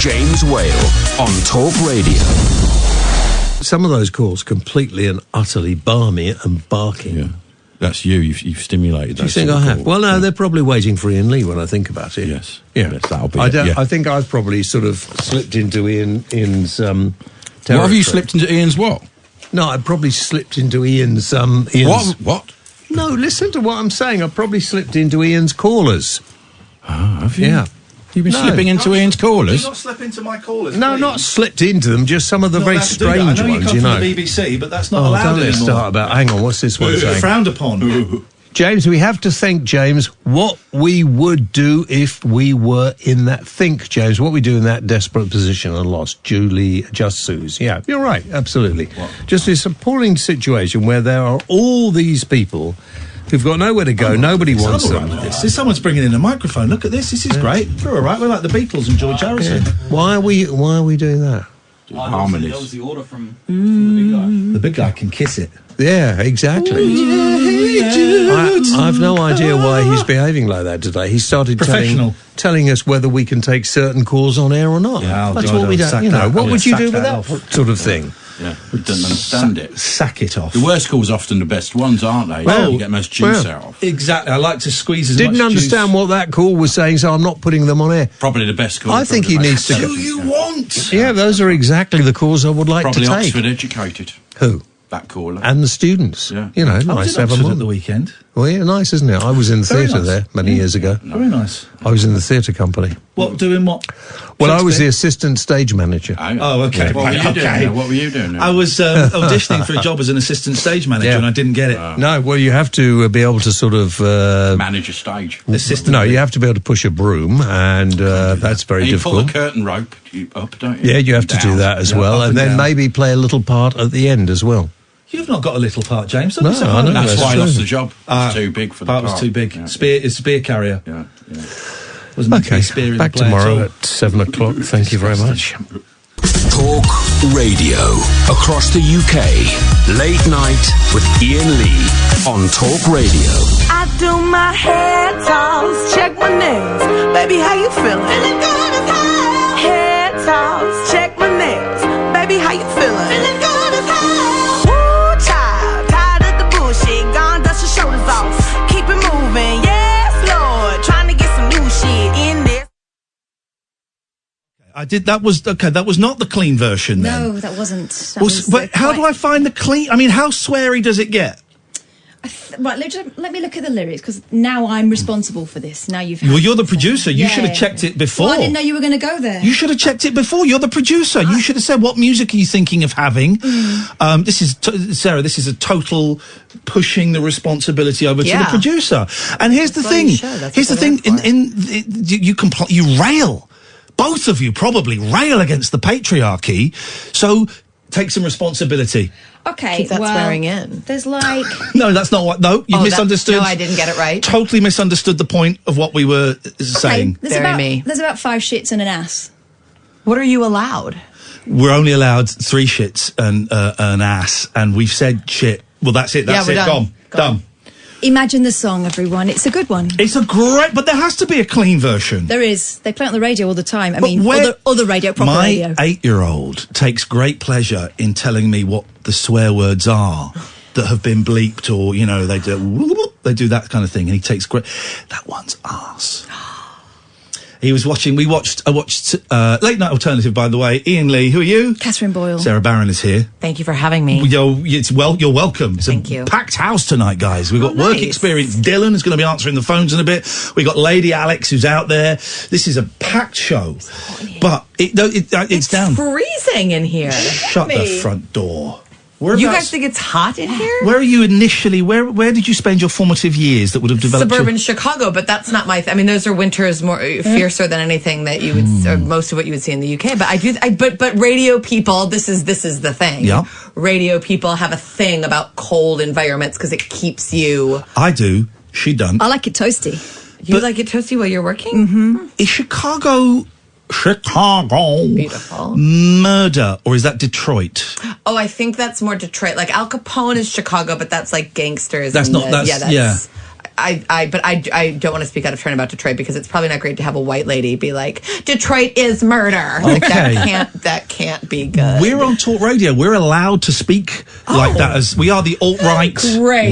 James Whale on Talk Radio. Some of those calls completely and utterly balmy and barking. Yeah. That's you. You've stimulated that. Do you think I have? Well, no, they're probably waiting for Iain Lee when I think about it. Yes. Yeah. Yes, that'll be I think I've probably sort of slipped into Ian's territory. What have you slipped into Ian's what? No, I probably slipped into Ian's... What? No, listen to what I'm saying. I probably slipped into Ian's callers. Oh, have you? Yeah. You've been slipping into Ian's callers? Do not slip into my callers, No, please. not slipped into them, just some of the very strange I know ones, you come from the BBC, but that's not allowed don't anymore. let's start about... Hang on, what's this one saying? Frowned upon. James, we have to think, James, what we would do if we were in that... Think, James, what we do in that desperate position and lost. Julie Just Suze. Yeah, you're right, absolutely. What? Just this appalling situation where there are all these people who've got nowhere to go, nobody wants I'm all them. right with this. Someone's bringing in a microphone. Look at this. This is great. We're all right. We're like the Beatles and George Harrison. Why are we doing that? Harmonies. That was the order from the big guy. The big guy can kiss it. Yeah, exactly. I've no idea why he's behaving like that today. He started telling us whether we can take certain calls on air or not. Yeah, that's God, what we don't. sack You know, that. what I'll would you sack do with that that off. sort of thing? Yeah, we don't understand it. Sack it off. The worst calls are often the best ones, aren't they? Well, you get most juice well. out of. Exactly. I like to squeeze as much Didn't understand juice. what that call was saying, so I'm not putting them on air. Probably the best call. I think he needs to Who go. you want? Yeah, those are exactly the calls I would like Probably to take. Oxford educated. Who? That caller. And the students. Yeah. You know, I was nice in to have them Oxford on. at the weekend. Well, yeah, nice, isn't it? I was in the Very theatre nice. there many years ago. Very nice. I was in the theatre company. What, doing what? Well, I was the Shakespeare? assistant stage manager. Oh, okay. What were you doing Okay. there? What were you doing there? I was auditioning for a job as an assistant stage manager, Yeah. and I didn't get it. No, well, you have to be able to sort of... Manage a stage. Assistant. No, you have to be able to push a broom, and that's very You pull difficult. the curtain rope up, don't you? Yeah, you have to do Down. that as Yeah, well, up and and then down. maybe play a little part at the end as well. You've not got a little part, James. Don't No, be so I hard know, on That's yourself. why I true. lost the job. It's too big for the Part part. was too big. Yeah. Spear carrier. Yeah, yeah. Wasn't meant to be Okay, spearing back the play at tomorrow all. at 7 o'clock. Thank you very much. Talk Radio. Across the UK. Late night with Iain Lee on Talk Radio. I do my hair toss, check my nails. Baby, how you feeling? Feeling good as hell. Hair toss, check my nails. Baby, how you feeling? Feeling good as hell. Woo, child, tired of the bullshit. Gone, dust your shoulders off. Keep it moving, yes, Lord. Trying to get some new shit in there. I did. That was okay. That was not the clean version. Then. No, that wasn't. That Well, was, but how do I find the clean? I mean, how sweary does it get? Right, let me look at the lyrics, because now I'm responsible for this. Now you've. Well, you're the producer. You should have checked it before. Well, I didn't know you were going to go there. You should have checked it before. You're the producer. You should have said, what music are you thinking of having? This is, Sarah, this is a total pushing the responsibility over to the producer. And here's the thing. Here's the thing. You rail. Both of you probably rail against the patriarchy. So take some responsibility. Okay, Keep that well, swearing in. There's like... No, that's not what... No, you misunderstood. No, I didn't get it right. Totally misunderstood the point of what we were saying. There's about 5 shits and an ass. What are you allowed? We're only allowed 3 shits and an ass, and we've said shit. Well, that's it. That's we're it. done. Done. Imagine the song, everyone. It's a good one. It's a great... But there has to be a clean version. There is. They play it on the radio all the time. I But mean, where- other radio, proper My radio. 8-year-old takes great pleasure in telling me what the swear words are that have been bleeped, or, you know, they do that kind of thing, and he takes great... That one's arse. I watched Late Night Alternative, by the way. Iain Lee, who are you? Catherine Boyle. Sarah Barron is here. Thank you for having me. You're welcome. It's Thank a you. packed house tonight, guys. We've got work nice. experience. Dylan is going to be answering the phones in a bit. We've got Lady Alex, who's out there. This is a packed show. But it's down. Freezing in here. Shut the front door. You guys think it's hot in here? Where are you initially? Where did you spend your formative years that would have developed? Suburban Chicago, but that's not my. I mean, those are winters more fiercer than anything that you would, or most of what you would see in the UK. But but radio people, this is the thing. Yeah. Radio people have a thing about cold environments because it keeps you. I do. She done. I like it toasty. You like it toasty while you're working? Mm-hmm. Is Chicago Beautiful. murder, or is that Detroit? Oh, I think that's more Detroit. Like Al Capone is Chicago, but that's like gangsters. That's and not- that's- yeah. I don't want to speak out of turn about Detroit because it's probably not great to have a white lady be like, Detroit is murder. Like, that can't be good. We're on Talk Radio. We're allowed to speak like that, as we are the alt-right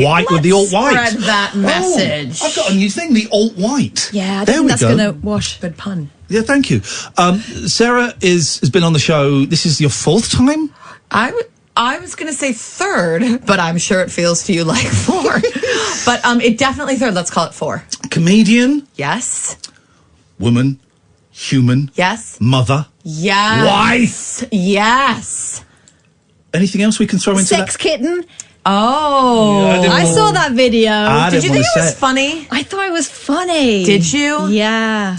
white with the alt-white. Spread that message. I've got a new thing, the alt-white. Yeah, I think that's going to wash. Good pun. Yeah, thank you. Sarah has been on the show. This is your 4th time? I was going to say 3rd, but I'm sure it feels to you like 4. But it definitely 3rd. Let's call it 4. Comedian. Yes. Woman. Human. Yes. Mother. Yes. Wife. Yes. Anything else we can throw into Sex that? kitten. Oh. Yeah, I saw that video. Did you think it was funny? I thought it was funny. Did you? Yeah.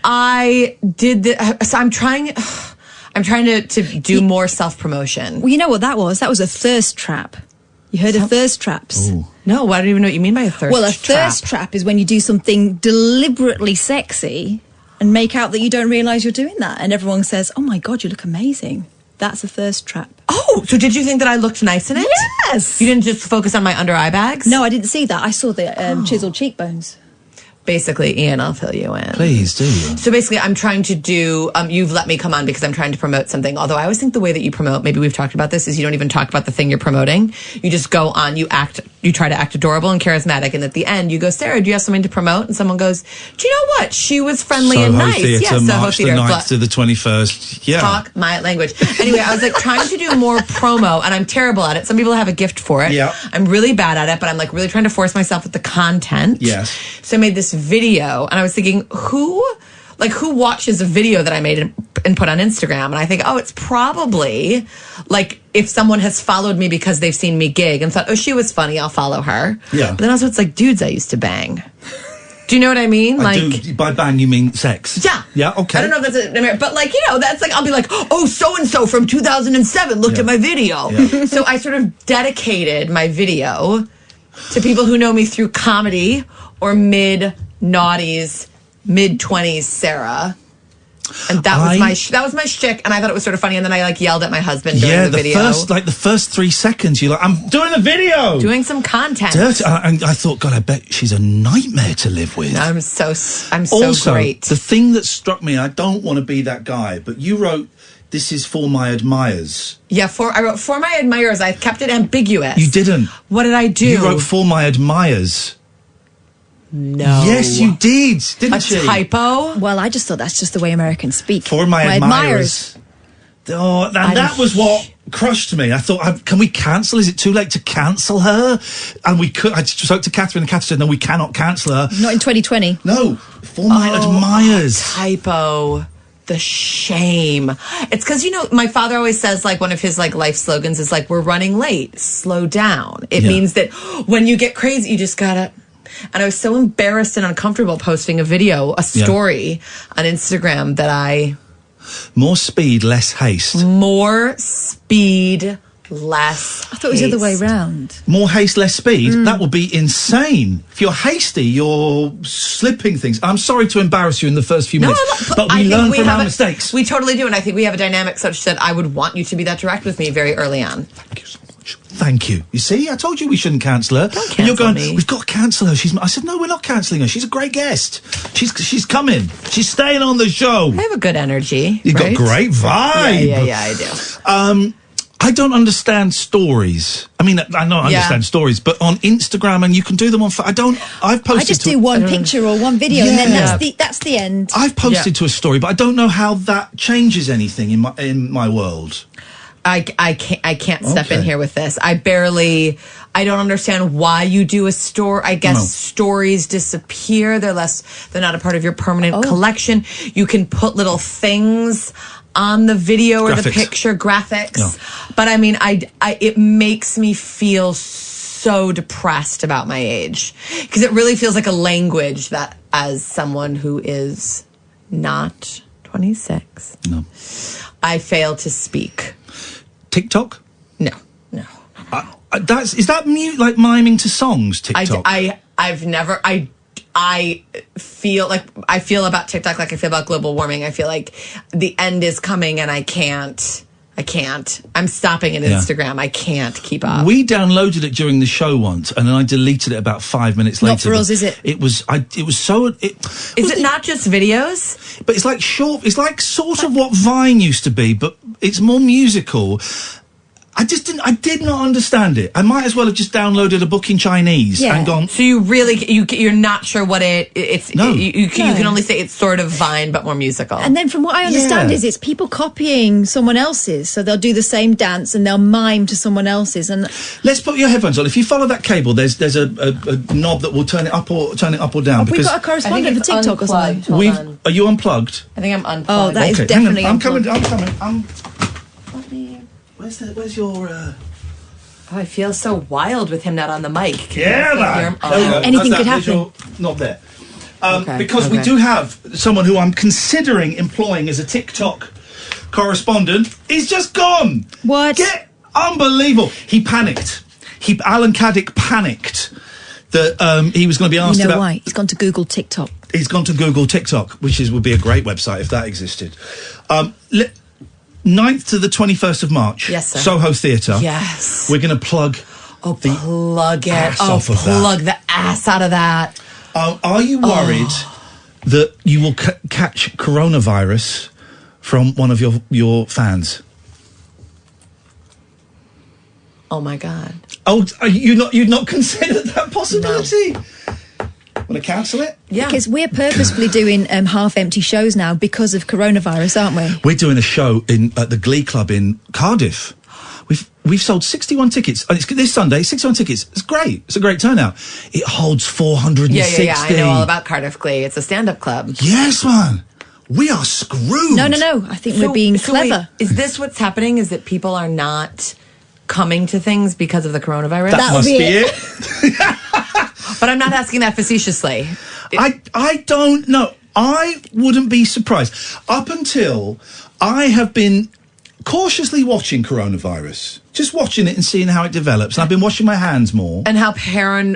I did. So I'm trying to do more self-promotion. Well, you know what that was? That was a thirst trap. You heard of thirst traps? Ooh. No, I don't even know what you mean by a thirst trap. Well, a thirst trap is when you do something deliberately sexy and make out that you don't realise you're doing that. And everyone says, oh my God, you look amazing. That's a thirst trap. Oh, so did you think that I looked nice in it? Yes. You didn't just focus on my under eye bags? No, I didn't see that. I saw the chiseled cheekbones. Basically, Ian, I'll fill you in. Please do. So basically, I'm trying to do, you've let me come on because I'm trying to promote something. Although I always think the way that you promote, maybe we've talked about this, is you don't even talk about the thing you're promoting. You just go on, you try to act adorable and charismatic. And at the end, you go, Sarah, do you have something to promote? And someone goes, do you know what? She was friendly and nice. Theatre, Soho March Theatre. the 9th to the 21st. Yeah. Talk my language. Anyway, I was like trying to do more promo, and I'm terrible at it. Some people have a gift for it. Yeah. I'm really bad at it, but I'm like really trying to force myself with the content. Yes. So I made this video, and I was thinking, who watches a video that I made and put on Instagram? And I think, it's probably like if someone has followed me because they've seen me gig and thought, oh, she was funny, I'll follow her. Yeah. But then also it's like dudes I used to bang. Do you know what I mean? By bang, you mean sex? Yeah. Yeah, okay. I don't know if that's but that's like, I'll be like, oh, so-and-so from 2007 looked at my video. Yeah. So I sort of dedicated my video to people who know me through comedy or mid-noughties, mid-20s Sarah. And that was my shtick, and I thought it was sort of funny, and then I yelled at my husband during the video. The first 3 seconds, you're like, I'm doing a video! Doing some content. Dirty. And I thought, God, I bet she's a nightmare to live with. I'm so also, great. The thing that struck me, I don't want to be that guy, but you wrote, this is for my admirers. Yeah, I wrote for my admirers. I kept it ambiguous. You didn't. What did I do? You wrote for my admirers. No. Yes, you did, didn't you? A typo? Well, I just thought that's just the way Americans speak. For my admirers. Oh, and that was what crushed me. I thought, can we cancel? Is it too late to cancel her? And we could. I spoke to Catherine, and Catherine said, no, we cannot cancel her. Not in 2020. No, for my admirers. Typo. The shame. It's because, my father always says, one of his, life slogans is, we're running late. Slow down. It means that when you get crazy, you just gotta... And I was so embarrassed and uncomfortable posting a story on Instagram that More speed, less haste. More speed, less I thought it was the other way round. More haste, less speed? That would be insane. If you're hasty, you're slipping things. I'm sorry to embarrass you in the first few minutes, but we learn from our mistakes. We totally do, and I think we have a dynamic such that I would want you to be that direct with me very early on. Thank you so much. Thank you. You see, I told you we shouldn't cancel her. Don't and you're cancel going, me. we've got to cancel her. I said, no, we're not cancelling her. She's a great guest. She's coming. She's staying on the show. I have a good energy. You've got great vibe. Yeah, I do. I don't understand stories. I mean, I know I understand stories, but on Instagram, and you can do them on... I've posted... I just do one picture or one video, and then that's the end. I've posted to a story, but I don't know how that changes anything in my world. I can't step in here with this. I don't understand why you do a story. I guess stories disappear. They're not a part of your permanent collection. You can put little things on the video or the picture, graphics. No. But I mean, it makes me feel so depressed about my age, because it really feels like a language that, as someone who is not 26, I fail to speak. TikTok? No. Is that like miming to songs? TikTok. I feel about TikTok like I feel about global warming. I feel like the end is coming, and I can't I can't. I'm stopping at Instagram. I can't keep up. We downloaded it during the show once, and then I deleted it about 5 minutes later. Not for us, is it? It was so. Is it not just videos? But it's like short. It's like sort of what Vine used to be, but it's more musical. I did not understand it. I might as well have just downloaded a book in Chinese and gone. So you really, you're not sure what it's. No. You can only say it's sort of Vine, but more musical. And then from what I understand is it's people copying someone else's. So they'll do the same dance and they'll mime to someone else's. And let's put your headphones on. If you follow that cable, there's a knob that will turn it up or down. Have we got a correspondent for TikTok or something? Are you unplugged? I think I'm unplugged. Oh, that is definitely unplugged. I'm coming. Where's your... Oh, I feel so wild with him not on the mic. Man. Anything could happen. Not there. Because we do have someone who I'm considering employing as a TikTok correspondent. He's just gone. What? Unbelievable. He panicked. Alan Caddick panicked that he was going to be asked about... why? He's gone to Google TikTok. He's gone to Google TikTok, which would be a great website if that existed. 9th to the 21st of March. Yes, sir. Soho Theatre. Yes. We're going to plug plug it. Plug the ass out of that. Are you worried that you will catch coronavirus from one of your fans? Oh my God. Oh, you've not considered that possibility? No. Want to cancel it? Yeah. Because we're purposefully doing half-empty shows now because of coronavirus, aren't we? We're doing a show at the Glee Club in Cardiff. We've sold 61 tickets. It's this Sunday, 61 tickets. It's great. It's a great turnout. It holds 460. Yeah. I know all about Cardiff Glee. It's a stand-up club. Yes, man. We are screwed. No. I think we're being clever. Wait, is this what's happening? Is that people are not coming to things because of the coronavirus? That must be it. But I'm not asking that facetiously. I don't know. I wouldn't be surprised. Up until I have been cautiously watching coronavirus, just watching it and seeing how it develops. And I've been washing my hands more. And how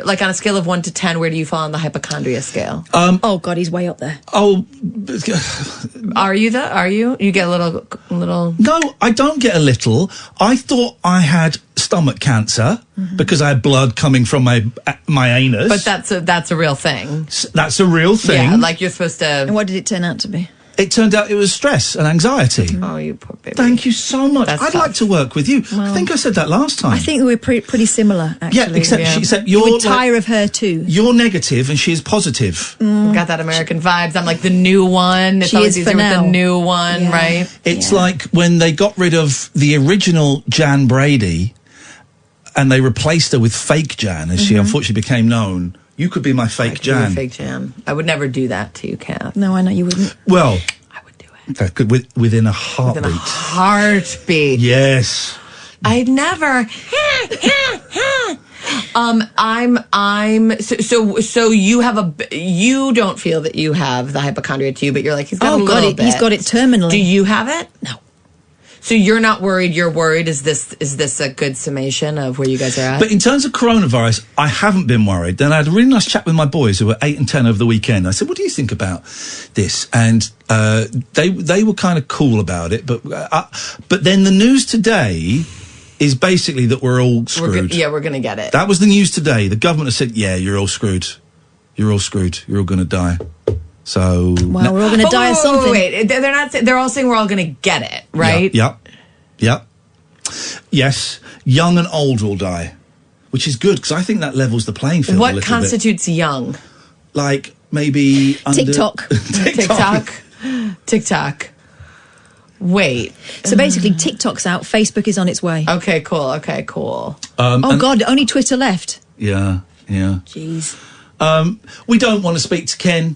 like on a scale of 1 to 10, where do you fall on the hypochondria scale? Oh God, he's way up there. Oh, are you? You get a little? No, I don't get a little. I thought I had stomach cancer because I had blood coming from my anus. But that's a real thing. That's a real thing. Yeah, like you're supposed to. And what did it turn out to be? It turned out it was stress and anxiety. Oh, you poor baby. Thank you so much. That's I'd tough. like to work with you. Well, I think I said that last time. I think we're pretty similar, actually. Yeah, except you're... You would tire of her too. You're negative and she's positive. Got that American vibes. I'm like the new one. It's She always is easier for with now. the new one, Yeah. right? It's like when they got rid of the original Jan Brady and they replaced her with fake Jan, as she unfortunately became known. You could be my fake Jan. Fake Jan. I would never do that to you, Kath. No, I know you wouldn't. Well... That could within a heartbeat. Within a heartbeat. Yes. I'd never. So you have you don't feel that you have the hypochondria too, but you're like, he's got a little bit. He's got it terminally. Do you have it? No. So you're not worried, you're worried. Is this a good summation of where you guys are at? But in terms of coronavirus, I haven't been worried. Then I had a really nice chat with my boys who were 8 and 10 over the weekend. I said, what do you think about this? And they were kind of cool about it. But then the news today is basically that we're all screwed. We're going to get it. That was the news today. The government has said, yeah, you're all screwed. You're all screwed. You're all going to die. So well, we're all going to die of something. Wait, they're not. They're all saying we're all going to get it, right? Yep. Yes, young and old will die, which is good because I think that levels the playing field. What a little constitutes young? Like maybe TikTok. TikTok. Wait. So basically, TikTok's out. Facebook is on its way. Okay, cool. Oh God, only Twitter left. Yeah. Jeez. We don't want to speak to Ken.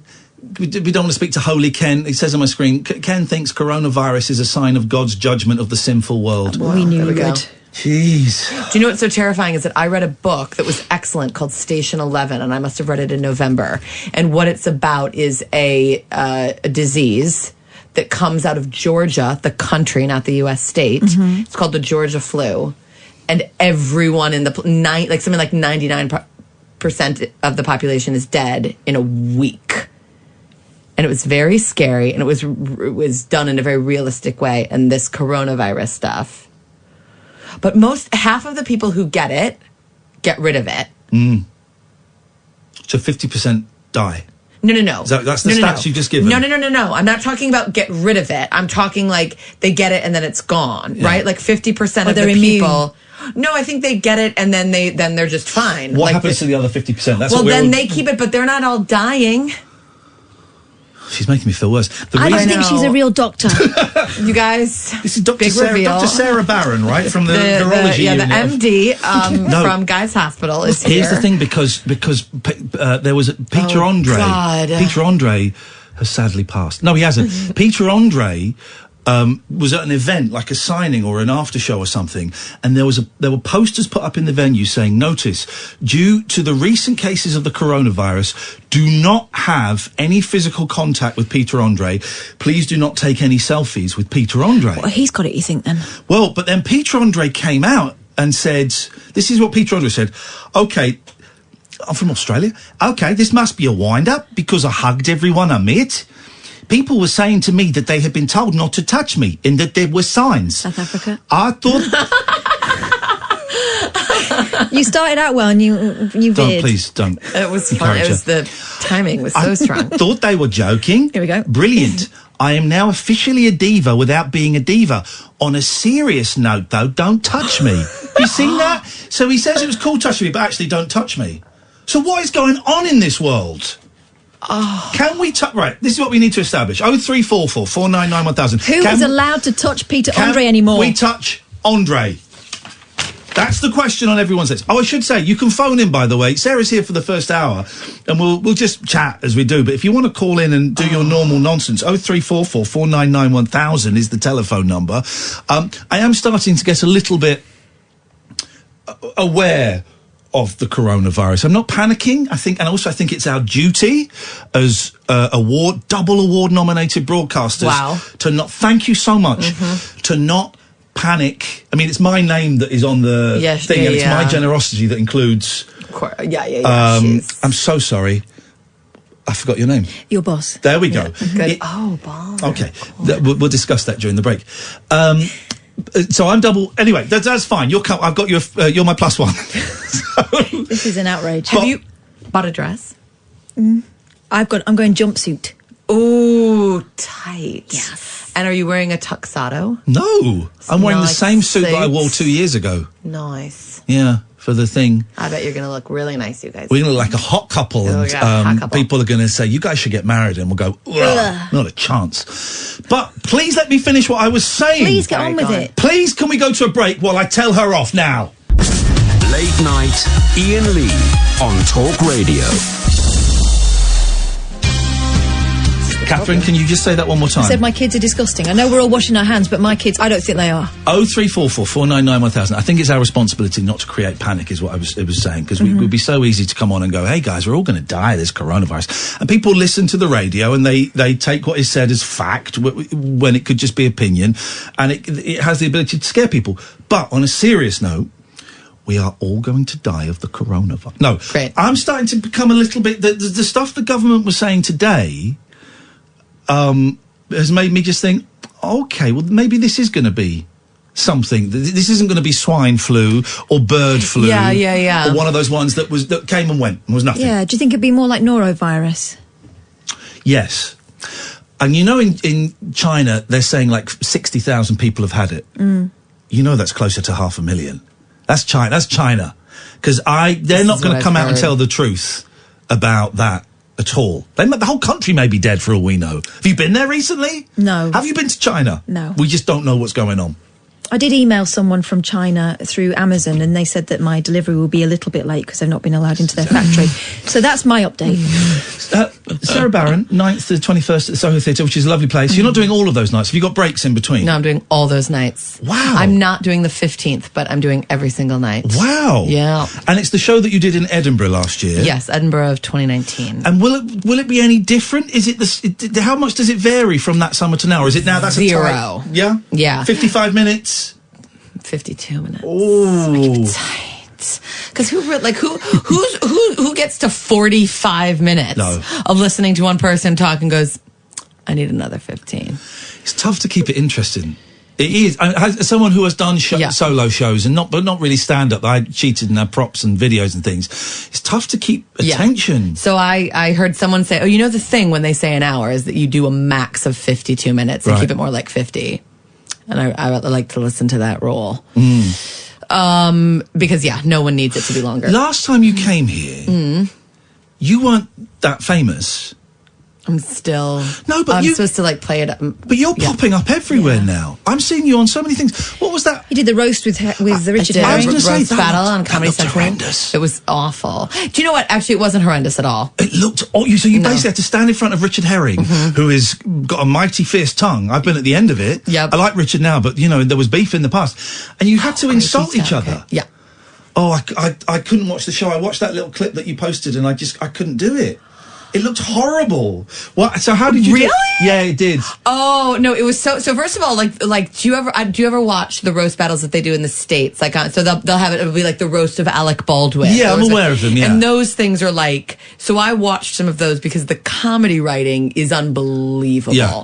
We don't want to speak to Holy Ken. It says on my screen, Ken thinks coronavirus is a sign of God's judgment of the sinful world. We knew you go. would. Jeez. Do you know what's so terrifying is that I read a book that was excellent called Station 11, and I must have read it in November. And what it's about is a disease that comes out of Georgia, the country, not the U.S. state. Mm-hmm. It's called the Georgia flu. And everyone in something like 99% of the population is dead in a week. and it was very scary, and it was done in a very realistic way, and this coronavirus stuff. But half of the people who get it get rid of it. So 50% die. No. That's the stats you just given. No. I'm not talking about get rid of it. I'm talking like they get it and then it's gone, right? Like 50% of the people. No, I think they get it and then they're just fine. What happens to the other 50%? They keep it, but they're not all dying. She's making me feel worse. I don't think she's a real doctor. You guys, this is Dr. Sarah Barron, right? From the neurology unit. the MD from Guy's Hospital is here. Here's the thing, because there was Peter Andre. God. Peter Andre has sadly passed. No, he hasn't. Peter Andre was at an event, like a signing or an after show or something, and there were posters put up in the venue saying, notice, due to the recent cases of the coronavirus, do not have any physical contact with Peter Andre. Please do not take any selfies with Peter Andre. Well, he's got it, you think, then? Well, but then Peter Andre came out and said, this is what Peter Andre said, okay, I'm from Australia. Okay, this must be a wind-up because I hugged everyone I met. People were saying to me that they had been told not to touch me and that there were signs. South Africa. I thought... You started out well and you veered. Please don't. It was fun. It was the timing was so strong. I thought they were joking. Here we go. Brilliant. I am now officially a diva without being a diva. On a serious note, though, don't touch me. You seen that? So he says it was cool touching me, but actually don't touch me. So what is going on in this world? Can we touch... Right, this is what we need to establish. 0344 499 1000. Who is allowed to touch Peter Andre anymore? We touch Andre. That's the question on everyone's lips. Oh, I should say, you can phone in, by the way. Sarah's here for the first hour, and we'll just chat as we do. But if you want to call in and do your normal nonsense, 0344 499 1000 is the telephone number. I am starting to get a little bit aware of the coronavirus. I'm not panicking. I think it's our duty as double award nominated broadcasters to not. Thank you so much to not panic. I mean, it's my name that is on the thing, and it's my generosity that includes. I'm so sorry. I forgot your name. Your boss. There we go. Good. Boss. Okay, we'll discuss that during the break. So I'm double. Anyway, that's fine. I've got you're my plus one. This is an outrage. Have you bought a dress? I'm going jumpsuit. Ooh, tight. Yes. And are you wearing a tuxedo? No, I'm wearing the same suit that I wore 2 years ago. Nice. Yeah, for the thing. I bet you're going to look really nice, you guys. We're going to look like a hot couple, and people are going to say, you guys should get married, and we'll go, not a chance. But please let me finish what I was saying. Please get on with it. Please, can we go to a break while I tell her off now? Late night, Iain Lee on Talk Radio. Catherine, can you just say that one more time? I said my kids are disgusting. I know we're all washing our hands, but my kids, I don't think they are. 0344 499 1000. I think it's our responsibility not to create panic, is what it was saying, because it would be so easy to come on and go, hey guys, we're all going to die of this coronavirus. And people listen to the radio and they take what is said as fact when it could just be opinion, and it has the ability to scare people. But on a serious note, we are all going to die of the coronavirus. No, Great. I'm starting to become a little bit... The stuff the government was saying today... has made me just think, okay, well, maybe this is going to be something. This isn't going to be swine flu or bird flu. Yeah. Or one of those ones that came and went and was nothing. Yeah, do you think it'd be more like norovirus? Yes. And you know, in China, they're saying like 60,000 people have had it. You know that's closer to 500,000. That's China. Because they're not going to come out and tell the truth about that at all. The whole country may be dead for all we know. Have you been there recently? No. Have you been to China? No. We just don't know what's going on. I did email someone from China through Amazon, and they said that my delivery will be a little bit late because they've not been allowed into their factory. So that's my update. Sarah Barron, 9th to 21st at the Soho Theatre, which is a lovely place. You're not doing all of those nights. Have you got breaks in between? No, I'm doing all those nights. Wow. I'm not doing the 15th, but I'm doing every single night. Wow. Yeah. And it's the show that you did in Edinburgh last year. Yes, Edinburgh of 2019. And will it be any different? Is it how much does it vary from that summer to now? Or is it now that's 0. Yeah? Yeah. 55 minutes? 52 minutes. Oh. what? Because who gets to 45 minutes of listening to one person talk and goes, I need another 15. It's tough to keep it interesting. It is. As someone who has done solo shows and not really stand up, I cheated and had props and videos and things. It's tough to keep attention. So I heard someone say, oh, you know, the thing when they say an hour is that you do a max of 52 minutes and keep it more like 50. And I like to listen to that rule. Because no one needs it to be longer. Last time you came here, you weren't that famous. I'm still... No, but I'm supposed to, like, play it up. But you're popping up everywhere now. I'm seeing you on so many things. What was that? You did the roast with Richard I was Herring. going to say, roast battle on Comedy Central. Horrendous. It was awful. Do you know what? Actually, it wasn't horrendous at all. It looked... So you basically had to stand in front of Richard Herring, who has got a mighty fierce tongue. I've been at the end of it. Yep. I like Richard now, but, you know, there was beef in the past. And you had to insult each other. Yeah. Oh, I couldn't watch the show. I watched that little clip that you posted, and I couldn't do it. It looked horrible. What? So how did you? Really? Yeah, it did. Oh no, it was so. So first of all, like, do you ever watch the roast battles that they do in the States? Like, so they'll have it'll be like the roast of Alec Baldwin. Yeah, I'm aware of them. Yeah, and those things are like. So I watched some of those because the comedy writing is unbelievable. Yeah.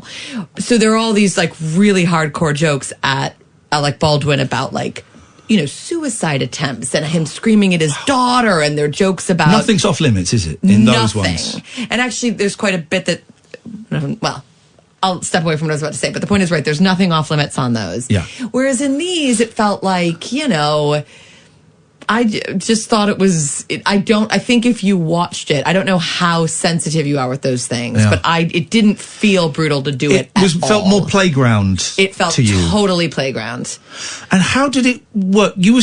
So there are all these like really hardcore jokes at Alec Baldwin about like, you know, suicide attempts and him screaming at his daughter, and their jokes about... Nothing's off limits, is it, in those ones? And actually, there's quite a bit that... Well, I'll step away from what I was about to say, but the point is right, there's nothing off limits on those. Yeah. Whereas in these, it felt like, you know... I just thought it was... I think if you watched it, I don't know how sensitive you are with those things, but it didn't feel brutal to do it at all. Felt more playground. It felt to you. Totally playground. And how did it work? You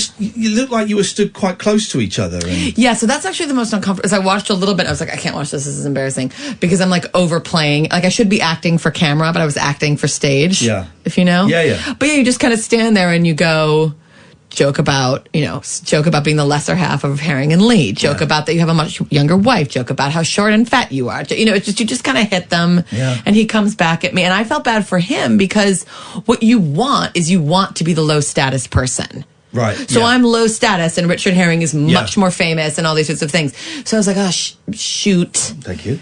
looked like you were stood quite close to each other. Yeah, so that's actually the most uncomfortable. As I watched a little bit, I was like, I can't watch this. This is embarrassing because I'm like overplaying. Like I should be acting for camera, but I was acting for stage. Yeah, if you know. Yeah. But yeah, you just kind of stand there and you go. Joke about being the lesser half of Herring and Lee. Joke about that you have a much younger wife. Joke about how short and fat you are. You know, it's just, you just kind of hit them. Yeah. And he comes back at me. And I felt bad for him because what you want is you want to be the low status person. Right. So I'm low status and Richard Herring is much more famous and all these sorts of things. So I was like, oh, shoot. Thank you.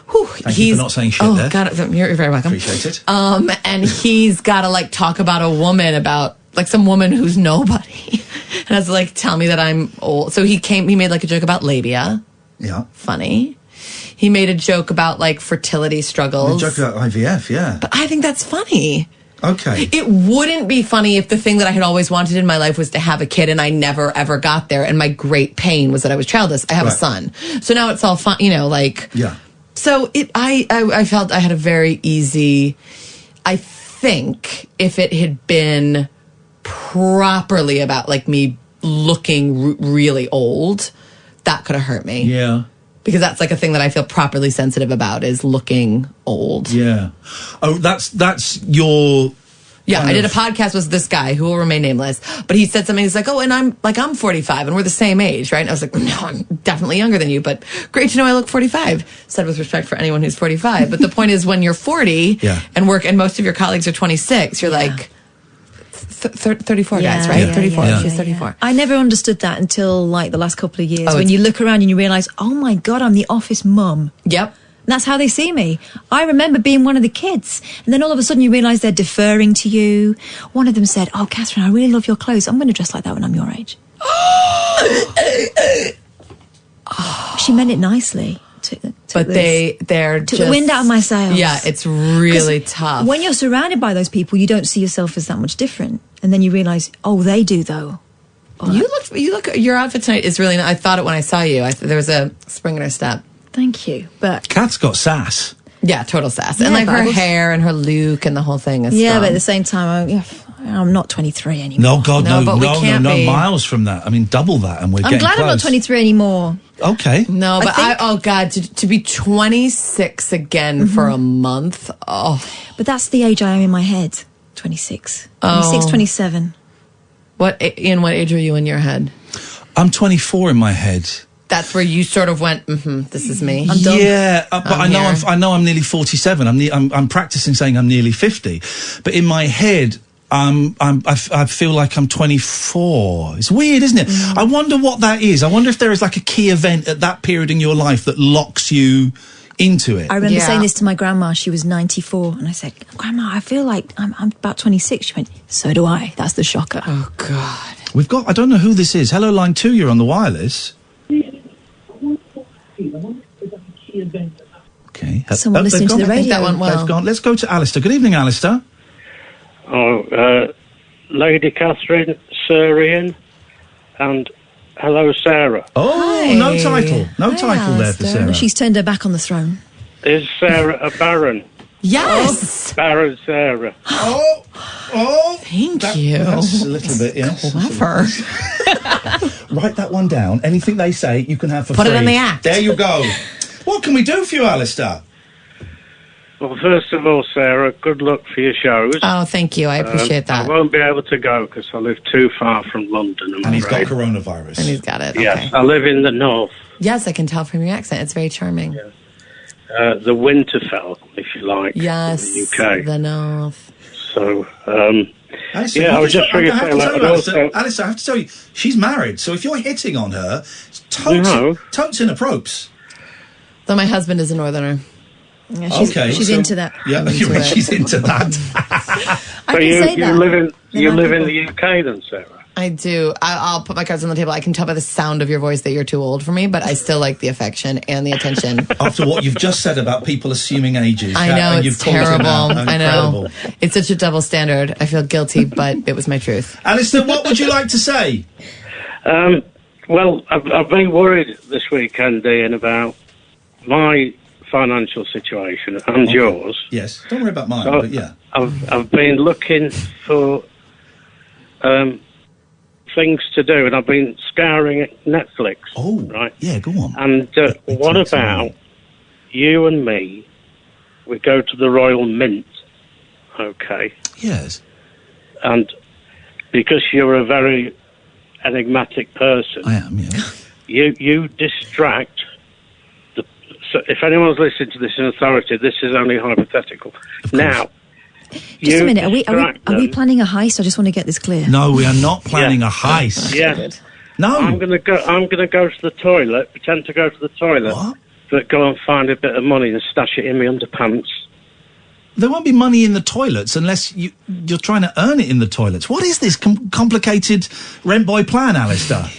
Whew, Thank you for not saying shit there. God, you're very welcome. Appreciate it. And he's got to like talk about a woman about like some woman who's nobody and has to like tell me that I'm old. So he made like a joke about labia. Yeah. Funny. He made a joke about like fertility struggles. A joke about IVF, yeah. But I think that's funny. Okay. It wouldn't be funny if the thing that I had always wanted in my life was to have a kid and I never ever got there. And my great pain was that I was childless. I have a son. So now it's all fun, you know, like. Yeah. So I felt I had a very easy, I think if it had been properly about like me looking really old, that could have hurt me. Yeah. Because that's like a thing that I feel properly sensitive about is looking old. Yeah. Oh, that's your... Yeah, I did a podcast with this guy who will remain nameless, but he said something. He's like, "Oh, and I'm 45, and we're the same age, right?" And I was like, "No, I'm definitely younger than you, but great to know I look 45." Said with respect for anyone who's 45, but the point is, when you're 40 and most of your colleagues are 26, you're like 34 guys, right? 34. Yeah. She's 34. I never understood that until like the last couple of years Oh, when you look around and you realise, oh my God, I'm the office mum. Yep. And that's how they see me. I remember being one of the kids. And then all of a sudden you realise they're deferring to you. One of them said, "Oh, Catherine, I really love your clothes. I'm going to dress like that when I'm your age." She meant it nicely. But they're took the wind out of my sails. Yeah, it's really tough. When you're surrounded by those people, you don't see yourself as that much different. And then you realise, oh, they do though. Oh, you look, your outfit tonight is really nice. I thought it when I saw you. There was a spring in her step. Thank you. But Kat's got sass. Yeah, total sass. Yeah, and like her but hair and her look and the whole thing is but at the same time, I'm not 23 anymore. No, God, No, but we no, can't be. miles from that. I mean, double that and we're I'm getting glad I'm not close. 23 anymore. Okay. No, but I think- oh God, to be 26 again for a month. Oh, But that's the age I am in my head. 26. 26, 27. Ian, what age are you in your head? I'm 24 in my head. That's where you sort of went, this is me. I'm done. Yeah, but I'm I know here. I'm nearly 47. I'm practicing saying I'm nearly 50. But in my head, I feel like I'm 24. It's weird, isn't it? I wonder what that is. I wonder if there is like a key event at that period in your life that locks you into it. I remember saying this to my grandma. She was 94, and I said, "Grandma, I feel like I'm about 26." She went, "So do I." That's the shocker. Oh God. We've got. I don't know who this is. Hello, line 2. You're on the wireless. Okay. Someone listening to the radio. That went well. They've gone. Let's go to Alistair. Good evening, Alistair. Lady Catherine, Sir Iain, and hello, Sarah. Oh, Hi. no title. No Hi, title there for Alistair. Sarah. She's turned her back on the throne. Is Sarah a baron? Yes. Baron Sarah. Thank you. That's a little bit, yes. Clever. Write that one down. Anything they say, you can have for Put free. it in the act. There you go. What can we do for you, Alistair? Well, first of all, Sarah, good luck for your shows. Oh, thank you. I appreciate that. I won't be able to go because I live too far from London. And he's got coronavirus. And he's got it. Yes, Okay. I live in the north. Yes, I can tell from your accent. It's very charming. Yeah. The Winterfell, if you like. Yes. In the UK. The north. So, Alistair, yeah, I was just trying to say that. Alistair, I have to tell you, she's married, so if you're hitting on her, it's totes inappropriate. Though my husband is a northerner. Yeah, she's into that. Yeah, she's into that. So you live in the UK then, Sarah? I do. I'll put my cards on the table. I can tell by the sound of your voice that you're too old for me, but I still like the affection and the attention. After what you've just said about people assuming ages. I know, and it's terrible. I know. It's such a double standard. I feel guilty, but it was my truth. Alistair, what would you like to say? Well, I've been worried this weekend, Ian, about my financial situation and yours. Yes, don't worry about mine, So but yeah. I've been looking for things to do, and I've been scouring Netflix. Oh, right. Yeah, go on. And what about you and me? We go to the Royal Mint, okay? Yes. And because you're a very enigmatic person, I am. Yeah. you distract. So if anyone's listening to this in authority, this is only hypothetical. Now, just a minute. Are we planning a heist? I just want to get this clear. No, we are not planning a heist. Yes. No. I'm gonna go to the toilet. Pretend to go to the toilet. What? But go and find a bit of money and stash it in my underpants. There won't be money in the toilets unless you're trying to earn it in the toilets. What is this complicated rent boy plan, Alistair?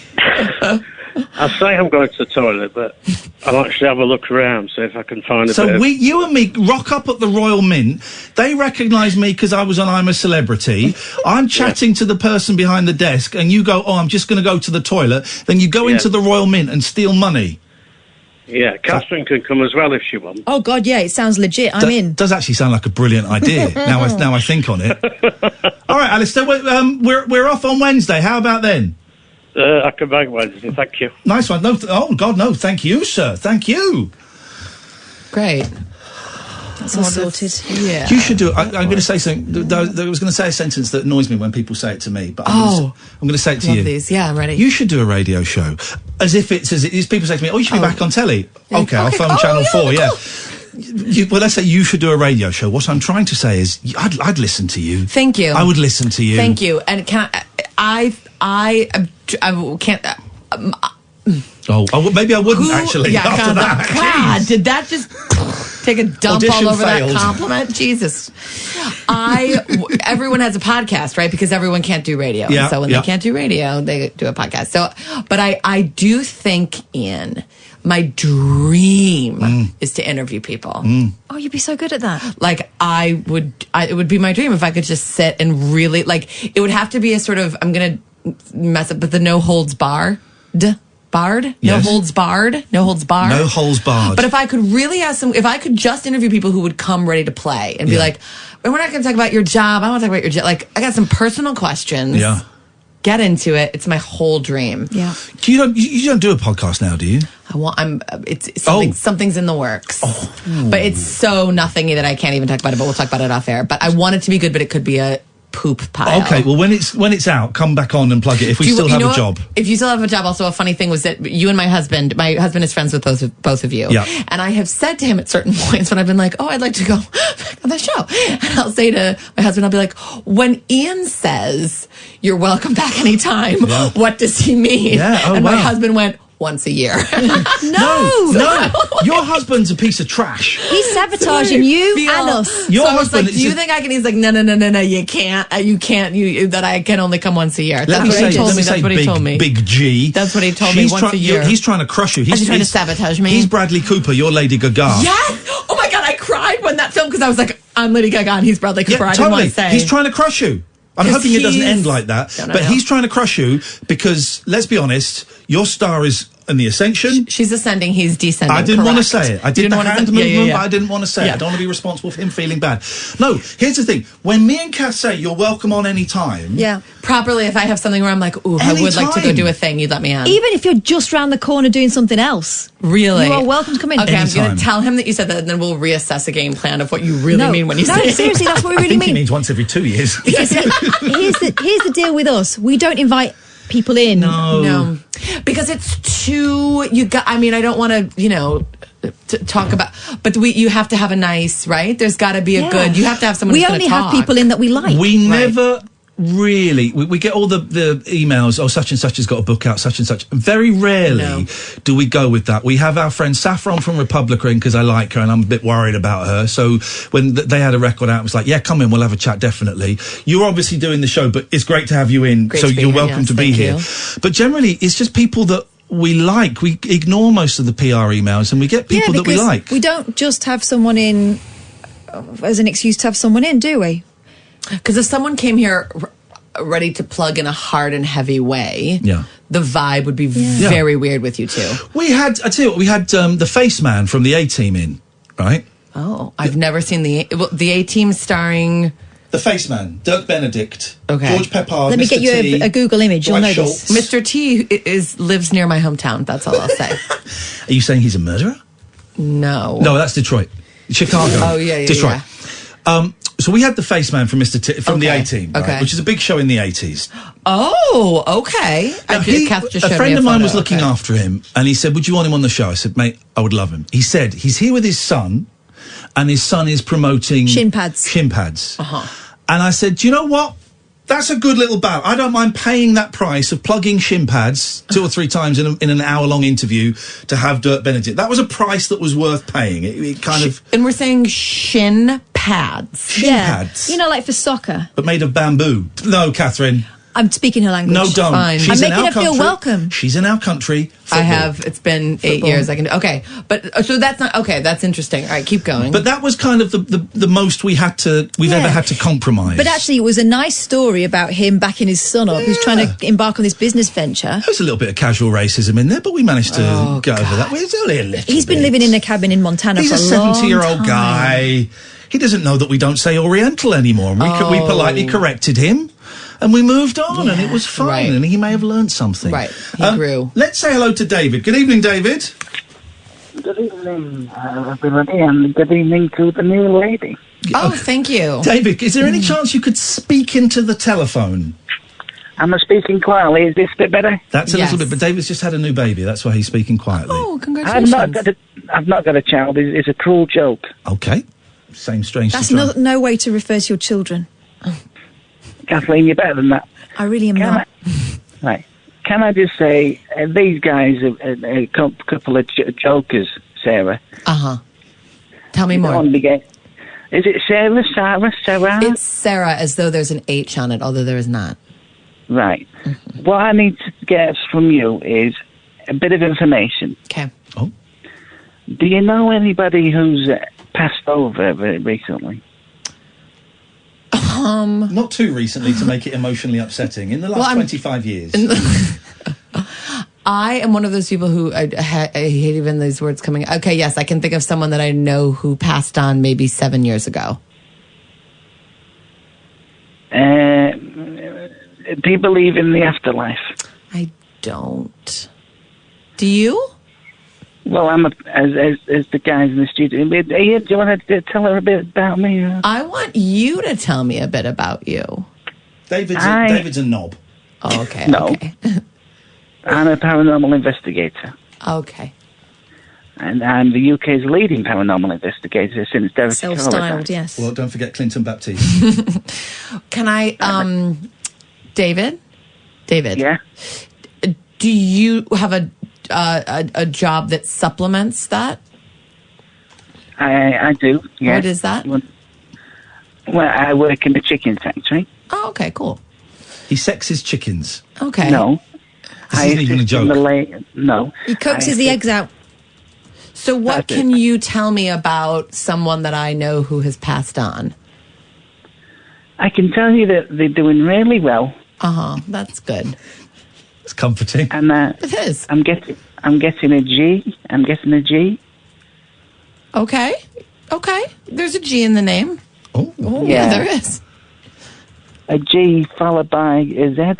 I say I'm going to the toilet, but I'll actually have a look around, see if I can find a bit. So you and me rock up at the Royal Mint. They recognise me because I was on I'm a Celebrity. I'm chatting to the person behind the desk, and you go, "Oh, I'm just going to go to the toilet." Then you go into the Royal Mint and steal money. Yeah, Catherine can come as well if she wants. Oh God, yeah, it sounds legit. I'm in. Does actually sound like a brilliant idea. now I think on it. All right, Alistair, we're off on Wednesday. How about then? I can make Wednesday. Thank you. Nice one. No, oh God, no. Thank you, sir. Thank you. Great. That's all sorted. Yeah. You should do it. I'm going to say something. I was going to say a sentence that annoys me when people say it to me, but I'm going to say it to Love you. these. Yeah, I'm ready. You should do a radio show, as if people say to me, "Oh, you should be back on telly." Okay, I'll phone Channel 4. Yeah. Well, let's say you should do a radio show. What I'm trying to say is, I'd listen to you. Thank you. I would listen to you. Thank you. And can I can't. Maybe I wouldn't actually. Yeah, after that. God, did that just take a dump Audition all over failed. that compliment? Jesus. Everyone has a podcast, right? Because everyone can't do radio. Yeah, So when they can't do radio, they do a podcast. So, but I do think, Ian, my dream is to interview people. Oh, you'd be so good at that. Like it would be my dream if I could just sit and really, like, it would have to be a sort of, I'm going to mess up, but the no holds barred? Barred? Yes. No holds barred? No holds barred? No holds barred. But if I could really ask them, if I could just interview people who would come ready to play and be like, we're not going to talk about your job. I want to talk about your job. Like, I got some personal questions. Yeah. Get into it. It's my whole dream. Yeah. You don't do a podcast now, do you? It's something's in the works. But it's so nothingy that I can't even talk about it, but we'll talk about it off air. But I want it to be good, but it could be a poop pile. Okay, well, when it's out, come back on and plug it if we still have a job. If you still have a job, also a funny thing was that you and my husband is friends with both of you. Yeah. And I have said to him at certain points when I've been like, oh, I'd like to go back on the show. And I'll say to my husband, I'll be like, when Iain says you're welcome back anytime, what does he mean? Yeah. And my husband went, once a year. No. Your husband's a piece of trash. He's sabotaging you and us. Your so I was husband like, do you think I can? He's like, no, you can't. That I can only come once a year. Let me say, what he told me. Big G. That's what he told me once a year. He's trying to crush you. He's trying to sabotage me. He's Bradley Cooper. You're Lady Gaga. Yes. Oh my God, I cried when that film because I was like, I'm Lady Gaga and he's Bradley Cooper. Yeah, I didn't want totally. to say. He's trying to crush you. I'm hoping it doesn't end like that. No, but he's trying to crush you because, let's be honest, your star is in the Ascension. She's ascending, he's descending. I didn't want to say it. I did the hand movement, but I didn't want to say it. Yeah. I don't want to be responsible for him feeling bad. No, here's the thing. When me and Kath say you're welcome on any time. Yeah. Properly, if I have something where I'm like, ooh, I would like to go do a thing, you'd let me on. Even if you're just round the corner doing something else. Really? You are welcome to come in. Okay, Anytime. I'm going to tell him that you said that, and then we'll reassess a game plan of what you really mean when you say it. Seriously, that's what we really I think mean. he means once every 2 years. Because here's the deal with us. We don't invite people in. No. Because it's too, I don't want to, talk about, but you have to have a nice, right? There's got to be a good, you have to have someone who's going to talk. We only have people in that we like. We never really, we get all the emails, oh, such and such has got a book out, such and such. Very rarely do we go with that. We have our friend Saffron from Republica in because I like her and I'm a bit worried about her. So when they had a record out, it was like, yeah, come in, we'll have a chat, definitely. You're obviously doing the show, but it's great to have you in. Great so to be you're here, welcome yes, to be thank here. you. But generally, it's just people that we like. We ignore most of the PR emails and we get people that we like. We don't just have someone in as an excuse to have someone in, do we? Because if someone came here ready to plug in a hard and heavy way, the vibe would be very weird with you two. I tell you what, we had the Face Man from the A-Team in, right? Oh, I've never seen the A-Team starring... The Face Man, Dirk Benedict, Okay. George Peppard, Let me Mr. get you T, a Google image. You'll Dwight know Schultz. this. Mr. T lives near my hometown, that's all I'll say. Are you saying he's a murderer? No. No, that's Detroit. Chicago. Oh, yeah, Detroit. So we had the Face Man from Mr. T, from the A-Team, right, okay. which is a big show in the 80s. Oh, okay. Now, a friend of mine was looking after him, and he said, would you want him on the show? I said, mate, I would love him. He said, he's here with his son, and his son is promoting... Shin pads. Shin pads. Uh-huh. And I said, do you know what? That's a good little bout. I don't mind paying that price of plugging shin pads 2 or 3 times in an hour-long interview to have Dirk Benedict. That was a price that was worth paying. It kind of... And we're saying shin pads. Shin pads. You know, like for soccer. But made of bamboo. No, Catherine. I'm speaking her language. No, don't. Fine. She's I'm in making our her feel country. welcome. She's in our country. I Football. have. It's been 8 years. I can do. Okay, but so that's not okay. That's interesting. All right, keep going. But that was kind of the most we've ever had to compromise. But actually, it was a nice story about him backing his son up, who's trying to embark on this business venture. There was a little bit of casual racism in there, but we managed to get over that. It's only a little He's been bit. living in a cabin in Montana He's for a a long 70-year-old time. guy. He doesn't know that we don't say Oriental anymore. And we politely corrected him. And we moved on, and it was fine, right. and he may have learned something. Right, he grew. Let's say hello to David. Good evening, David. Good evening, everybody, and good evening to the new lady. Oh, thank you. David, is there any chance you could speak into the telephone? Am I speaking quietly? Is this a bit better? That's a little bit, but David's just had a new baby. That's why he's speaking quietly. Oh, congratulations. I've not got a child. It's a cruel joke. Okay. Same strange That's situation. no way to refer to your children. Kathleen, you're better than that. I really am not. Right. Can I just say, these guys are a couple of jokers, Sarah. Uh-huh. Tell me more. Is it Sarah? Sarah? It's Sarah, as though there's an H on it, although there is not. Right. Mm-hmm. What I need to get from you is a bit of information. Okay. Oh. Do you know anybody who's passed over recently? Not too recently to make it emotionally upsetting. In the last 25 years. I am one of those people who I hate even these words coming. Okay, yes, I can think of someone that I know who passed on maybe 7 years ago. Do you believe in the afterlife? I don't. Do you? Well, I'm as the guys in the studio. Do you want to tell her a bit about me? I want you to tell me a bit about you. David's a knob. Oh, okay. No. Okay. I'm a paranormal investigator. Okay. And I'm the UK's leading paranormal investigator since Derek Self-styled, yes. Well, don't forget Clinton Baptiste. Can I, David? Yeah? Do you have a job that supplements that? I do, yeah. What is that? Well, I work in the chicken factory. Oh, okay, cool. He sexes chickens. Okay. No. This isn't even a joke. No. He coaxes the eggs out. So what can you tell me about someone that I know who has passed on? I can tell you that they're doing really well. Uh-huh, that's good. It's comforting. And it is. I'm getting a G. I'm getting a G. Okay. There's a G in the name. Oh, yeah, there is. A G followed by a Z.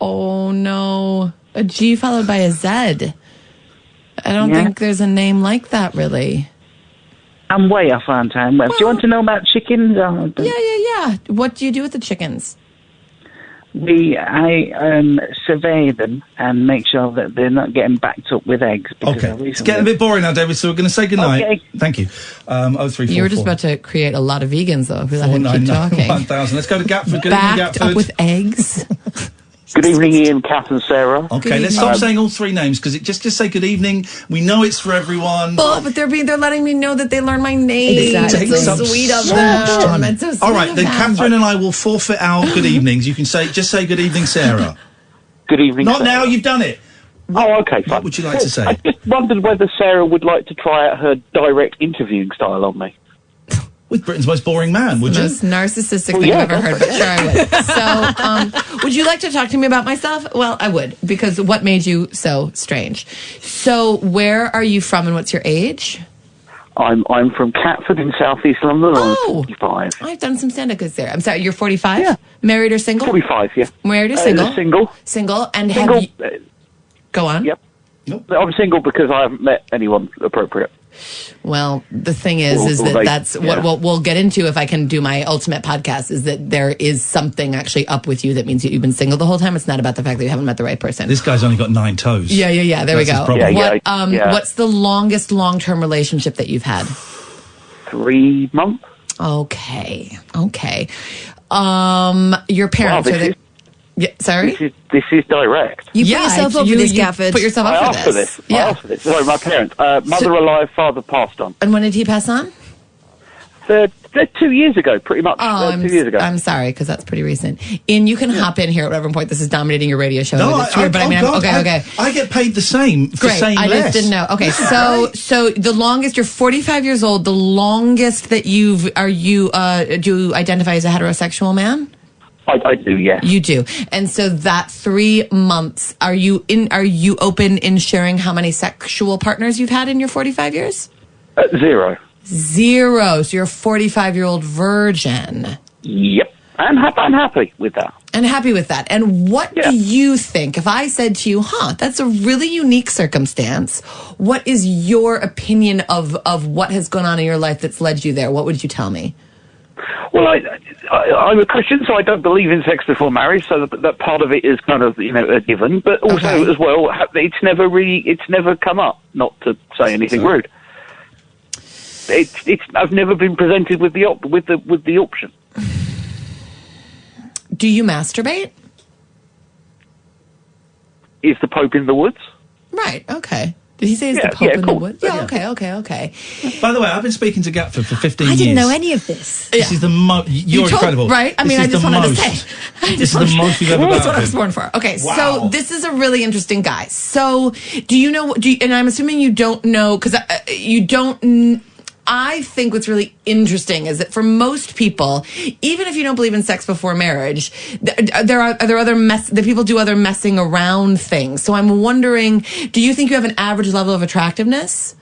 Oh, no. A G followed by a Z. I don't think there's a name like that, really. I'm way off, aren't I? Well, do you want to know about chickens? Yeah. What do you do with the chickens? I survey them and make sure that they're not getting backed up with eggs. Okay, it's getting a bit boring now, David, so we're going to say goodnight. Okay. Thank you. 0344. You were just about to create a lot of vegans, though, who let him keep talking. 1000. Let's go to Gatford. Good evening, Backed Gatford. up with eggs. Good evening, Ian, Kath and Sarah. Okay, let's stop saying all three names, because just say good evening. We know it's for everyone. Oh, but they're letting me know that they learned my name. Exactly. It's so sweet of them. It's so sweet All right, of then them. Catherine and I will forfeit our good evenings. You can say good evening, Sarah. Good evening, Not Sarah. now, you've done it. Oh, okay, fine. What would you like to say? I just wondered whether Sarah would like to try out her direct interviewing style on me. With Britain's most boring man, would the you? most narcissistic thing I've ever heard, but sure I would. So, would you like to talk to me about myself? Well, I would, because what made you so strange? So, where are you from and what's your age? I'm from Catford in southeast London. I'm 45. I've done some stand-up gigs there. I'm sorry, you're 45? Yeah. Single? 45, yeah. Married or single? Single. Single, and Single. have you... Go on. Yep. Nope. I'm single because I haven't met anyone appropriate. Well, the thing is that's what we'll get into if I can do my ultimate podcast, is that there is something actually up with you that means that you've been single the whole time. It's not about the fact that you haven't met the right person. This guy's only got 9 toes. Yeah. There we go. Yeah, What's the longest long-term relationship that you've had? 3 months. Okay. Your parents are they? Yeah, sorry? This is direct. You put yourself up for this, Gafford. Put yourself I up asked for this. I asked for this. Sorry, my parents. Mother alive, father passed on. And when did he pass on? They're 2 years ago, pretty much. 2 years ago. I'm sorry, because that's pretty recent. Ian, you can hop in here at whatever point. This is dominating your radio show. No, It's weird, but okay. I get paid the same for Great. saying I less. just didn't know. Okay, so the longest, you're 45 years old. The longest that do you identify as a heterosexual man? I do, yes. You do. And so that 3 months, are you open in sharing how many sexual partners you've had in your 45 years? 0. 0. So you're a 45-year-old virgin. Yep. I'm happy with that. And what do you think, if I said to you, that's a really unique circumstance, what is your opinion of what has gone on in your life that's led you there? What would you tell me? Well, I'm a Christian, so I don't believe in sex before marriage. So that part of it is kind of a given. But also as well, it's never come up. Not to say anything rude. I've never been presented with the option. Do you masturbate? Is the Pope in the woods? Right. Okay. Did he say is the Pope in the woods? Yeah. Okay. By the way, I've been speaking to Gatford for 15 years. I didn't know any of this. This is the most... You're incredible. Right? I mean, I just wanted to say. This is the most you've ever done. That's what I was born for. Okay, Wow. So this is a really interesting guy. So do you know... and I'm assuming you don't know, because you don't... I think what's really interesting is that for most people, even if you don't believe in sex before marriage, the people do other messing around things. So I'm wondering, do you think you have an average level of attractiveness?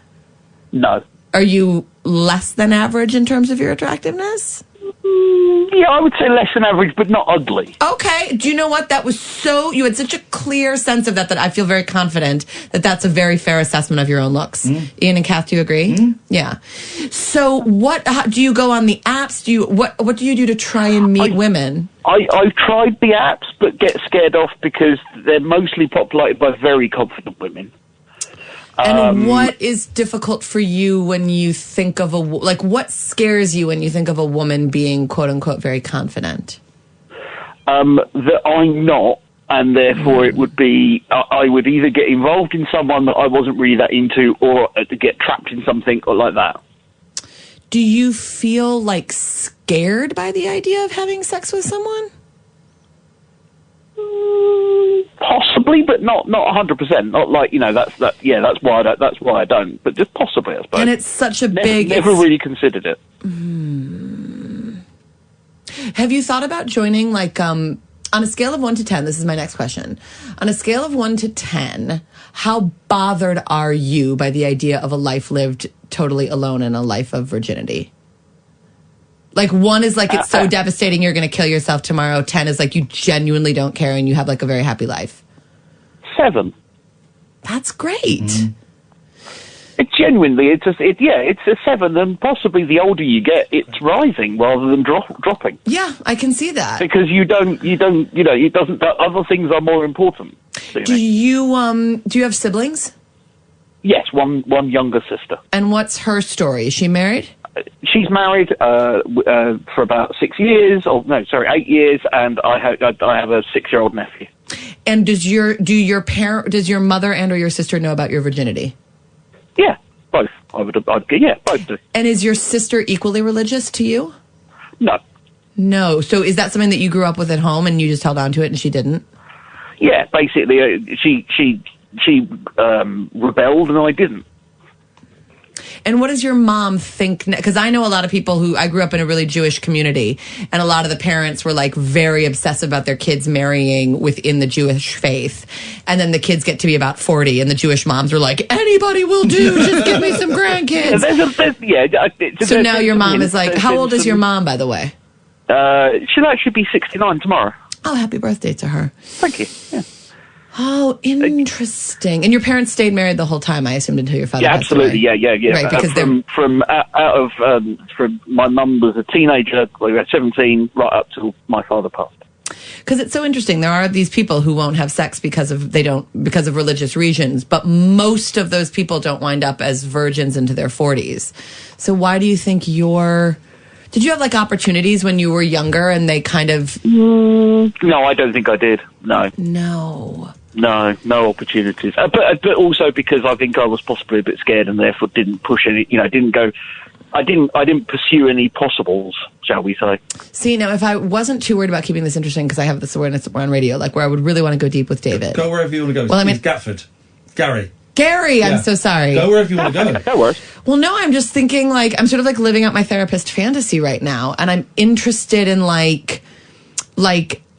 No. Are you less than average in terms of your attractiveness? Yeah, I would say less than average, but not ugly. Okay. Do you know what? That was you had such a clear sense of that I feel very confident that that's a very fair assessment of your own looks. Ian and Kath, do you agree? Yeah. So how, do you go on the apps? What do you do to try and meet women? I've tried the apps, but get scared off because they're mostly populated by very confident women. And what is difficult for you when you think of what scares you when you think of a woman being quote unquote very confident? That I'm not, and therefore it would be, I would either get involved in someone that I wasn't really that into or to get trapped in something or like that. Do you feel scared by the idea of having sex with someone? Possibly, but not 100%. Not that's why I don't. But just possibly, I suppose. And it's such a never really considered it. Have you thought about joining on a scale of 1 to 10? This is my next question. On a scale of 1 to 10, how bothered are you by the idea of a life lived totally alone in a life of virginity? 1 is it's so devastating you're going to kill yourself tomorrow. 10 is you genuinely don't care and you have a very happy life. 7. That's great. It genuinely, it's a 7, and possibly the older you get, it's rising rather than dropping. Yeah, I can see that because other things are more important. Do you have siblings? Yes, one younger sister. And what's her story? Is she married? She's married for about 6 years. 8 years, and I have a 6-year-old nephew. And does your mother and or your sister know about your virginity? Yeah, both. Both do. And is your sister equally religious to you? No. So is that something that you grew up with at home and you just held on to it and she didn't? Yeah, basically, she rebelled and I didn't. And what does your mom think? Because I know a lot of people I grew up in a really Jewish community, and a lot of the parents were very obsessive about their kids marrying within the Jewish faith. And then the kids get to be about 40, and the Jewish moms are like, anybody will do, just give me some grandkids. So now your mom is how old is your mom, by the way? She'll actually be 69 tomorrow. Oh, happy birthday to her. Thank you. Yeah. Oh, interesting. And your parents stayed married the whole time, I assumed, until your father passed absolutely. away. Yeah. Right, because from my mum was a teenager, at 17, right up till my father passed. Because it's so interesting. There are these people who won't have sex because of religious reasons, but most of those people don't wind up as virgins into their 40s. So why do you think did you have opportunities when you were younger and they kind of... No, I don't think I did. No opportunities. But also because I think I was possibly a bit scared and therefore didn't push any, didn't go... I didn't pursue any possibles, shall we say. See, now, if I wasn't too worried about keeping this interesting, because I have this awareness we're on radio, where I would really want to go deep with David. Go wherever you want to go. Well, Gatford. Gary, I'm so sorry. Go wherever you want to go. No worries. Well, no, I'm just thinking, I'm sort of living out my therapist fantasy right now, and I'm interested in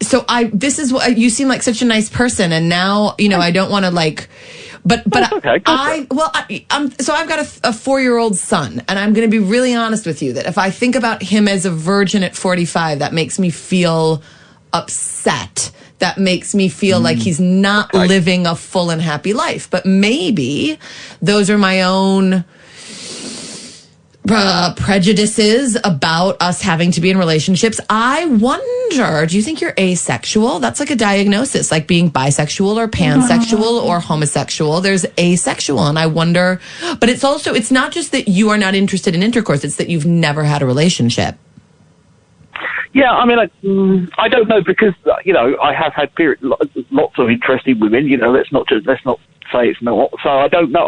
so this is what you seem like such a nice person, and now I don't want to but okay, I've got a 4-year-old son, and I'm going to be really honest with you that if I think about him as a virgin at 45, that makes me feel upset. That makes me feel like he's not living a full and happy life. But maybe those are my own prejudices about us having to be in relationships. I wonder, do you think you're asexual? That's a diagnosis, like being bisexual or pansexual or homosexual. There's asexual, and I wonder, but it's not just that you are not interested in intercourse, it's that you've never had a relationship. Yeah, I mean, I don't know, because I have had lots of interesting women. Let's not say it's not. So I don't know.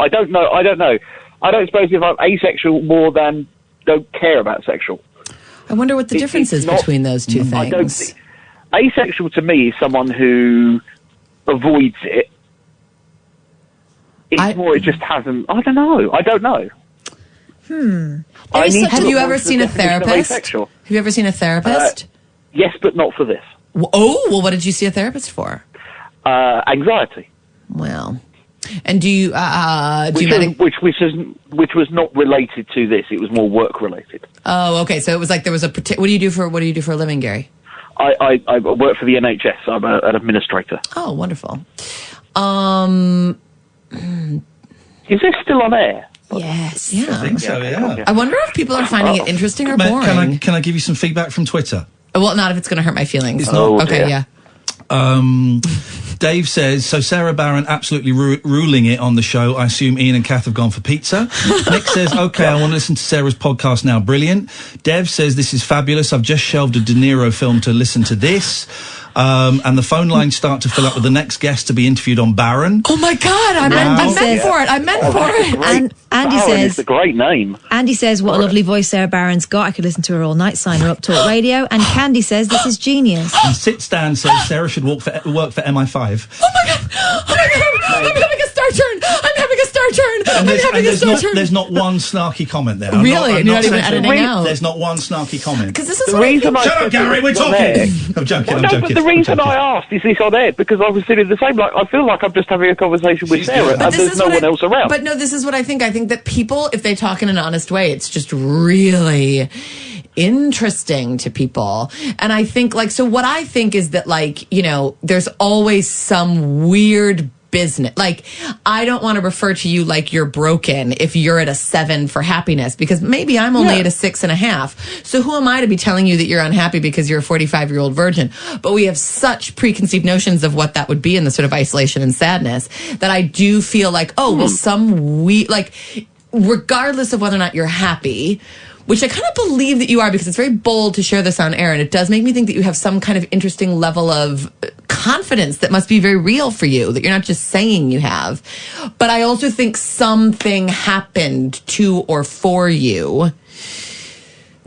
I don't suppose if I'm asexual more than don't care about sexual. I wonder what the difference is between those two things. Asexual to me is someone who avoids it. It just hasn't. I don't know. Have you ever seen a therapist? Have you ever seen a therapist? Yes, but not for this. Oh, well, what did you see a therapist for? Anxiety. Well, And do you which was not related to this. It was more work related. Oh, okay. So it was like there was a what do you do for a living, Gary? I work for the NHS. I'm an administrator. Oh, wonderful. Is this still on air? Yes. Yeah. I think so, yeah. I wonder if people are finding it interesting or boring. Can I give you some feedback from Twitter? Well, not if it's going to hurt my feelings. It's not. Okay, yeah. Dave says, so Sarah Barron absolutely ruling it on the show. I assume Ian and Kath have gone for pizza. Nick says, okay, I want to listen to Sarah's podcast now. Brilliant. Dev says, this is fabulous. I've just shelved a De Niro film to listen to this. And the phone lines start to fill up with the next guest to be interviewed on Baron. Oh my God, I meant for it. And Andy Baron says, is a great name. Andy says, what a lovely voice Sarah Barron's got. I could listen to her all night. Sign her up, Talk Radio. And Candy says, this is genius. And Sit Stan says Sarah should work for MI5. Oh my God, I'm having a star turn. There's not one snarky comment there. Really? You're not even editing out? There's not one snarky comment. Because this is the reason Shut up, Gary, we're talking. I'm joking. But the reason I asked is this on air because I was feeling the same. Like I feel like I'm just having a conversation with Sarah, and there's no one else around. But no, this is what I think. I think that people, if they talk in an honest way, it's just really interesting to people. And I think, so what I think is that, there's always some weird business. I don't want to refer to you like you're broken if you're at a 7 for happiness, because maybe I'm only at a 6.5. So who am I to be telling you that you're unhappy because you're a 45-year-old virgin? But we have such preconceived notions of what that would be in the sort of isolation and sadness that I do feel like, regardless of whether or not you're happy, which I kind of believe that you are, because it's very bold to share this on air, and it does make me think that you have some kind of interesting level of confidence that must be very real for you, that you're not just saying you have. But I also think something happened to or for you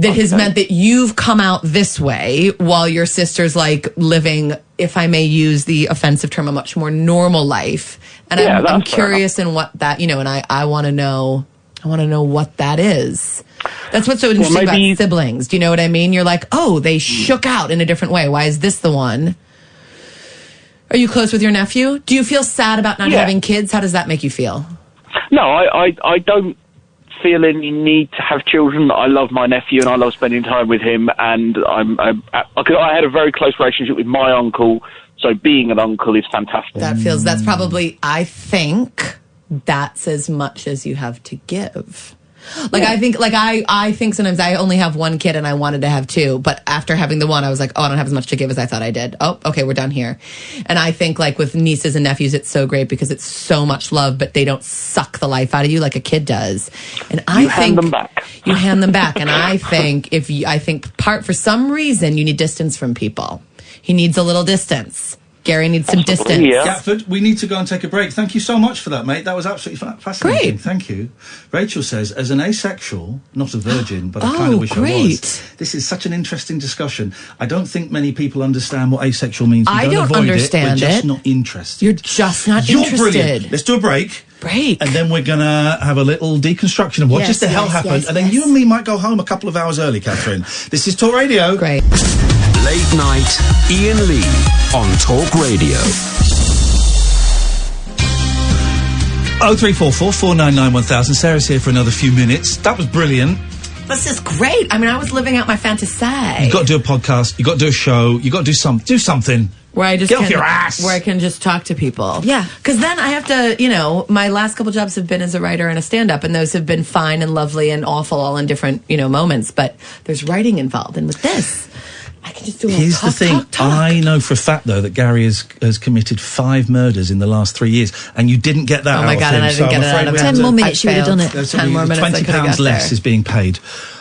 that has meant that you've come out this way while your sister's living, if I may use the offensive term, a much more normal life. And I'm curious in what that, and I want to know what that is. That's what's so interesting about siblings. Do you know what I mean? You're like, oh, they shook out in a different way. Why is this the one? Are you close with your nephew? Do you feel sad about not having kids? How does that make you feel? No, I don't feel any need to have children. I love my nephew and I love spending time with him. And I had a very close relationship with my uncle. So being an uncle is fantastic. That's probably, I think that's as much as you have to give. I think sometimes I only have one kid and I wanted to have two, but after having the one, I was like, oh, I don't have as much to give as I thought I did. Oh, okay, we're done here. And I think with nieces and nephews, it's so great because it's so much love, but they don't suck the life out of you like a kid does. And I think hand them back. You hand them back. And I think for some reason you need distance from people. He needs a little distance. Gary needs some distance. Yeah. Gatford, we need to go and take a break. Thank you so much for that, mate. That was absolutely fascinating. Great. Thank you. Rachel says, as an asexual, not a virgin, but I kind of wish I was. This is such an interesting discussion. I don't think many people understand what asexual means. I don't understand it. We're just not interested. You're just not interested. You're brilliant. Let's do a break. And then we're going to have a little deconstruction of what just the hell happened. And then you and me might go home a couple of hours early, Catherine. This is Talk Radio. Great. Late night, Iain Lee on Talk Radio. 0344 499 1000. Sarah's here for another few minutes. That was brilliant. This is great. I mean, I was living out my fantasy. You've got to do a podcast. You've got to do a show. You've got to do something. Where I just get off your ass. Where I can just talk to people. Yeah. Because then I have to, my last couple jobs have been as a writer and a stand-up, and those have been fine and lovely and awful all in different, moments. But there's writing involved. And with this, I can just do a little Here's talk, the thing. talk. I know for a fact, though, that Gary has committed 5 murders in the last 3 years, and you didn't get that out of him. Oh, my God, and I didn't get it out of him. 10 more minutes, you would have done it. 10 more minutes, I could have got £20 less there. is being paid.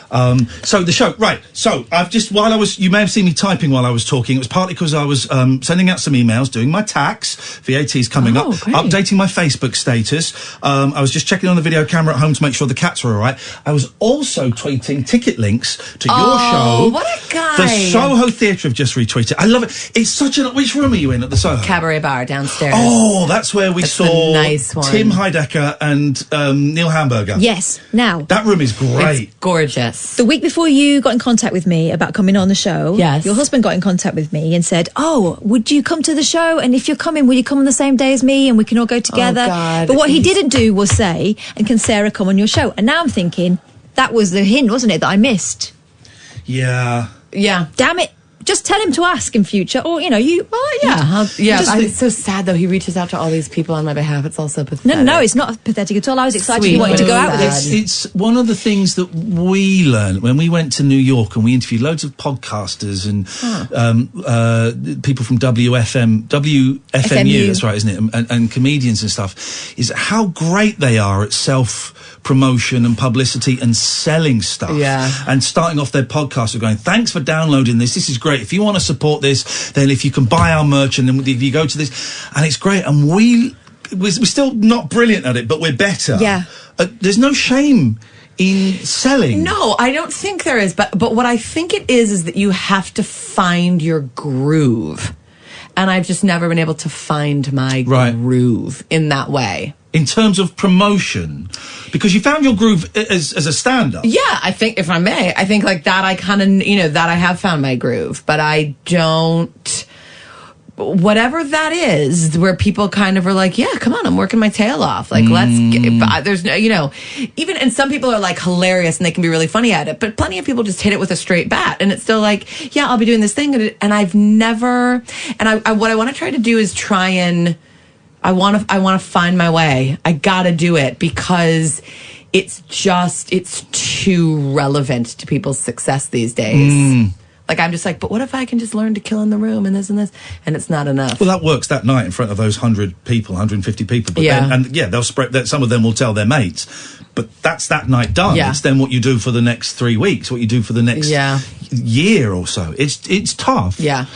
So the show, right. So I've just, you may have seen me typing while I was talking. It was partly because I was sending out some emails, doing my tax, VAT's coming up, great. updating my Facebook status. I was just checking on the video camera at home to make sure the cats were all right. I was also tweeting ticket links to your show. What a guy. The Soho Theatre have just retweeted. I love it. It's such a, which room are you in at the Soho? Cabaret bar downstairs. Oh, that's where we saw the nice one. Tim Heidecker and Neil Hamburger. Yes. Now. That room is great. It's gorgeous. Yes. The week before you got in contact with me about coming on the show, yes, your husband got in contact with me and said, "Oh, would you come to the show? And if you're coming, will you come on the same day as me and we can all go together?" Oh, God. But what he didn't do was say, "And can Sarah come on your show?" And now I'm thinking that was the hint, wasn't it, that I missed? Yeah. Yeah. Damn it. Just tell him to ask in future, or you. Oh yeah, It's so sad though. He reaches out to all these people on my behalf. It's all so pathetic. No, it's not pathetic at all. I was excited you wanted to go out with this. It's one of the things that we learned when we went to New York and we interviewed loads of podcasters and people from WFMU. That's right, isn't it? And comedians and stuff. Is how great they are at self-promotion and publicity and selling stuff. Yeah. And starting off their podcast with going, "Thanks for downloading this. This is great. If you want to support this, then if you can buy our merch and then if you go to this," and it's great. And we're still not brilliant at it, but we're better. Yeah. There's no shame in selling. No, I don't think there is. But what I think it is that you have to find your groove. And I've just never been able to find my groove in that way. In terms of promotion, because you found your groove as a stand-up. Yeah, I think, if I may, I think like that I kind of, that I have found my groove, but I don't, whatever that is, where people kind of are like, yeah, come on, I'm working my tail off. Like, let's get, there's no, even, and some people are like hilarious and they can be really funny at it, but plenty of people just hit it with a straight bat and it's still like, yeah, I'll be doing this thing. And I've never, and what I want to try to do is try and, I want to find my way. I gotta do it because it's too relevant to people's success these days. Like, I'm just like, but what if I can just learn to kill in the room and this, and it's not enough. Well, that works that night in front of those 100 people, 150 people. But yeah. They'll spread that. Some of them will tell their mates, but that's that night done. Yeah. It's then what you do for the next 3 weeks, what you do for the next year or so. It's tough. Yeah.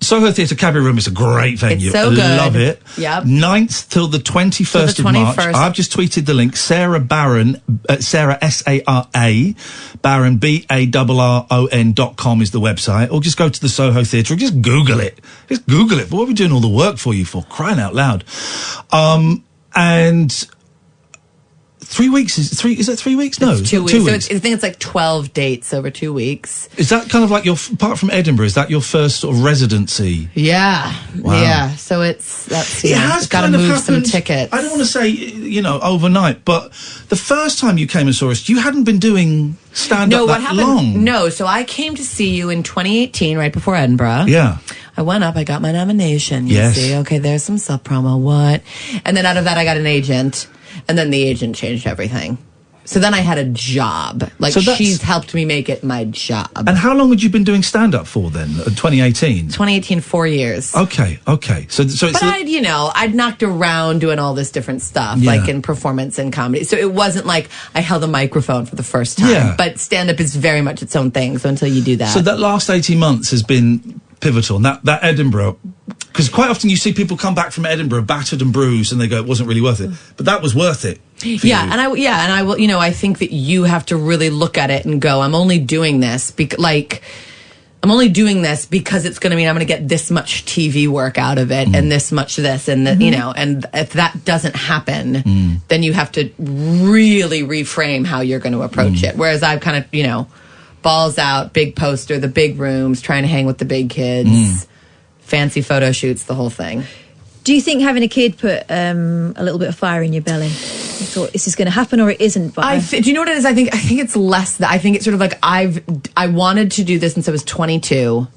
Soho Theatre Cabaret Room is a great venue. It's so good. Love it. Yep. 9th till the 21st of March. I've just tweeted the link. Sarah Barron, Sarah S-A-R-A, Barron, BARRON.com is the website. Or just go to the Soho Theatre or just Google it. Just Google it. But what are we doing all the work for you for? Crying out loud. And 3 weeks is that 3 weeks? No, it's 2 weeks. So I think it's like 12 dates over 2 weeks. Is that kind of like apart from Edinburgh, is that your first sort of residency? Yeah. Wow. Yeah. So it has got to move some tickets. I don't want to say, overnight, but the first time you came and saw us, you hadn't been doing stand-up long. No, so I came to see you in 2018, right before Edinburgh. Yeah. I went up, I got my nomination. You see, okay, there's some sub-promo, what? And then out of that, I got an agent. And then the agent changed everything. So then I had a job. Like, she's helped me make it my job. And how long had you been doing stand-up for then? 2018? 2018, 4 years. Okay. So it's... But I'd knocked around doing all this different stuff, like in performance and comedy. So it wasn't like I held a microphone for the first time. Yeah. But stand-up is very much its own thing, so until you do that... So that last 18 months has been pivotal. And that Edinburgh... Because quite often you see people come back from Edinburgh battered and bruised, and they go, "It wasn't really worth it," but that was worth it. Yeah, and I will. I think that you have to really look at it and go, "I'm only doing this because it's going to mean I'm going to get this much TV work out of it, and this much this, and and if that doesn't happen, then you have to really reframe how you're going to approach it. Whereas I've kind of balls out, big poster, the big rooms, trying to hang with the big kids. Fancy photo shoots, the whole thing. Do you think having a kid put a little bit of fire in your belly? You thought this is going to happen or it isn't? But do you know what it is? I think it's less that. I think it's sort of like I wanted to do this since I was 22,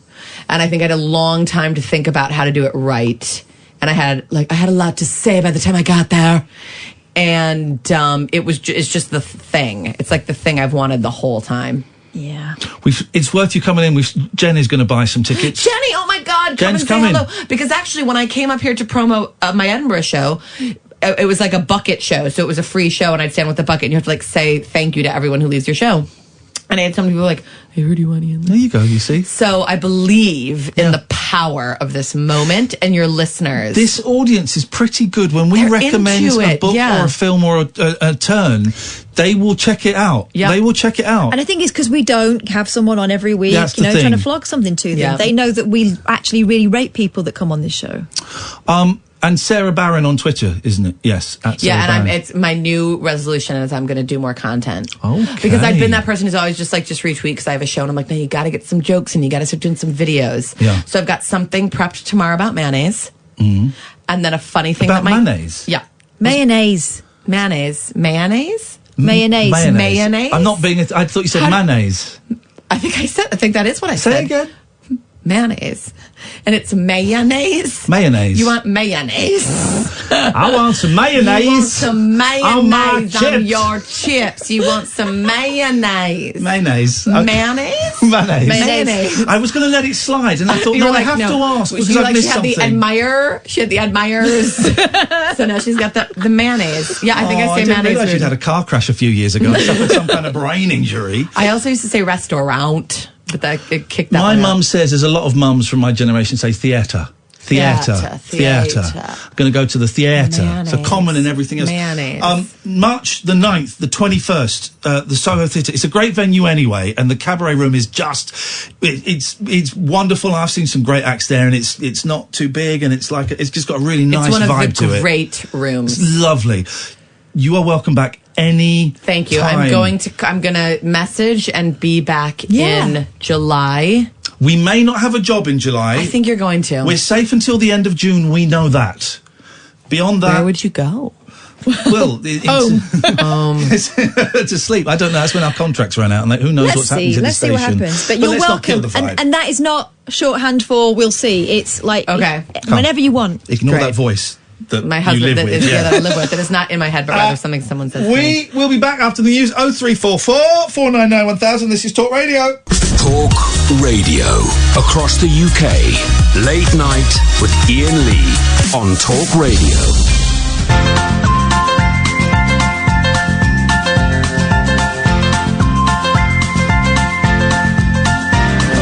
and I think I had a long time to think about how to do it right. And I had a lot to say by the time I got there, and it's just the thing. It's like the thing I've wanted the whole time. Yeah. It's worth you coming in. Jen is going to buy some tickets. Jenny, oh my God, Jen's come and say coming. hello. Because actually, when I came up here to promo my Edinburgh show, it was like a bucket show. So it was a free show, and I'd stand with the bucket, and you have to say thank you to everyone who leaves your show. And I had some people like, I heard you on Iain. There you go, you see. So I believe in the power of this moment and your listeners. This audience is pretty good. When we recommend a book or a film or a turn, they will check it out. Yep. They will check it out. And I think it's because we don't have someone on every week, trying to flog something to them. Yeah. They know that we actually really rate people that come on this show. And Sarah Barron on Twitter, isn't it? Yes. It's my new resolution is I'm going to do more content. Okay. Because I've been that person who's always just retweet because I have a show and I'm like, no, you got to get some jokes and you got to start doing some videos. Yeah. So I've got something prepped tomorrow about mayonnaise. Mm. And then a funny thing about mayonnaise? Yeah. Mayonnaise. Mayonnaise. I'm not being... I thought you said mayonnaise. I think that is what I said. Say again. Mayonnaise. And it's mayonnaise. Mayonnaise. You want mayonnaise. I want some mayonnaise. You want some mayonnaise on on your chips. You want some mayonnaise. Mayonnaise. Mayonnaise? Mayonnaise. I was going to let it slide and I thought, I have to ask because I've missed something. She had the admirers. So now she's got the mayonnaise. Yeah, I think I say mayonnaise. I didn't realise you'd had a car crash a few years ago and suffered some kind of brain injury. I also used to say restaurant. But it kicked that My one mum out. says, there's a lot of mums from my generation say theatre. Theatre. I'm going to go to the theatre. So common and everything else. Mayonnaise. March the 9th, the 21st, the Soho Theatre. It's a great venue anyway, and the Cabaret Room is just, it's wonderful. I've seen some great acts there, and it's not too big, and it's just got a really nice vibe to it. It's one of the great rooms. It's lovely. You are welcome back any Thank you. time. I'm gonna message and be back in July. We may not have a job in July. I think you're going to. We're safe until the end of June. We know that. Beyond that, where would you go? Well, to sleep. I don't know. That's when our contracts run out, and who knows what's happening to the station. Let's see what happens. But you're let's not kill welcome, the vibe. and that is not shorthand for we'll see. It's like okay, whenever you want. Ignore that voice. That my husband that I live with. That is not in my head, but rather something someone says. We will be back after the news. 0344 499 1000. This is Talk Radio. Talk Radio across the UK. Late night with Iain Lee on Talk Radio.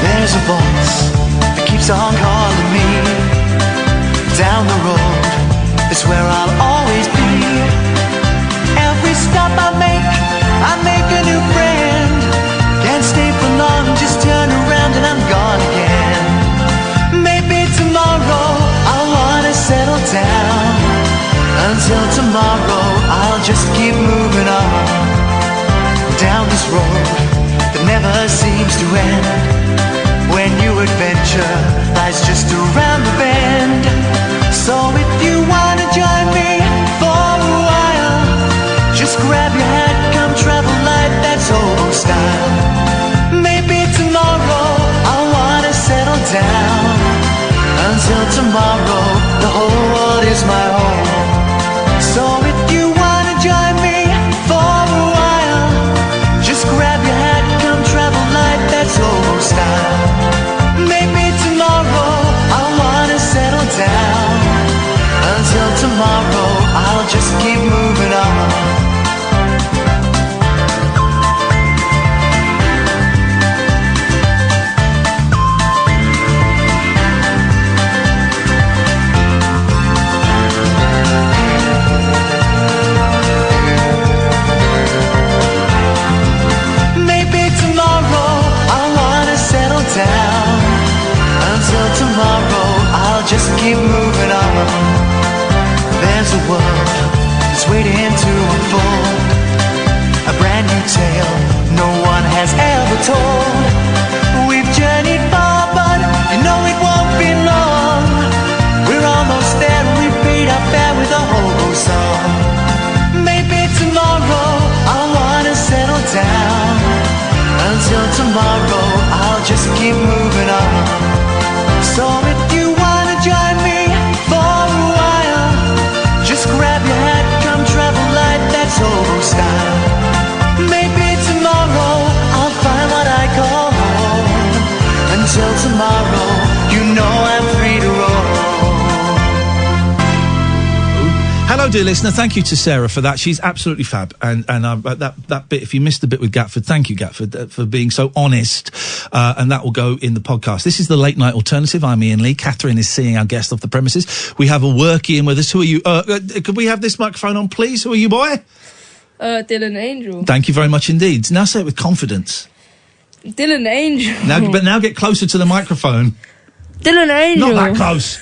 There's a voice that keeps on calling me down the road. It's where I'll always be. Every stop I make a new friend. Can't stay for long, just turn around and I'm gone again. Maybe tomorrow I'll wanna settle down. Until tomorrow I'll just keep moving on. Down this road that never seems to end. When your adventure lies just around the bend. So if you wanna join me for a while, just grab your hat, come travel light, that's old style. Maybe tomorrow I'll wanna settle down. Until tomorrow, the whole world is my home. So if you wanna join me for a while, just grab your hat, come travel light, that's old style. Maybe tomorrow I'll wanna settle down. Until tomorrow, I'll just keep moving on. Maybe tomorrow I'll wanna settle down. Until tomorrow, I'll just keep moving on. There's a world that's waiting to unfold. A brand new tale no one has ever told. We've journeyed far, but you know it won't be long. We're almost there and we paid our fare with a hobo song. Maybe tomorrow I'll wanna settle down. Until tomorrow, I'll just keep moving on. So if you wanna join me for a while, just grab your hat, come travel light, that's old style. Maybe tomorrow I'll find what I call home. Until tomorrow, you know I'm free to roll. Hello, dear listener. Thank you to Sarah for that. She's absolutely fab. And that bit, if you missed the bit with Gatford, thank you, Gatford, for being so honest. And that will go in the podcast. This is the Late Night Alternative. I'm Iain Lee. Catherine is seeing our guest off the premises. We have a work Ian with us. Who are you? Could we have this microphone on, please? Who are you, boy? Dylan Angel. Thank you very much indeed. Now say it with confidence. Dylan Angel. Now get closer to the microphone. Dylan Angel. Not that close.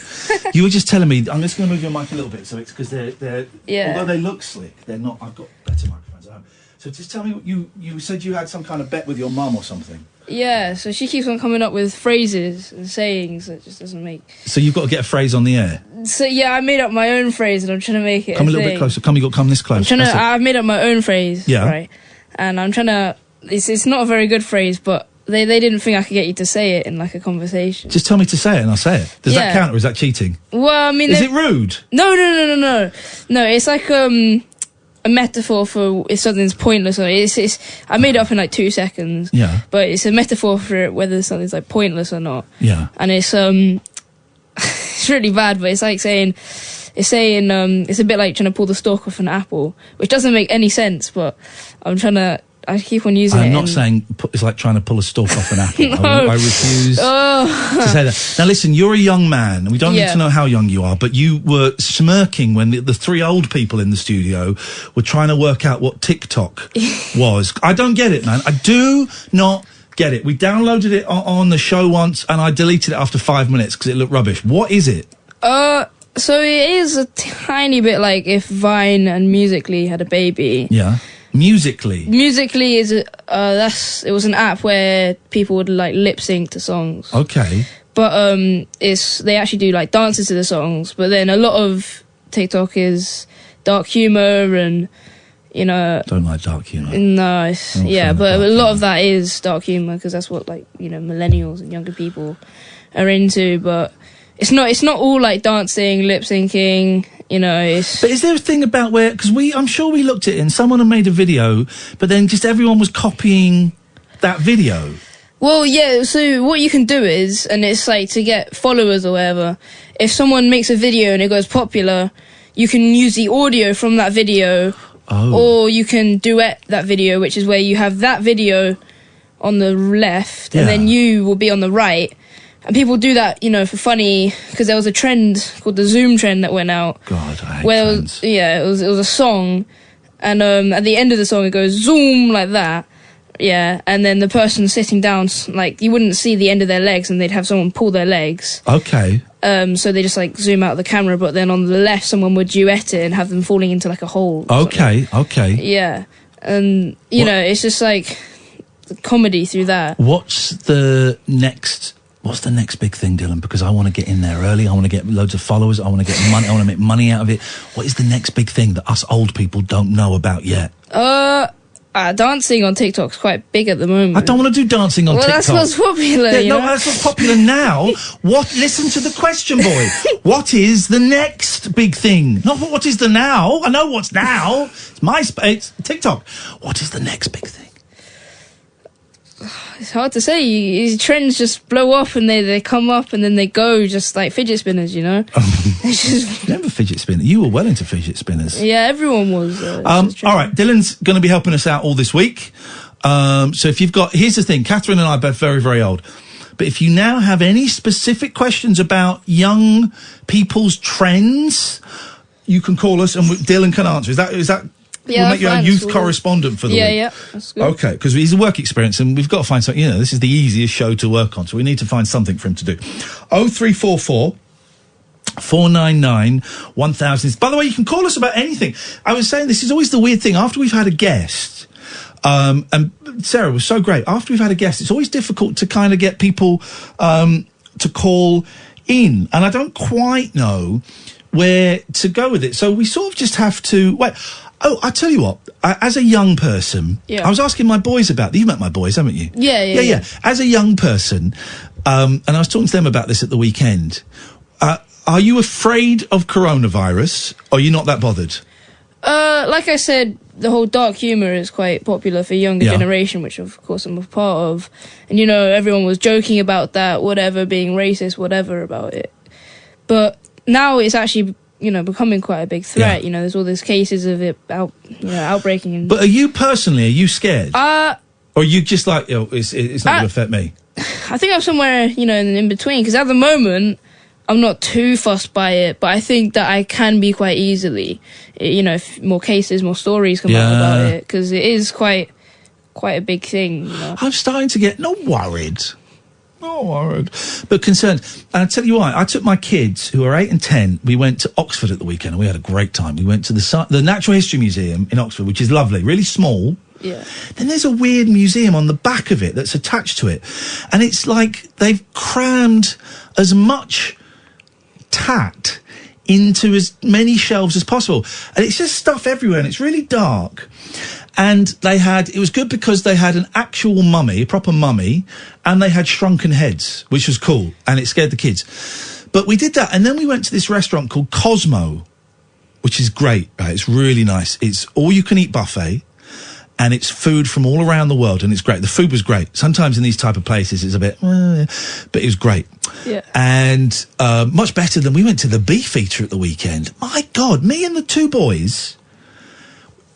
You were just telling me. I'm just going to move your mic a little bit, so it's because they're. Yeah. Although they look slick, they're not. I've got better microphones at home. So just tell me, you said you had some kind of bet with your mum or something. Yeah, so she keeps on coming up with phrases and sayings that just doesn't make... So you've got to get a phrase on the air? So, yeah, I made up my own phrase and I'm trying to make it Come a little bit closer. Come this close. I've made up my own phrase, yeah. Right? And I'm trying to... It's not a very good phrase, but they didn't think I could get you to say it in, like, a conversation. Just tell me to say it and I'll say it. Does that count or is that cheating? Well, I mean... Is it rude? No. No, it's like, a metaphor for if something's pointless or I made it up in like 2 seconds. Yeah. But it's a metaphor for whether something's like pointless or not. Yeah. And it's it's really bad, but it's like saying it's a bit like trying to pull the stalk off an apple, which doesn't make any sense, but I keep on using it. I'm not saying it's like trying to pull a stalk off an apple. No. I refuse to say that. Now listen, you're a young man, and we don't need to know how young you are, but you were smirking when the three old people in the studio were trying to work out what TikTok was. I don't get it, man. I do not get it. We downloaded it on the show once, and I deleted it after 5 minutes because it looked rubbish. What is it? So it is a tiny bit like if Vine and Musical.ly had a baby. Yeah. Musical.ly is it was an app where people would like lip sync to songs. Okay. But they actually do like dances to the songs, but then a lot of TikTok is dark humor and don't like dark humor. No, but a lot of that is dark humor because that's what like millennials and younger people are into, but it's not all like dancing, lip syncing. But is there a thing about where, because I'm sure we looked at it and someone had made a video, but then just everyone was copying that video? Well, yeah, so what you can do is, and it's like to get followers or whatever, if someone makes a video and it goes popular, you can use the audio from that video, or you can duet that video, which is where you have that video on the left, and then you will be on the right. And people do that, for funny, because there was a trend called the Zoom trend that went out. God, I hate trends. It was a song, and at the end of the song it goes zoom like that, and then the person sitting down, like you wouldn't see the end of their legs, and they'd have someone pull their legs. Okay. So they just like zoom out of the camera, but then on the left someone would duet it and have them falling into like a hole. Okay. Yeah, and it's just like the comedy through that. What's the next big thing, Dylan? Because I want to get in there early. I want to get loads of followers. I want to get money. I want to make money out of it. What is the next big thing that us old people don't know about yet? Dancing on TikTok's quite big at the moment. I don't want to do dancing on TikTok. Well, that's what's popular. That's what's popular now. Listen to the question, boy. What is the next big thing? Not what is the now. I know what's now. It's MySpace, TikTok. What is the next big thing? It's hard to say. These trends just blow up and they come up and then they go, just like fidget spinners, Never fidget spinner. You were well into fidget spinners. Yeah, everyone was. All right, Dylan's going to be helping us out all this week. So if you've got... Here's the thing. Catherine and I are both very, very old. But if you now have any specific questions about young people's trends, you can call us and Dylan can answer. Is that we'll make you a youth correspondent for the week. Yeah, that's good. Okay, because he's a work experience and we've got to find something, this is the easiest show to work on, so we need to find something for him to do. 0344 499 1000. By the way, you can call us about anything. I was saying this is always the weird thing. After we've had a guest, and Sarah was so great, after we've had a guest, it's always difficult to kind of get people to call in. And I don't quite know where to go with it. So we sort of just have to... Wait. Oh, I tell you what, as a young person, I was asking my boys about... You've met my boys, haven't you? Yeah. As a young person, and I was talking to them about this at the weekend, are you afraid of coronavirus, or are you not that bothered? Like I said, the whole dark humour is quite popular for younger generation, which of course I'm a part of. And, everyone was joking about that, whatever, being racist, whatever about it. But now it's actually... becoming quite a big threat. There's all these cases of it outbreaking. But are you scared? Or are you just like, it's not going to affect me? I think I'm somewhere, in between. Because at the moment, I'm not too fussed by it. But I think that I can be quite easily, if more cases, more stories come out about it. Because it is quite a big thing. I'm starting to get not worried. worried. But concerned. And I'll tell you why. I took my kids, who are 8 and 10, we went to Oxford at the weekend, and we had a great time. We went to the Natural History Museum in Oxford, which is lovely, really small. Yeah. Then there's a weird museum on the back of it that's attached to it. And it's like they've crammed as much tact into as many shelves as possible. And it's just stuff everywhere, and it's really dark. And it was good because they had an actual mummy, a proper mummy, and they had shrunken heads, which was cool, and it scared the kids. But we did that, and then we went to this restaurant called Cosmo, which is great, right? It's really nice. It's all-you-can-eat buffet, and it's food from all around the world, and it's great. The food was great. Sometimes in these type of places, it's a bit, but it was great. Yeah. And much better than we went to the Beefeater at the weekend. My God, me and the two boys...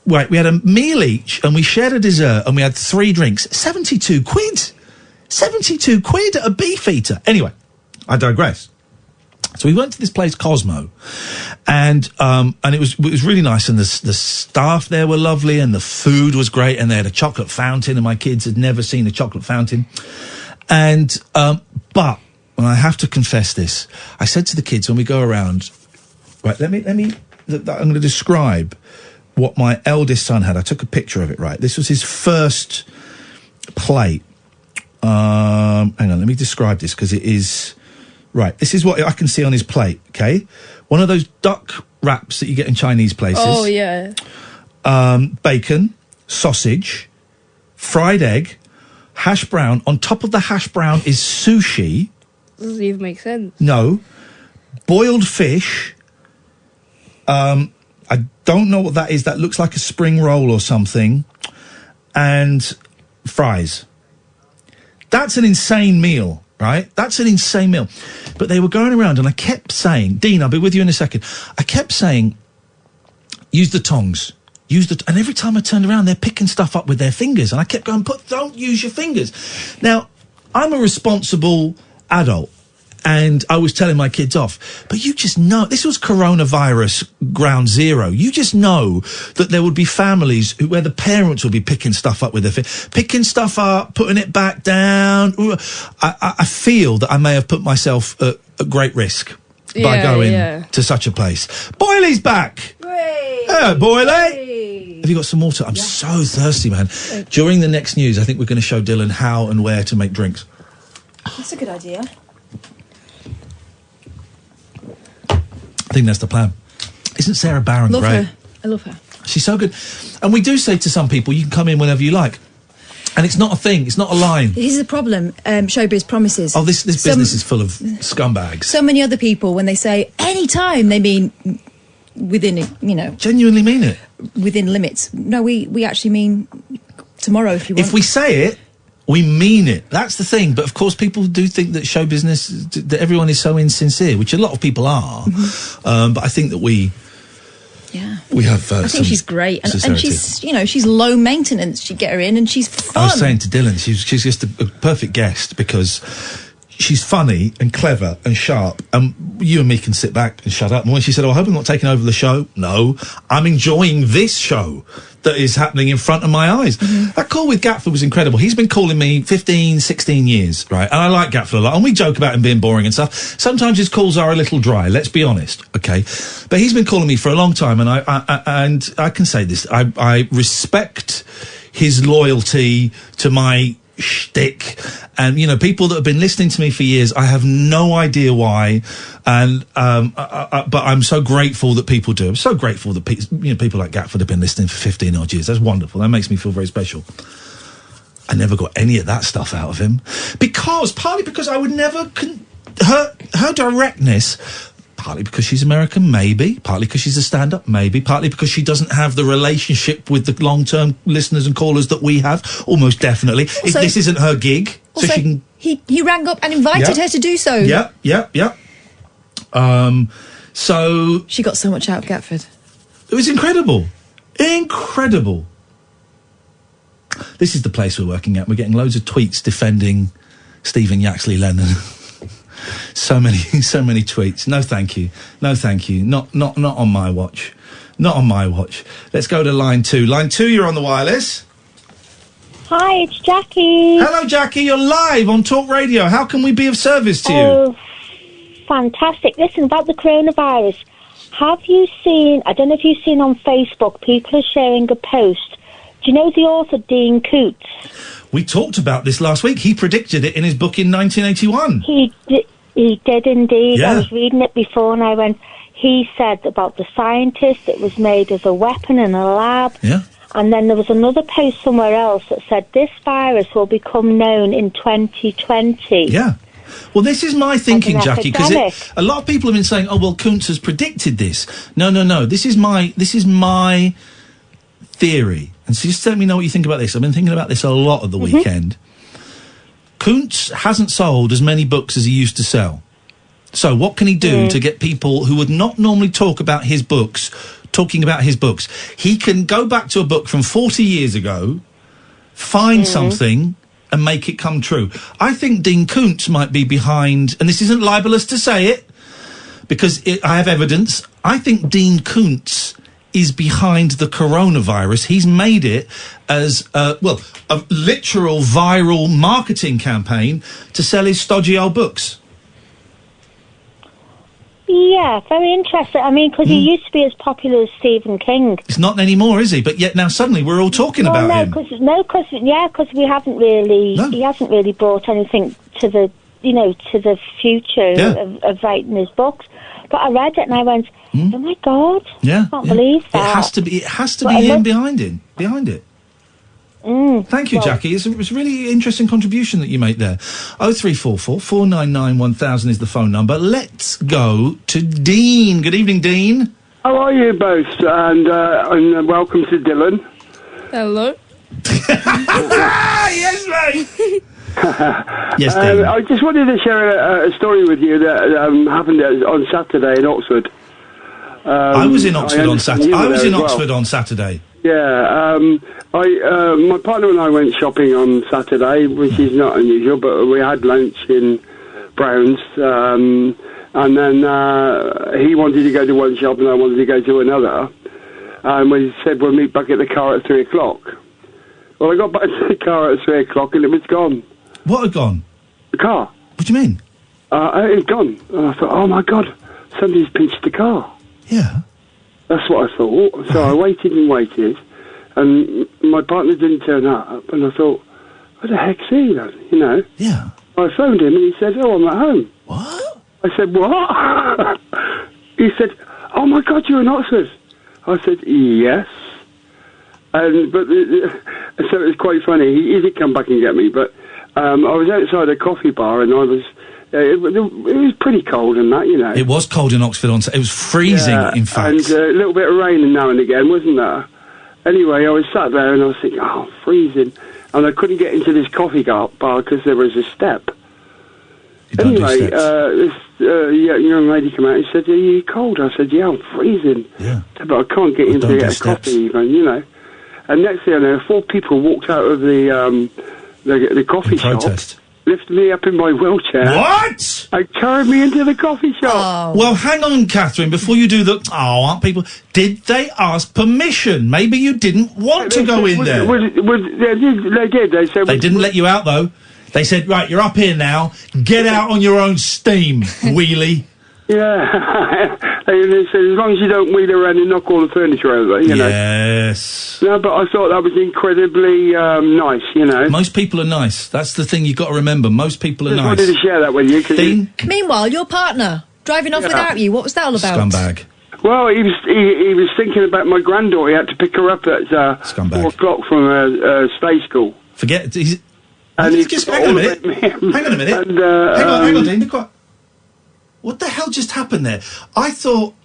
Right, we had a meal each, and we shared a dessert, and we had 3 drinks. 72 quid! 72 quid at a Beefeater. Anyway, I digress. So we went to this place, Cosmo, and it was really nice, and the staff there were lovely, and the food was great, and they had a chocolate fountain, and my kids had never seen a chocolate fountain. And, but, and I have to confess this, I said to the kids when we go around, right, I'm going to describe what my eldest son had. I took a picture of it, right? This was his first plate. Hang on, let me describe this, because it is... Right, this is what I can see on his plate, okay? One of those duck wraps that you get in Chinese places. Oh, yeah. Bacon, sausage, fried egg, hash brown. On top of the hash brown is sushi. Doesn't even make sense. No. Boiled fish. I don't know what that is. That looks like a spring roll or something. And fries. That's an insane meal, right? That's an insane meal. But they were going around and I kept saying, Dean, I'll be with you in a second. I kept saying, use the tongs. And every time I turned around, they're picking stuff up with their fingers. And I kept going, don't use your fingers. Now, I'm a responsible adult. And I was telling my kids off. But you just know, this was coronavirus ground zero. You just know that there would be families where the parents would be picking stuff up with their picking stuff up, putting it back down. I feel that I may have put myself at great risk by going to such a place. Boyley's back! Hello, Boyley! Have you got some water? I'm so thirsty, man. During the next news, I think we're going to show Dylan how and where to make drinks. That's a good idea. I think that's the plan. Isn't Sarah Barron great? Love her. I love her. She's so good. And we do say to some people, you can come in whenever you like. And it's not a thing. It's not a line. Here's the problem. Showbiz promises. Oh, this business is full of scumbags. So many other people, when they say any time, they mean within, Genuinely mean it. Within limits. No, we actually mean tomorrow if you want. If we say it, we mean it. That's the thing. But of course, people do think that show business, that everyone is so insincere, which a lot of people are. Mm-hmm. But I think that we have. I think she's great, and she's she's low maintenance. You get her in, and she's fun. I was saying to Dylan, she's just a perfect guest because she's funny and clever and sharp, and you and me can sit back and shut up. And when she said, I hope I'm not taking over the show, no, I'm enjoying this show that is happening in front of my eyes. Mm-hmm. That call with Gatford was incredible. He's been calling me 15, 16 years, right? And I like Gatford a lot, and we joke about him being boring and stuff. Sometimes his calls are a little dry, let's be honest, okay? But he's been calling me for a long time, and I can say this, I respect his loyalty to my shtick, and people that have been listening to me for years, I have no idea why, and but I'm so grateful that people do. I'm so grateful that people like Gatford have been listening for 15 odd years. That's wonderful. That makes me feel very special. I never got any of that stuff out of him partly because I would never her directness. Partly because she's American, maybe. Partly because she's a stand-up, maybe. Partly because she doesn't have the relationship with the long-term listeners and callers that we have, almost definitely. Also, this isn't her gig, so she can... He rang up and invited her to do so. Yeah. So... She got so much out of Gatford. It was incredible. Incredible. This is the place we're working at. We're getting loads of tweets defending Stephen Yaxley Lennon. So many tweets. No, thank you. Not on my watch. Not on my watch. Let's go to line 2. Line 2, you're on the wireless. Hi, it's Jackie. Hello, Jackie. You're live on Talk Radio. How can we be of service to you? Oh, fantastic. Listen, about the coronavirus. Have you seen, I don't know if you've seen on Facebook, people are sharing a post. Do you know the author, Dean Koontz? We talked about this last week. He predicted it in his book in 1981. He did indeed. Yeah. I was reading it before and I went, he said about the scientist, it was made as a weapon in a lab. Yeah. And then there was another post somewhere else that said this virus will become known in 2020. Yeah. Well, this is my thinking, As an Jackie, because epidemic. a lot of people have been saying, "Oh, well, Koontz has predicted this." No. This is my theory, and so just let me know what you think about this. I've been thinking about this a lot at the weekend. Koontz hasn't sold as many books as he used to sell. So, what can he do to get people who would not normally talk about his books talking about his books? He can go back to a book from 40 years ago, find something, and make it come true. I think Dean Koontz might be behind, and this isn't libelous to say it, because I have evidence. I think Dean Koontz is behind the coronavirus. He's made it as, a literal viral marketing campaign to sell his stodgy old books. Yeah, very interesting. I mean, because he used to be as popular as Stephen King. It's not anymore, is he? But yet now suddenly we're all talking about him. Because we haven't really. No. He hasn't really brought anything to the, to the future of writing his books. But I read it and I went, oh my God, Yeah, I can't believe that. It has to be him behind it. Thank you, Jackie. It's a really interesting contribution that you make there. 0344 499 1000 is the phone number. Let's go to Dean. Good evening, Dean. How are you both? And welcome to Dylan. Hello. Yes, mate. Yes, Dean. I just wanted to share a story with you that happened on Saturday in Oxford. I was in Oxford on Saturday. On Saturday. Yeah, my partner and I went shopping on Saturday, which is not unusual, but we had lunch in Brown's, and then he wanted to go to one shop and I wanted to go to another, and we said we'll meet back at the car at 3 o'clock. Well, I got back to the car at 3 o'clock and it was gone. What had gone? The car. What do you mean? It had gone. And I thought, oh my God, somebody's pinched the car. Yeah. That's what I thought. So I waited and waited, and my partner didn't turn up, and I thought, what the heck's he then, Yeah. I phoned him, and he said, oh, I'm at home. What? I said, what? He said, oh my God, you're in Oxford. I said, yes. So it was quite funny. He did come back and get me, but I was outside a coffee bar, and I was... It was pretty cold and that, It was cold in Oxford on Saturday. It was freezing, in fact. And a little bit of rain now and again, wasn't there? Anyway, I was sat there and I was thinking, oh, freezing. And I couldn't get into this coffee bar because there was a step. Anyway, this young lady came out and said, are you cold? I said, yeah, I'm freezing. Yeah. But I can't get in to get a coffee even, And next thing I know, 4 people walked out of the coffee shop. Lifted me up in my wheelchair. What? And carried me into the coffee shop. Well, hang on, Catherine, before you do aren't people... Did they ask permission? Maybe you didn't want to go in there. They did. They said... They didn't let you out, though. They said, right, you're up here now. Get out on your own steam, wheelie. Yeah. They said, as long as you don't wheel around and knock all the furniture over, Yes. No, but I thought that was incredibly nice, Most people are nice. That's the thing you've got to remember. Most people are Just nice. wanted to share that with you. Dean? Meanwhile, your partner driving off without you. What was that all about? Scumbag. Well, he was thinking about my granddaughter. He had to pick her up at 4 o'clock from stage school. Forget... And just hang on a minute. Hang on a minute. And, hang on, Dean. Be quiet. What the hell just happened there? I thought...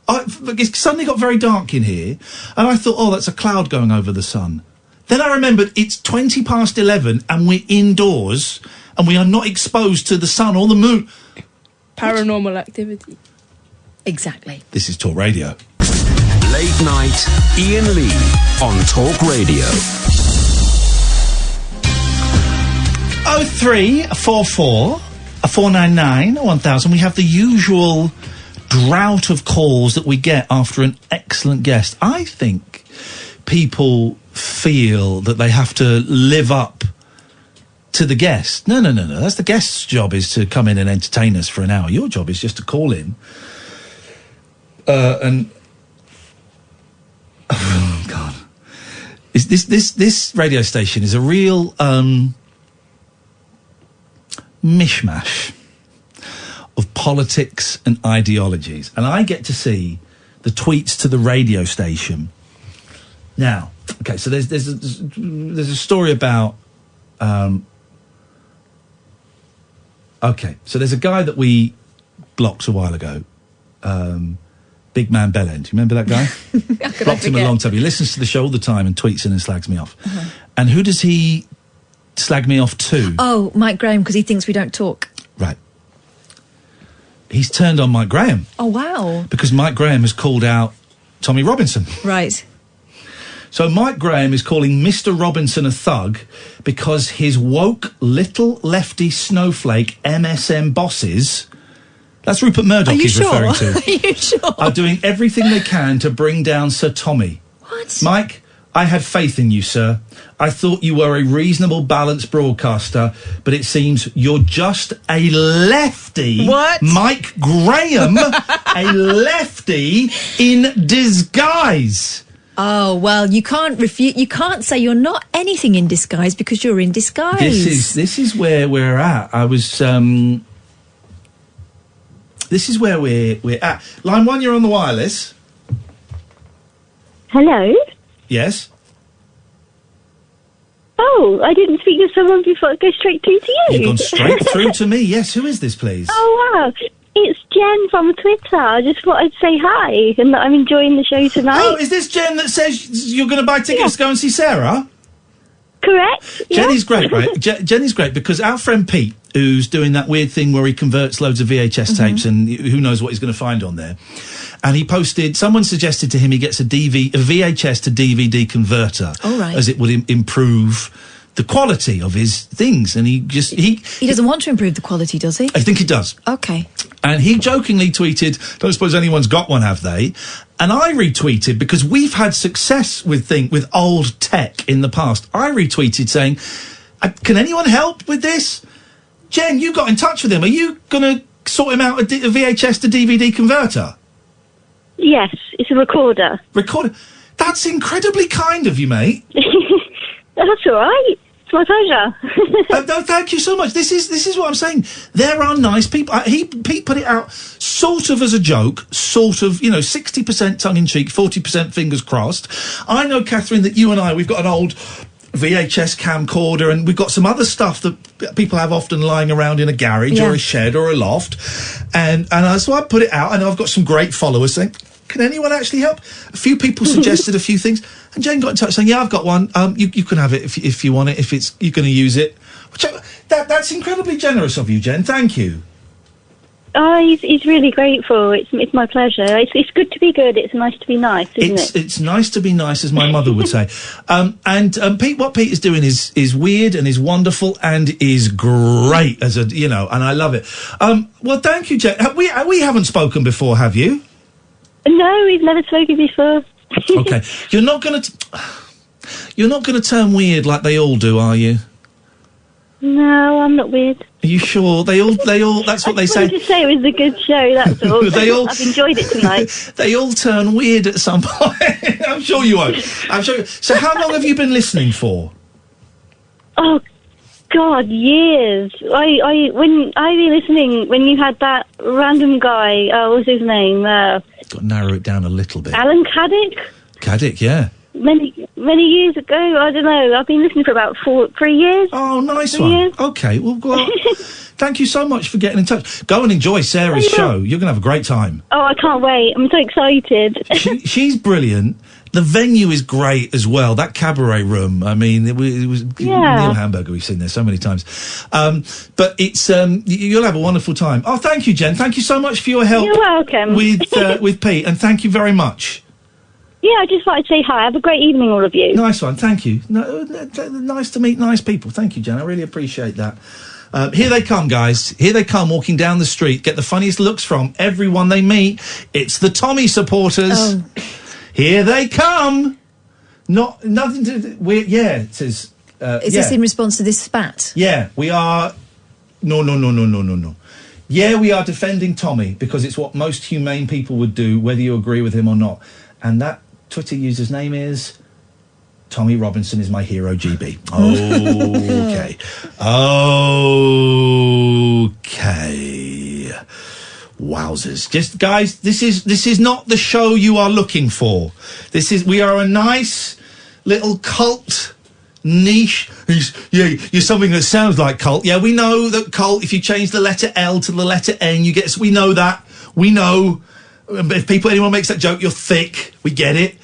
it suddenly got very dark in here, and I thought, oh, that's a cloud going over the sun. Then I remembered it's 11:20, and we're indoors, and we are not exposed to the sun or the moon. Paranormal activity. Exactly. This is Talk Radio. Late night, Iain Lee on Talk Radio. 0344 499 1000. We have the usual drought of calls that we get after an excellent guest. I think people feel that they have to live up to the guest. No. That's the guest's job, is to come in and entertain us for an hour. Your job is just to call in and... Oh, God. This radio station is a real mishmash of politics and ideologies. And I get to see the tweets to the radio station. Now, okay, so there's a story about... okay, so there's a guy that we blocked a while ago, Big Man Bellend. You remember that guy? Blocked him a long time. He listens to the show all the time and tweets in and slags me off. Uh-huh. And who does he slag me off to? Oh, Mike Graham, because he thinks we don't talk. Right. He's turned on Mike Graham. Oh, wow. Because Mike Graham has called out Tommy Robinson. Right. So Mike Graham is calling Mr. Robinson a thug because his woke little lefty snowflake MSM bosses... That's Rupert Murdoch he's referring to. Are you sure? Are doing everything they can to bring down Sir Tommy. What? Mike, I had faith in you, sir. I thought you were a reasonable, balanced broadcaster, but it seems you're just a lefty. What? Mike Graham, a lefty in disguise. Oh, well, you can't refute. You can't say you're not anything in disguise because you're in disguise. This is where we're at. I was... This is where we're at. Line 1, you're on the wireless. Hello? Yes? Oh, I didn't speak to someone before. Go straight through to you. You've gone straight through to me. Yes, who is this, please? Oh, wow. It's Jen from Twitter. I just thought I'd say hi and that I'm enjoying the show tonight. Oh, is this Jen that says you're going to buy tickets to go and see Sarah? Correct. Jenny's great, right? Jenny's great because our friend Pete, who's doing that weird thing where he converts loads of VHS tapes and who knows what he's going to find on there. And he posted, someone suggested to him he gets a VHS to DVD converter. Oh, right. As it would improve the quality of his things. And he doesn't want to improve the quality, does he? I think he does. Okay. And he jokingly tweeted, don't suppose anyone's got one, have they? And I retweeted, because we've had success with old tech in the past. I retweeted saying, can anyone help with this? Jen, you got in touch with him. Are you going to sort him out a VHS to DVD converter? Yes, it's a recorder. Recorder? That's incredibly kind of you, mate. That's all right. It's my pleasure. No, thank you so much. This is what I'm saying. There are nice people. Pete put it out sort of as a joke, sort of, 60% tongue-in-cheek, 40% fingers crossed. I know, Catherine, that you and we've got an old VHS camcorder and we've got some other stuff that people have often lying around in a garage or a shed or a loft. And so I put it out and I've got some great followers saying, can anyone actually help? A few people suggested a few things, and Jane got in touch saying, "Yeah, I've got one. You can have it if you want it. If you're going to use it." That's incredibly generous of you, Jen. Thank you. Oh, he's really grateful. It's my pleasure. It's good to be good. It's nice to be nice, isn't it? It's nice to be nice, as my mother would say. Pete, what Pete is doing is weird and is wonderful and is great as and I love it. Well, thank you, Jen. We haven't spoken before, have you? No, we've never spoken before. Okay, you're not going to turn weird like they all do, are you? No, I'm not weird. Are you sure? They all. That's what they say. I just say it was a good show. That's all. I've enjoyed it tonight. They all turn weird at some point. I'm sure you won't. I'm sure. So, how long have you been listening for? Oh, God, years. When I be listening when you had that random guy. What was his name? Got to narrow it down a little bit. Alan Caddick. Caddick, yeah. Many years ago, I don't know. I've been listening for about 3 years. Oh, nice one. Years. Okay, well, thank you so much for getting in touch. Go and enjoy Sarah's show. You're going to have a great time. Oh, I can't wait. I'm so excited. She's brilliant. The venue is great as well. That cabaret room. I mean, it was Neil Hamburger. We've seen there so many times. But it's you'll have a wonderful time. Oh, thank you, Jen. Thank you so much for your help. You're welcome. With Pete, and thank you very much. Yeah, I just wanted to say hi. Have a great evening, all of you. Nice one. Thank you. Nice to meet nice people. Thank you, Jen. I really appreciate that. Here they come, guys. Here they come, walking down the street. Get the funniest looks from everyone they meet. It's the Tommy supporters. Oh. Here they come. Nothing to. It says. Is this in response to this spat? Yeah, we are. No. Yeah, we are defending Tommy because it's what most humane people would do, whether you agree with him or not. And that Twitter user's name is Tommy Robinson is my hero, GB. Okay. Okay. Wowzers. Just, guys, this is not the show you are looking for. We are a nice little cult niche. You're something that sounds like cult. Yeah, we know that cult, if you change the letter L to the letter N, we know that. We know. If anyone makes that joke, you're thick. We get it.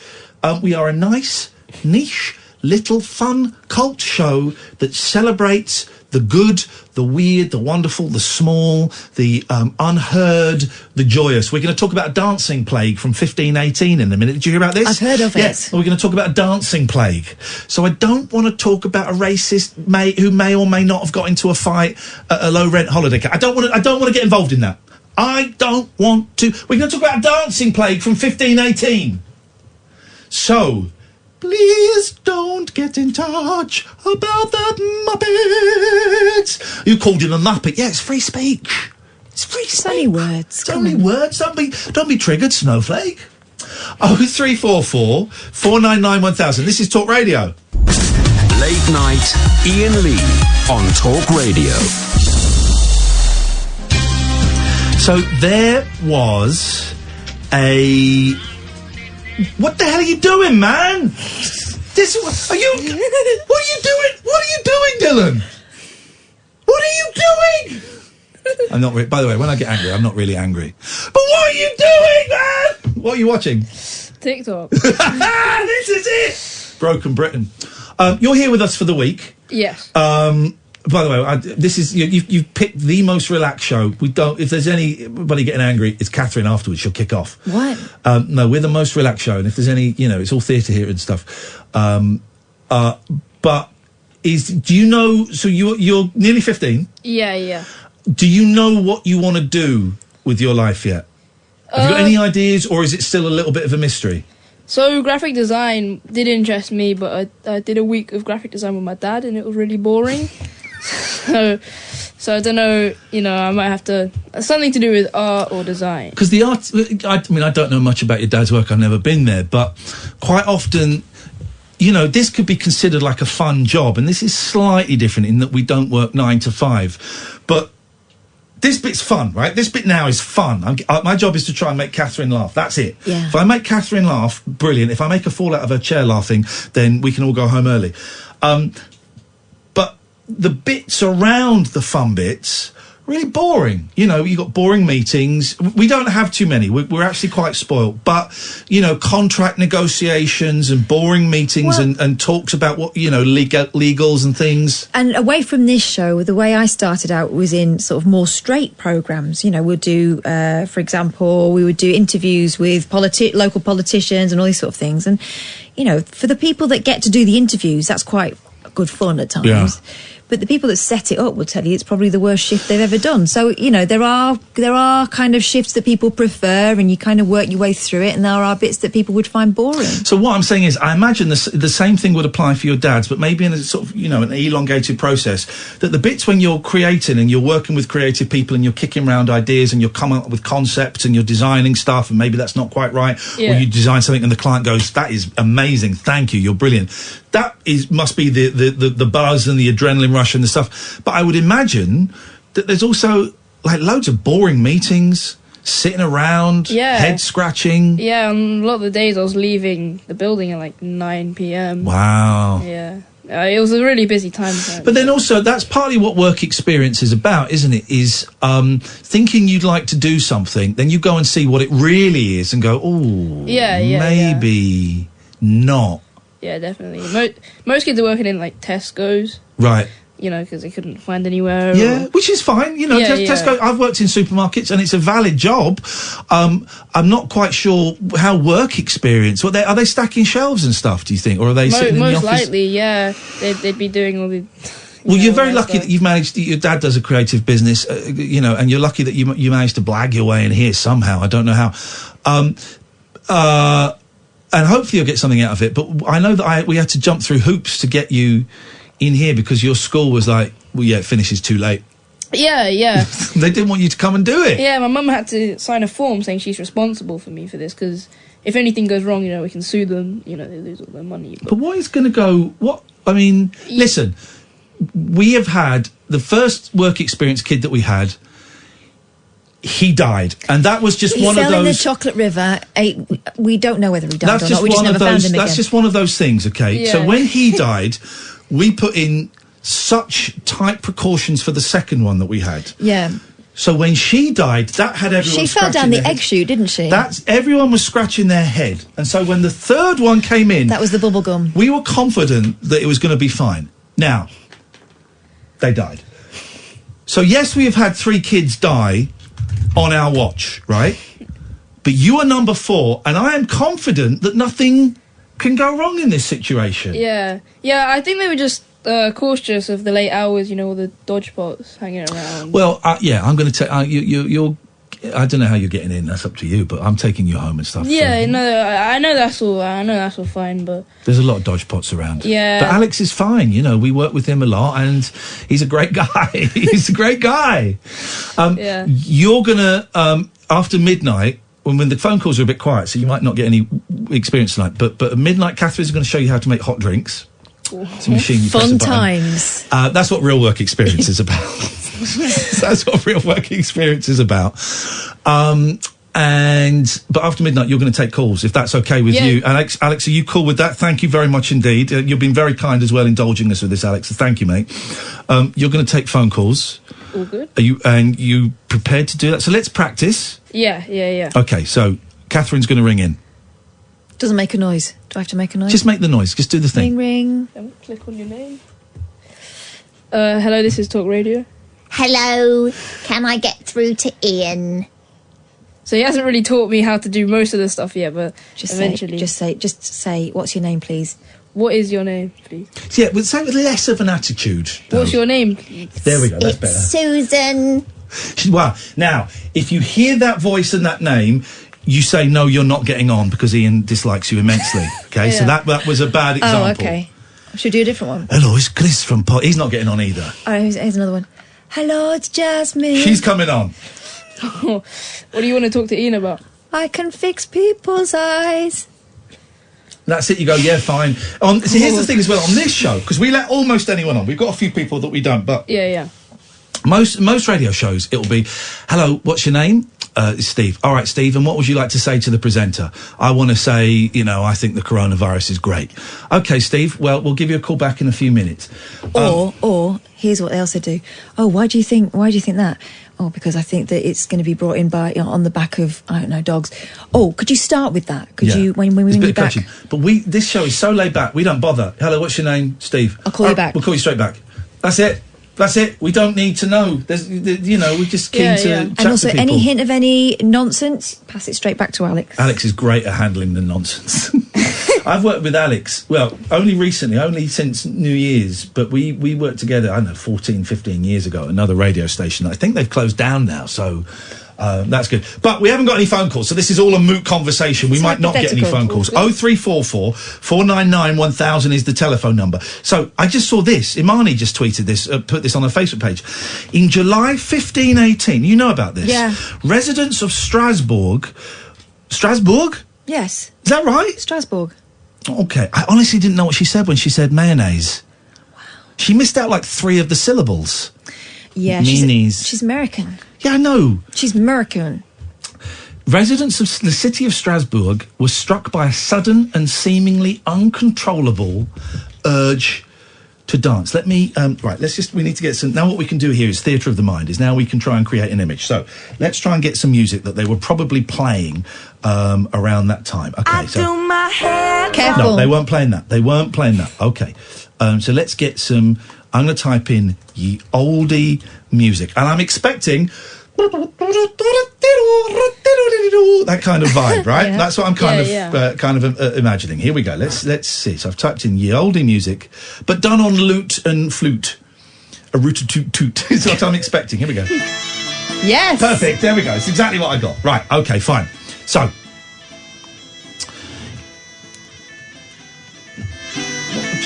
We are a nice, niche, little fun cult show that celebrates the good, the weird, the wonderful, the small, the unheard, the joyous. We're going to talk about a dancing plague from 1518 in a minute. Did you hear about this? I've heard of it. Yes, we're going to talk about a dancing plague. So I don't want to talk about a racist who may or may not have got into a fight at a low-rent holiday camp. I don't want to get involved in that. I don't want to. We're going to talk about a dancing plague from 1518. So, please don't get in touch about that Muppet. You called him a Muppet. Yeah, it's free speech. It's free speech. It's only words. It's only words. Don't be triggered, Snowflake. 0344 499 1000. This is Talk Radio. Late night, Iain Lee on Talk Radio. So there was a... What the hell are you doing, man? What are you doing? What are you doing, Dylan? What are you doing? I'm not. By the way, when I get angry, I'm not really angry. But what are you doing, man? What are you watching? TikTok. This is it. Broken Britain. You're here with us for the week. Yes. By the way, this is you've picked the most relaxed show. We don't. If there's anybody getting angry, it's Catherine afterwards. She'll kick off. What? No, we're the most relaxed show, and if there's any, it's all theatre here and stuff. But do you know? So you're nearly 15. Yeah. Do you know what you want to do with your life yet? Have you got any ideas, or is it still a little bit of a mystery? So graphic design did interest me, but I did a week of graphic design with my dad, and it was really boring. So I don't know, I might have to... something to do with art or design. Because the art... I don't know much about your dad's work. I've never been there. But quite often, this could be considered like a fun job. And this is slightly different in that we don't work 9 to 5. But this bit's fun, right? This bit now is fun. My job is to try and make Catherine laugh. That's it. Yeah. If I make Catherine laugh, brilliant. If I make her fall out of her chair laughing, then we can all go home early. The bits around the fun bits, really boring. You got boring meetings. We don't have too many. We're actually quite spoiled. But, contract negotiations and boring meetings and talks about what, legals and things. And away from this show, the way I started out was in sort of more straight programmes. We'll do, for example, we would do interviews with local politicians and all these sort of things. And, for the people that get to do the interviews, that's quite good fun at times. Yeah. But the people that set it up will tell you it's probably the worst shift they've ever done. So, there are kind of shifts that people prefer, and you kind of work your way through it, and there are bits that people would find boring. So what I'm saying is, I imagine the same thing would apply for your dads, but maybe in a sort of, an elongated process, that the bits when you're creating and you're working with creative people and you're kicking around ideas and you're coming up with concepts and you're designing stuff and maybe that's not quite right, or you design something and the client goes, that is amazing, thank you, you're brilliant. That must be the buzz and the adrenaline rush and the stuff. But I would imagine that there's also like loads of boring meetings, sitting around, head scratching. Yeah, and a lot of the days I was leaving the building at like 9 p.m. Wow. Yeah. It was a really busy time. But then also, that's partly what work experience is about, isn't it? Is thinking you'd like to do something, then you go and see what it really is and go, oh, maybe not. Yeah, definitely. Most kids are working in, like, Tesco's. Right. Because they couldn't find anywhere. Yeah, which is fine. Tesco, I've worked in supermarkets and it's a valid job. I'm not quite sure how work experience. Are they stacking shelves and stuff, do you think? Or are they sitting in the office? Most likely, yeah. They'd be doing all the... Well, you're very lucky that you've managed... Your dad does a creative business, and you're lucky that you managed to blag your way in here somehow. I don't know how. and hopefully you'll get something out of it. But I know that we had to jump through hoops to get you in here because your school was like, well, yeah, it finishes too late. Yeah. They didn't want you to come and do it. Yeah, my mum had to sign a form saying she's responsible for me for this because if anything goes wrong, we can sue them. They lose all their money. But what is going to go? Listen, we have had the first work experience kid that we had. He died, and that was just one of those. He fell in the chocolate river. We don't know whether he died or not. We just never found him again. That's just one of those things, okay? Yeah. So when he died, we put in such tight precautions for the second one that we had. Yeah. So when she died, that had everyone. She fell down the egg chute, didn't she? Everyone was scratching their head, and so when the third one came in, that was the bubble gum. We were confident that it was going to be fine. Now, they died. So yes, we have had 3 kids die on our watch, right? But you are number 4, and I am confident that nothing can go wrong in this situation. Yeah, I think they were just cautious of the late hours, all the dodge pots hanging around. Well, I'm going to take you're. I don't know how you're getting in. That's up to you. But I'm taking you home and stuff. Yeah, I know that's all. I know that's all fine, but there's a lot of dodge pots around. Yeah, but Alex is fine. We work with him a lot, and he's a great guy. He's a great guy. Yeah. You're gonna after midnight. When the phone calls are a bit quiet, so you might not get any experience tonight. But at midnight, Catherine's going to show you how to make hot drinks. It's a machine. You Fun times. That's what real work experience is about. That's what real work experience is about. But after midnight, you're going to take calls, if that's okay with you. Alex, are you cool with that? Thank you very much indeed. You've been very kind as well, indulging us with this, Alex. So thank you, mate. You're going to take phone calls. All good. Are you prepared to do that? So let's practice. Yeah. Okay, so Catherine's going to ring in. Doesn't make a noise. Do I have to make a noise? Just make the noise. Just do the thing. Ring. Don't click on your name. Hello, this is Talk Radio. Hello, can I get through to Iain? So he hasn't really taught me how to do most of the stuff yet, but eventually. Just say, what's your name, please? What is your name, please? Yeah, but say with less of an attitude. What's your name? There we go, that's better. Susan. Well, now, if you hear that voice and that name, you say, no, you're not getting on because Iain dislikes you immensely. Okay, so that was a bad example. Oh, okay. Should we do a different one? Hello, it's Chris from He's not getting on either. All right, here's another one. Hello, it's Jasmine. She's coming on. What do you want to talk to Iain about? I can fix people's eyes. That's it, you go, yeah, fine. So here's the thing as well, on this show, because we let almost anyone on. We've got a few people that we don't, but... Yeah. Most radio shows, it'll be, hello, what's your name? It's Steve. All right, Steve, and what would you like to say to the presenter? I want to say, I think the coronavirus is great. Okay, Steve, well, we'll give you a call back in a few minutes. Or here's what they also do. Oh, why do you think that? Oh, because I think that it's going to be brought in by on the back of, I don't know, dogs. Oh, could you start with that? Could you, when we ring you back? But this show is so laid back, we don't bother. Hello, what's your name? Steve. I'll call you back. We'll call you straight back. That's it. We don't need to know. We're just keen to chat and also, to people. any hint of any nonsense, pass it straight back to Alex. Alex is great at handling the nonsense. I've worked with Alex, well, only recently, only since New Year's, but we worked together, I don't know, 14, 15 years ago at another radio station. I think they've closed down now, so... that's good. But we haven't got any phone calls, so this is all a moot conversation. We might not get any phone calls. 0344 499 1000 is the telephone number. So I just saw this. Imani just tweeted this, put this on her Facebook page. In July 1518, you know about this? Yeah. Residents of Strasbourg? Yes. Is that right? Strasbourg. Okay. I honestly didn't know what she said when she said mayonnaise. Wow. She missed out like 3 of the syllables. Yeah, she's American. Yeah, I know. She's American. Residents of the city of Strasbourg were struck by a sudden and seemingly uncontrollable urge to dance. We need to get some... Now what we can do here is theatre of the mind, is now we can try and create an image. So, let's try and get some music that they were probably playing around that time. Okay, Careful. No, they weren't playing that. Okay. So let's get some... I'm going to type in ye oldie music, and I'm expecting that kind of vibe, right? Yeah. That's what I'm kind of imagining. Here we go. Let's see. So I've typed in ye oldie music, but done on lute and flute. A root-a-toot-toot is what I'm expecting. Here we go. Yes. Perfect. There we go. It's exactly what I got. Right. Okay. Fine. So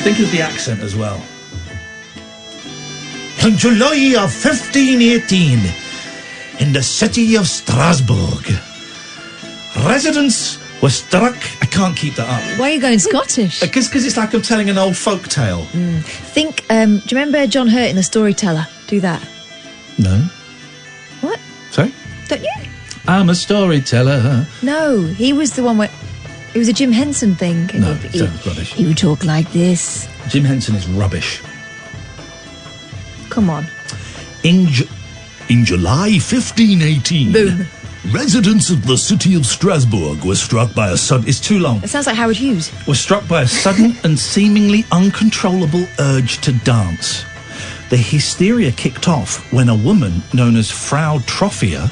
Think of the accent as well. In July of 1518, in the city of Strasbourg, residents were struck... I can't keep that up. Why are you going Scottish? Because it's like I'm telling an old folk tale. Think, do you remember John Hurt in The Storyteller? Do that. No. What? Sorry? Don't you? I'm a storyteller. No, he was the one where... It was a Jim Henson thing. And No, sounds rubbish. He would talk like this. Jim Henson is rubbish. Come on. In July 1518, Boom. residents of the city of Strasbourg were struck by a sudden... It's too long. It sounds like Howard Hughes. Was struck by a sudden and seemingly uncontrollable urge to dance. The hysteria kicked off when a woman known as Frau Trophia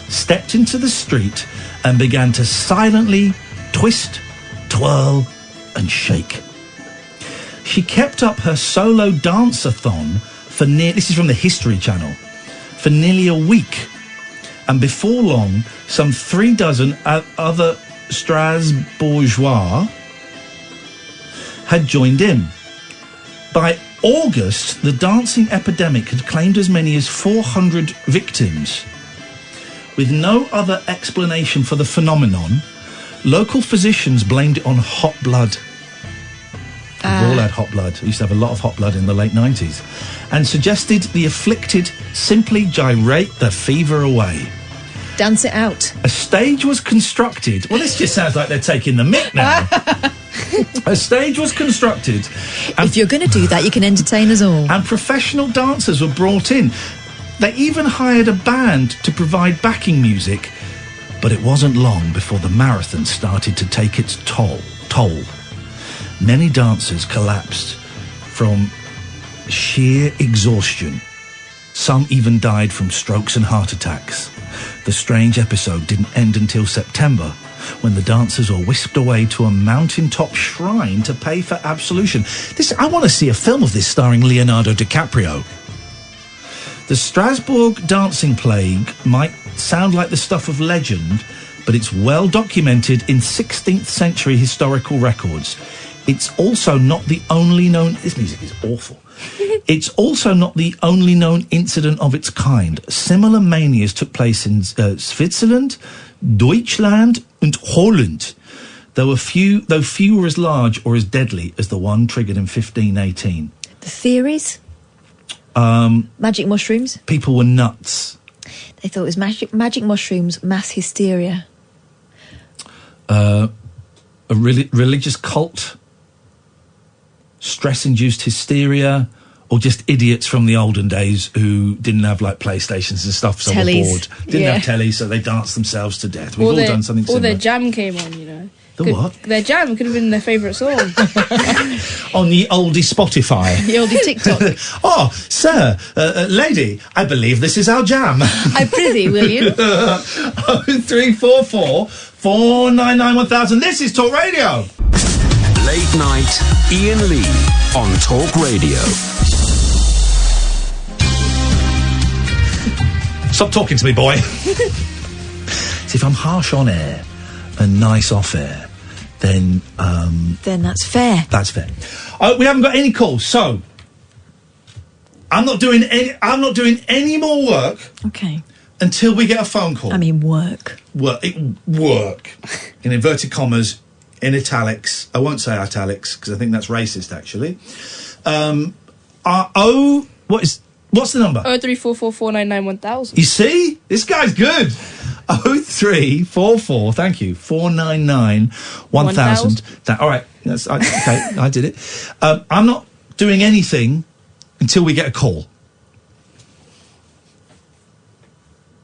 stepped into the street and began to silently twist, twirl and shake. She kept up her solo dance-a-thon for this is from the History Channel, for nearly a week. And before long, some 36 other Strasbourgeois had joined in. By August, the dancing epidemic had claimed as many as 400 victims. With no other explanation for the phenomenon, local physicians blamed it on hot blood. We've all had hot blood. I used to have a lot of hot blood in the late 90s. And suggested the afflicted simply gyrate the fever away. Dance it out. A stage was constructed. Well, this just sounds like they're taking the mick now. A stage was constructed. If you're going to do that, you can entertain us all. And professional dancers were brought in. They even hired a band to provide backing music. But it wasn't long before the marathon started to take its toll. Many dancers collapsed from sheer exhaustion. Some even died from strokes and heart attacks. The strange episode didn't end until September, when the dancers were whisked away to a mountaintop shrine to pay for absolution. I want to see a film of this starring Leonardo DiCaprio. The Strasbourg dancing plague might sound like the stuff of legend, but it's well documented in 16th century historical records. It's also not the only known... This music is awful. It's also not the only known incident of its kind. Similar manias took place in Switzerland, Deutschland and Holland, though few were as large or as deadly as the one triggered in 1518. The theories? Magic mushrooms? People were nuts. They thought it was magic mushrooms, mass hysteria. A religious cult, stress-induced hysteria, or just idiots from the olden days who didn't have, like, PlayStations and stuff, so were bored. Didn't have tellies, so they danced themselves to death. We've all done something similar. Or their jam came on, you know. What? Their jam could have been their favourite song. On the oldie Spotify. The oldie TikTok. Oh, sir, lady, I believe this is our jam. I'm prithee, will you? 0344 499 1000. This is Talk Radio. Late night, Iain Lee on Talk Radio. Stop talking to me, boy. See, if I'm harsh on air and nice off air, then that's fair. That's fair. We haven't got any calls, so I'm not doing any more work. Okay. Until we get a phone call. I mean, work. Work in inverted commas, in italics. I won't say italics because I think that's racist. Actually, what's the number? 0344 499 1000. You see, this guy's good. 0344. Thank you. 499 1000. All right. Okay. I did it. I'm not doing anything until we get a call.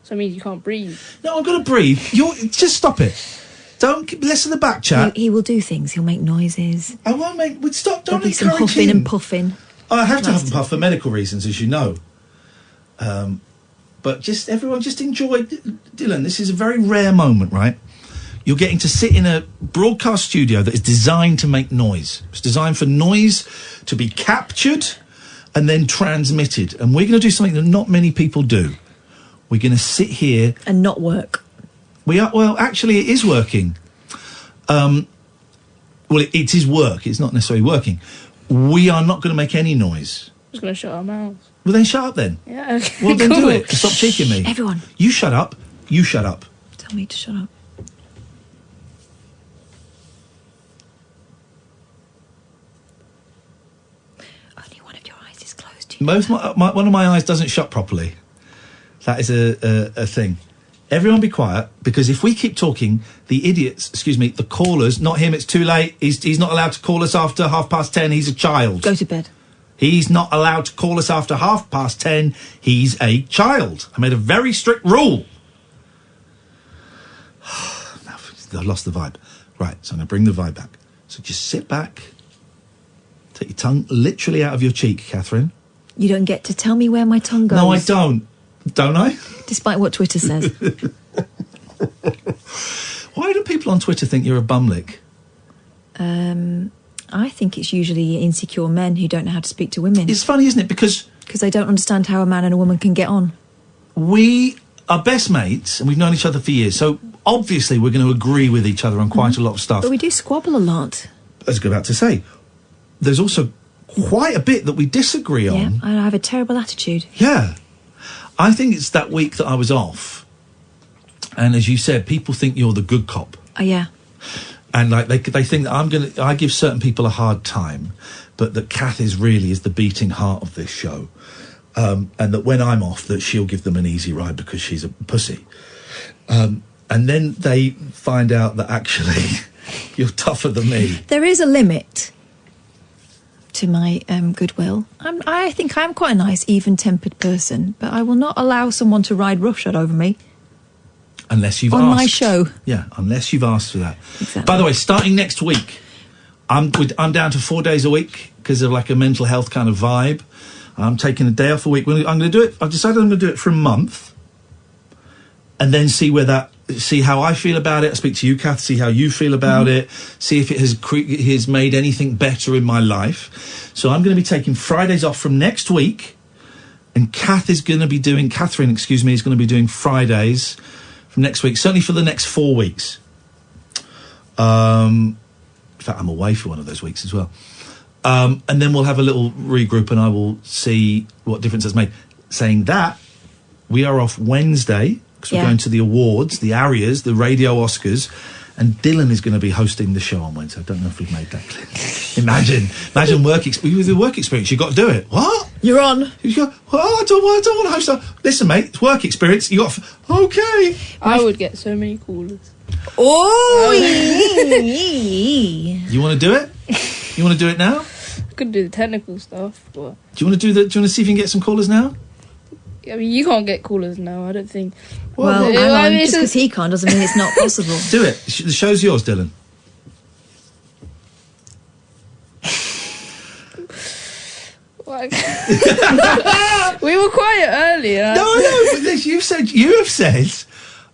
So I mean, you can't breathe. No, I'm going to breathe. Just stop it. Don't listen to the back chat. He will do things. He'll make noises. I won't make. Stop! Don't There'll be some encourage huffing him. and puffing. I have to huff and puff for medical reasons, as you know. But everyone just enjoy. Dylan, this is a very rare moment, right? You're getting to sit in a broadcast studio that is designed to make noise. It's designed for noise to be captured and then transmitted. And we're going to do something that not many people do. We're going to sit here and not work. We are. Well, actually, it is working. well, it is work. It's not necessarily working. We are not going to make any noise. I'm just going to shut our mouths. Well, then shut up then. Yeah, okay. Well, then cool. do it. Stop cheeking me. Everyone. You shut up. You shut up. Tell me to shut up. Only one of your eyes is closed. One of my eyes doesn't shut properly. That is a thing. Everyone be quiet, because if we keep talking, the idiots, the callers, not him, it's too late. He's not allowed to call us after 10:30. He's a child. Go to bed. He's not allowed to call us after 10:30. He's a child. I made a very strict rule. I've lost the vibe. Right, so I'm going to bring the vibe back. So just sit back. Take your tongue literally out of your cheek, Catherine. You don't get to tell me where my tongue goes. No, I don't. Don't I? Despite what Twitter says. Why do people on Twitter think you're a bumlick? I think it's usually insecure men who don't know how to speak to women. It's funny, isn't it? Because they don't understand how a man and a woman can get on. We are best mates and we've known each other for years, so obviously we're going to agree with each other on quite a lot of stuff. But we do squabble a lot. I was about to say, there's also quite a bit that we disagree on. Yeah, I have a terrible attitude. Yeah. I think it's that week that I was off, and as you said, people think you're the good cop. Oh, yeah. And like they think that I give certain people a hard time, but that Kath is the beating heart of this show, and that when I'm off, that she'll give them an easy ride because she's a pussy. And then they find out that actually you're tougher than me. There is a limit to my goodwill. I think I'm quite a nice, even-tempered person, but I will not allow someone to ride roughshod over me. Unless you've asked. On my show. Yeah, unless you've asked for that. Exactly. By the way, starting next week, I'm down to 4 days a week because of like a mental health kind of vibe. I'm taking a day off a week. I'm going to do it. I've decided I'm going to do it for a month and then see how I feel about it. I speak to you, Kath, see how you feel about it, see if it has made anything better in my life. So I'm going to be taking Fridays off from next week, and Catherine is going to be doing Fridays from next week, certainly for the next 4 weeks. In fact, I'm away for one of those weeks as well. And then we'll have a little regroup and I will see what difference it's made. Saying that, we are off Wednesday because we're going to the awards, the Arias, the Radio Oscars, and Dylan is going to be hosting the show on Wednesday. I don't know if we've made that clear. Imagine work experience. With the work experience, you've got to do it. What? You're on. You go, I don't want to host that. Listen, mate, it's work experience. You got okay. I would get so many callers. Oh, you want to do it? You want to do it now? I could do the technical stuff, but do you want to see if you can get some callers now? I mean, you can't get callers now, I don't think. Well, just because he can't doesn't mean it's not possible. Do it. The show's yours, Dylan. We were quiet earlier. No, but you have said,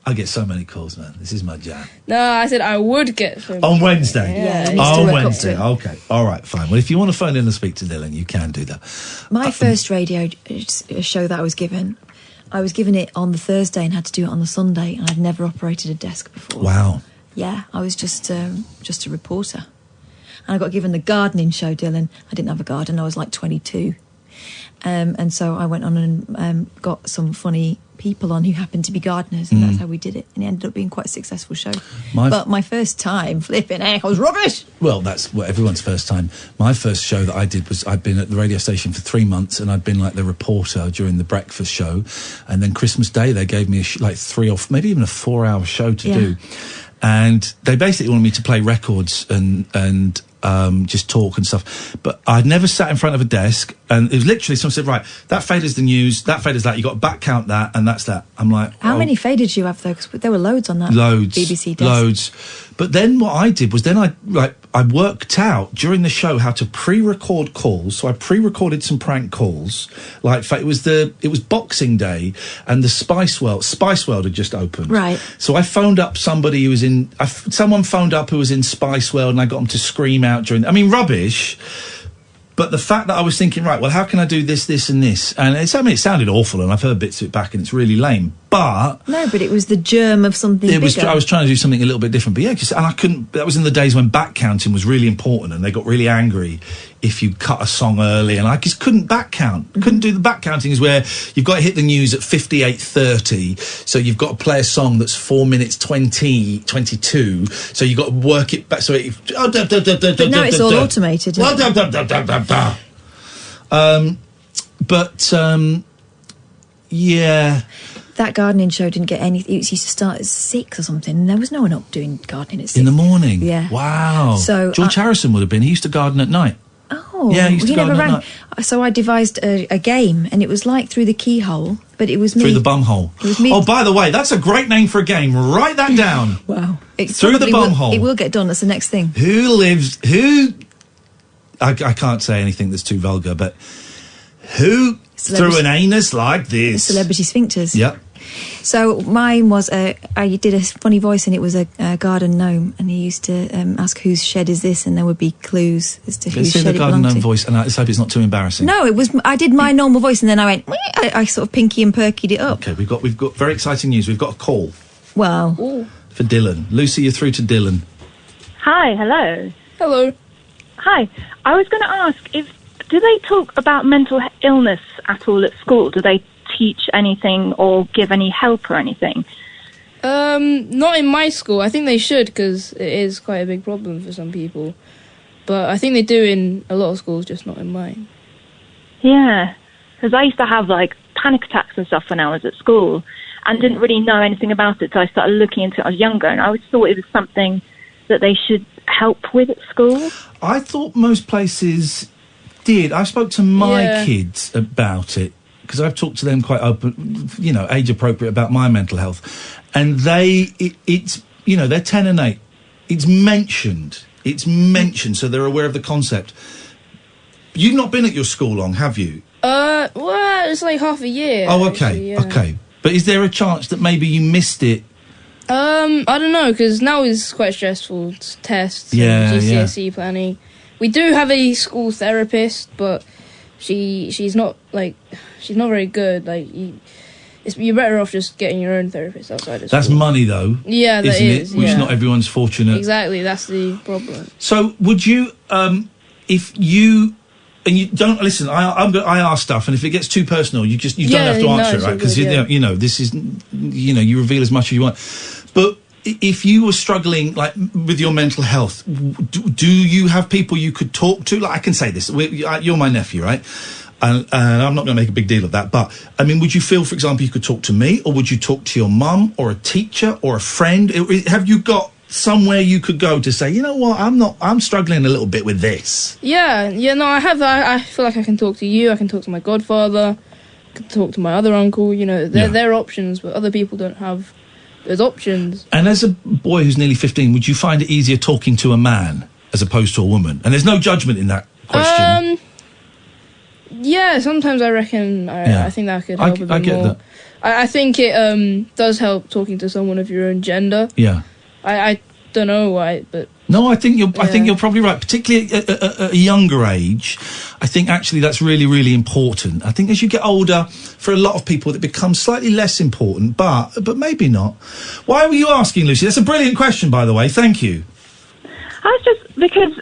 I get so many calls, man. This is my jam. No, I said I would get so many. On Wednesday? Yeah. On Wednesday, okay. All right, fine. Well, if you want to phone in and speak to Dylan, you can do that. My first radio show that I was given it on the Thursday and had to do it on the Sunday, and I'd never operated a desk before. Wow. Yeah, I was just a reporter. And I got given the gardening show, Dylan. I didn't have a garden. I was like 22. And so I went on and got some funny people on who happened to be gardeners, and that's how we did it. And it ended up being quite a successful show. But my first time, flipping heck, I was rubbish. Well, that's everyone's first time. My first show that I did was I'd been at the radio station for 3 months, and I'd been like the reporter during the breakfast show. And then Christmas Day, they gave me like 3 or maybe even a 4-hour show to do. And they basically wanted me to play records and just talk and stuff. But I'd never sat in front of a desk, and it was literally someone said, right, that fader's the news, that fader's that, you got to back count that, and that's that. I'm like, how many faders did you have though? Because there were loads on that BBC desk. Loads. But then what I did was then I worked out during the show how to pre-record calls. So I pre-recorded some prank calls. Like it was Boxing Day, and the Spice World had just opened. Right. So I phoned up somebody who was someone phoned up who was in Spice World, and I got them to scream out rubbish. But the fact that I was thinking, right, well, how can I do this, this, and this? And it sounded awful, and I've heard bits of it back, and it's really lame. But no, but it was the germ of something bigger. I was trying to do something a little bit different. But yeah, and I couldn't. That was in the days when back counting was really important, and they got really angry if you cut a song early, and I just couldn't back count. Couldn't do the back counting, is where you've got to hit the news at 58:30, so you've got to play a song that's 4 minutes 22, so you've got to work it back. So but now it's all automated. Yeah. That gardening show didn't get anything. It used to start at 6 or something, and there was no one up doing gardening at 6. In the morning? Yeah. Wow. So George Harrison would have been. He used to garden at night. Oh. Yeah, he used to garden at night. So I devised a game, and it was like Through the Keyhole, but it was me. Through the Bumhole. It was me. Oh, by the way, that's a great name for a game. Write that down. Wow. Through the Bumhole. It will get done. That's the next thing. I can't say anything that's too vulgar, but who through an anus like this? Celebrity sphincters. Yeah. So mine was I did a funny voice, and it was a garden gnome, and he used to ask whose shed is this, and there would be clues as to whose shed it belonged to. Say the garden gnome voice, and I hope it's not too embarrassing. No, it was. I did my normal voice, and then I went. I sort of pinky and perkied it up. Okay, we've got very exciting news. We've got a call. Well, for Dylan. Lucy, you're through to Dylan. Hi, hello. Hello. Hi. I was going to ask, do they talk about mental illness at all at school? Do they teach anything or give any help or anything? Not in my school. I think they should, because it is quite a big problem for some people. But I think they do in a lot of schools, just not in mine. Yeah, because I used to have, panic attacks and stuff when I was at school and didn't really know anything about it, so I started looking into it when I was younger, and I always thought it was something that they should help with at school. I thought most places did. I spoke to my kids about it, because I've talked to them quite open, age appropriate about my mental health, and it's they're 10 and 8. It's mentioned, so they're aware of the concept. You've not been at your school long, have you? Well, it's like half a year. Oh, okay, actually, yeah. Okay. But is there a chance that maybe you missed it? I don't know, because now it's quite stressful. It's tests, and GCSE planning. We do have a school therapist, but she's not very good. You're better off just getting your own therapist outside of school. That's money, though. Yeah, that isn't is. it? Which not everyone's fortunate. Exactly, that's the problem. So, would you, if you, and you don't listen, I ask stuff, and if it gets too personal, you don't have to answer it, right? Because this is, you reveal as much as you want. But if you were struggling with your mental health, do you have people you could talk to? I can say this: you're my nephew, right? And I'm not going to make a big deal of that, but I mean, would you feel, for example, you could talk to me, or would you talk to your mum, or a teacher, or a friend? Have you got somewhere you could go to say, you know what, I'm struggling a little bit with this? Yeah, no, I have that. I feel like I can talk to you, I can talk to my godfather, I can talk to my other uncle, they're options, but other people don't have those options. And as a boy who's nearly 15, would you find it easier talking to a man as opposed to a woman? And there's no judgment in that question. Yeah, sometimes I reckon I think that could help a bit more. I get that. I think it does help talking to someone of your own gender. Yeah. I don't know why, but no, I think you're probably right. Particularly at a younger age, I think actually that's really, really important. I think as you get older, for a lot of people, it becomes slightly less important, but maybe not. Why were you asking, Lucy? That's a brilliant question, by the way. Thank you. I was just because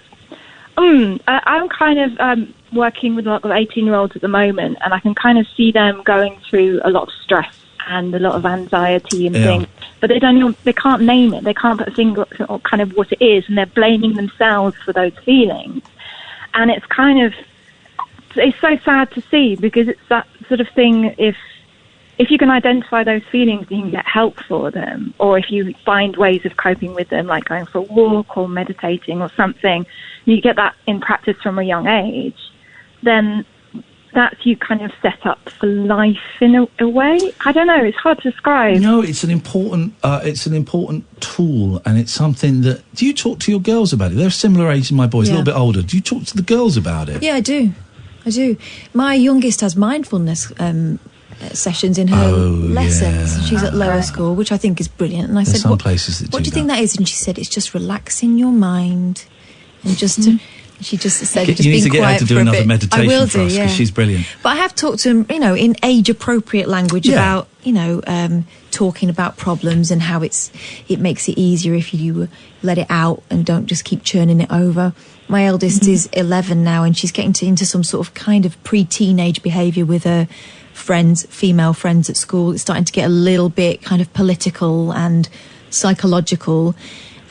I'm kind of working with a lot of 18-year-olds at the moment, and I can kind of see them going through a lot of stress and a lot of anxiety and things, but they can't name it. They can't put a finger on kind of what it is, and they're blaming themselves for those feelings. And it's so sad to see, because it's that sort of thing. If you can identify those feelings, you can get help for them, or if you find ways of coping with them, like going for a walk or meditating or something, you get that in practice from a young age, then that's you kind of set up for life in a way. I don't know. It's hard to describe. No, it's an important tool, and it's something that. Do you talk to your girls about it? They're a similar age to my boys, a little bit older. Do you talk to the girls about it? Yeah, I do. My youngest has mindfulness sessions in her lessons. Yeah. She's at lower school, which I think is brilliant. And I said, some places that what do you think that is? And she said, it's just relaxing your mind and just to She just said, You need to get her to do another meditation I will for do, us, yeah. because she's brilliant. But I have talked to him, in age-appropriate language about, talking about problems and how it makes it easier if you let it out and don't just keep churning it over. My eldest is 11 now, and she's getting into some sort of kind of pre-teenage behaviour with her friends, female friends at school. It's starting to get a little bit kind of political and psychological.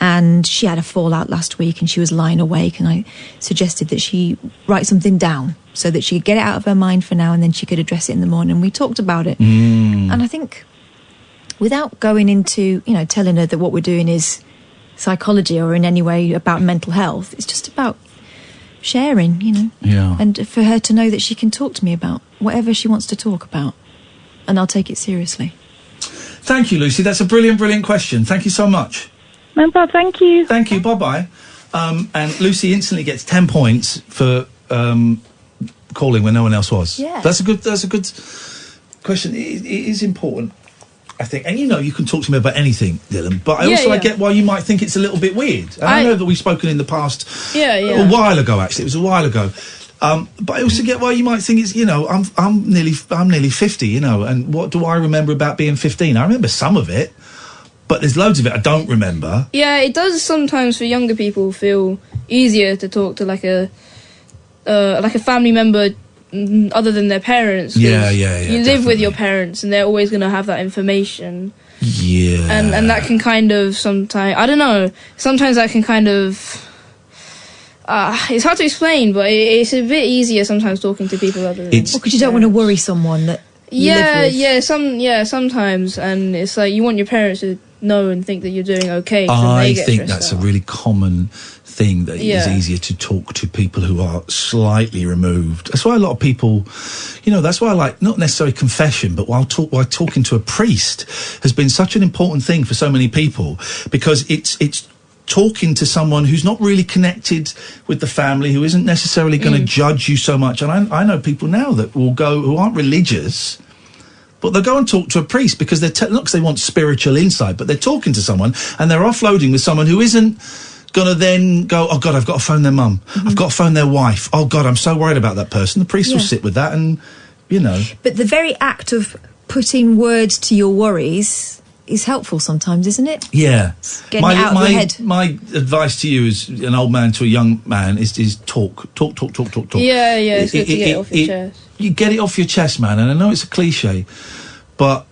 And she had a fallout last week and she was lying awake, and I suggested that she write something down so that she could get it out of her mind for now, and then she could address it in the morning. We talked about it. And I think without going into, telling her that what we're doing is psychology or in any way about mental health, it's just about sharing, Yeah. and for her to know that she can talk to me about whatever she wants to talk about, and I'll take it seriously. Thank you, Lucy. That's a brilliant, brilliant question. Thank you so much. No problem. Thank you. Thank you. Bye-bye. And Lucy instantly gets 10 points for calling when no one else was. Yeah. That's a good question. It is important, I think. And you can talk to me about anything, Dylan, but I get why you might think it's a little bit weird. And I know that we've spoken in the past a while ago, actually. It was a while ago. But I also get why you might think it's, I'm nearly 50, and what do I remember about being 15? I remember some of it, but there's loads of it I don't remember. Yeah, it does sometimes for younger people feel easier to talk to like a family member other than their parents. Yeah, you live with your parents and they're always going to have that information. Yeah. And that can kind of sometimes, I don't know, sometimes that can kind of... it's hard to explain, but it's a bit easier sometimes talking to people other than... Because you don't want to worry someone that you live with. Sometimes, and it's like you want your parents to know and think that you're doing okay. I think that's a really common thing, that it is easier to talk to people who are slightly removed. That's why a lot of people, that's why I like, not necessarily confession, but while talking to a priest has been such an important thing for so many people, because it's talking to someone who's not really connected with the family, who isn't necessarily going to judge you so much. And I know people now that will go, who aren't religious, but they'll go and talk to a priest because they're not because they want spiritual insight, but they're talking to someone and they're offloading with someone who isn't going to then go, oh God, I've got to phone their mum. I've got to phone their wife. Oh God, I'm so worried about that person. The priest will sit with that and, But the very act of putting words to your worries is helpful sometimes, isn't it? Yeah. Getting it out of your head. My advice to you as an old man to a young man is talk. Yeah, it's good to get it off your chest. You get it off your chest, man, and I know it's a cliche, but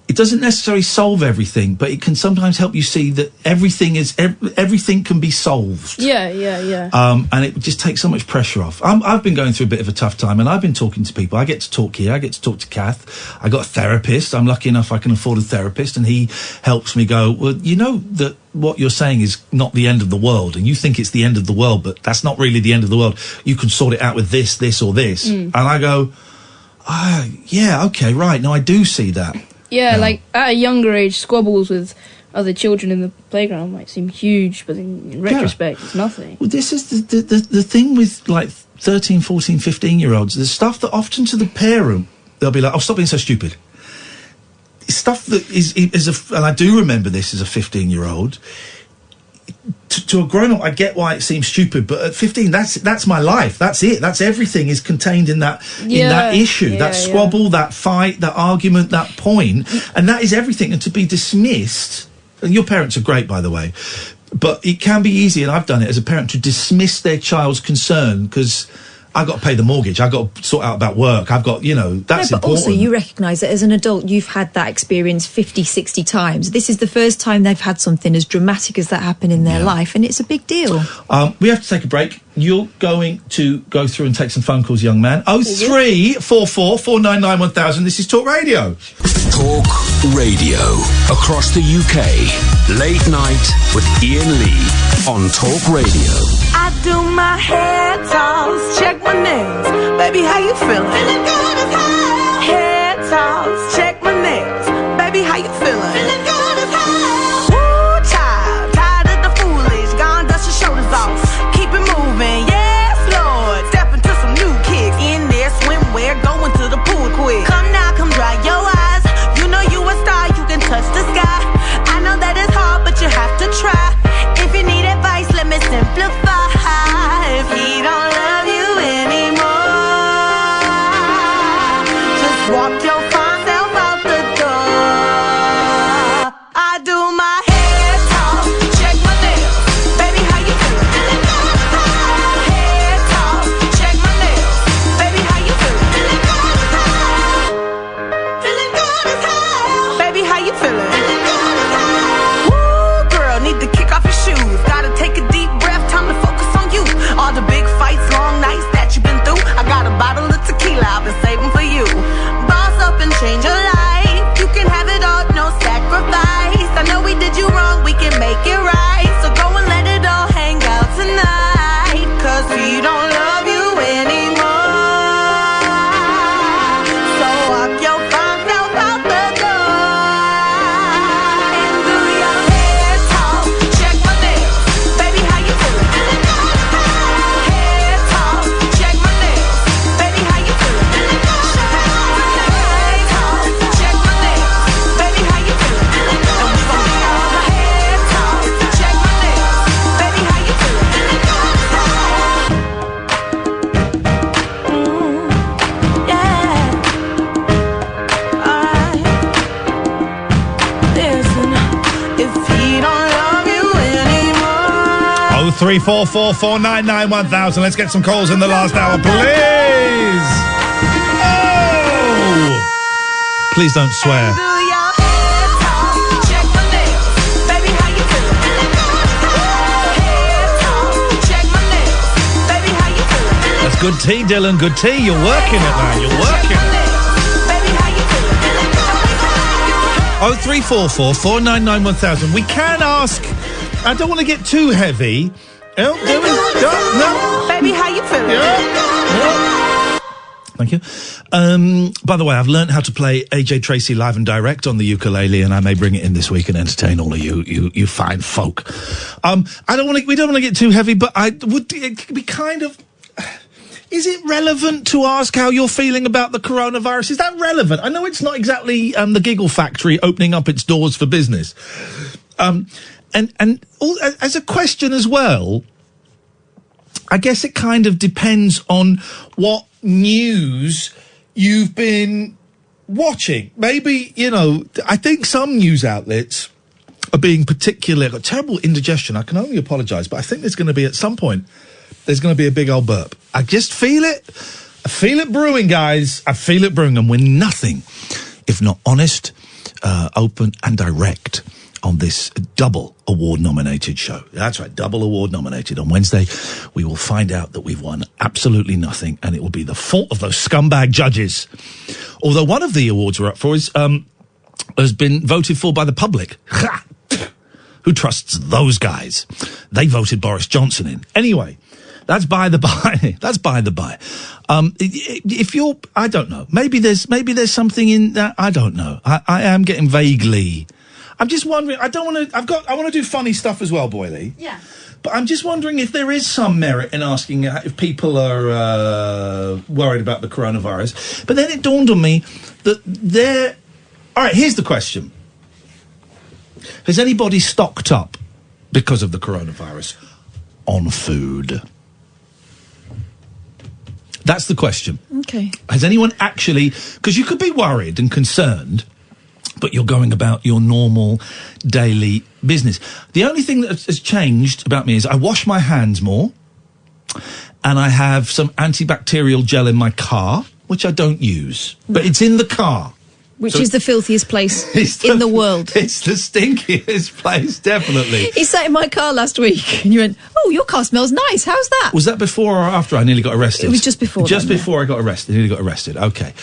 it doesn't necessarily solve everything, but it can sometimes help you see that everything can be solved. Yeah. And it just takes so much pressure off. I've been going through a bit of a tough time, and I've been talking to people. I get to talk here. I get to talk to Kath. I got a therapist. I'm lucky enough I can afford a therapist, and he helps me go, well, you know that what you're saying is not the end of the world, and you think it's the end of the world, but that's not really the end of the world. You can sort it out with this, or this. And I go, yeah, okay, right. No, I do see that. Yeah, like at a younger age, squabbles with other children in the playground might seem huge, but in retrospect, it's nothing. Well, this is the thing with like 13, 14, 15-year-olds. There's stuff that often to the parent, they'll be like, oh, stop being so stupid. Stuff that and I do remember this as a 15-year-old. To a grown-up, I get why it seems stupid, but at 15, that's my life. That's it. That's everything is contained in that issue, that squabble, that fight, that argument, that point, and that is everything. And to be dismissed, and your parents are great, by the way, but it can be easy, and I've done it as a parent, to dismiss their child's concern because I've got to pay the mortgage, I've got to sort out about work, I've got, that's but important. Also you recognise that as an adult you've had that experience 50, 60 times. This is the first time they've had something as dramatic as that happen in their life, and it's a big deal. We have to take a break. You're going to go through and take some phone calls, young man. 0344 499 1000. This is Talk Radio. Talk Radio. Across the UK. Late night with Iain Lee on Talk Radio. I do my hair toss, check my nails. Baby, how you feeling? Feeling good as hell. Hair toss, check my nails. Baby, how you feeling? Feeling good as hell. Woo, child, tired of the foolish. Gone, dust your shoulders off. Keep it moving, yes, Lord. Step into some new kicks. In there, swimwear, going to the pool quick. Come now, come dry your eyes. You know you a star, you can touch the sky. I know that it's hard, but you have to try. If you need advice, let me simplify. 0344 499 1000. Let's get some calls in the last hour, please. Oh! Please don't swear. That's good tea, Dylan. Good tea. You're working it, man. You're working it. 0344 499 1000. We can ask. I don't want to get too heavy. No. Baby, how you feeling? Thank you. By the way, I've learned how to play AJ Tracy live and direct on the ukulele, and I may bring it in this week and entertain all of you fine folk. We don't want to get too heavy, but it could be kind of. Is it relevant to ask how you're feeling about the coronavirus? Is that relevant? I know it's not exactly the Giggle Factory opening up its doors for business. And as a question as well, I guess it kind of depends on what news you've been watching. Maybe, I think some news outlets are being particularly... Got terrible indigestion. I can only apologise, but I think there's going to be, at some point, there's going to be a big old burp. I just feel it. I feel it brewing, guys. I feel it brewing, and we're nothing if not honest, open and direct on this double award-nominated show. That's right, double award-nominated. On Wednesday, we will find out that we've won absolutely nothing, and it will be the fault of those scumbag judges. Although one of the awards we're up for has been voted for by the public. Who trusts those guys? They voted Boris Johnson in. Anyway, that's by the by. That's by the by. If you're, I don't know. Maybe there's something in that. I don't know. I am getting vaguely. I'm just wondering. I want to do funny stuff as well, Boyley. Yeah. But I'm just wondering if there is some merit in asking if people are worried about the coronavirus. But then it dawned on me that they're. All right. Here's the question: has anybody stocked up because of the coronavirus on food? That's the question. Okay. Has anyone actually... Because you could be worried and concerned, but you're going about your normal daily business. The only thing that has changed about me is I wash my hands more, and I have some antibacterial gel in my car, which I don't use, but it's in the car. Which is the filthiest place in the world. It's the stinkiest place, definitely. He sat in my car last week and you went, oh, your car smells nice. How's that? Was that before or after I nearly got arrested? It was just before. Just before I got arrested. Nearly got arrested. Okay.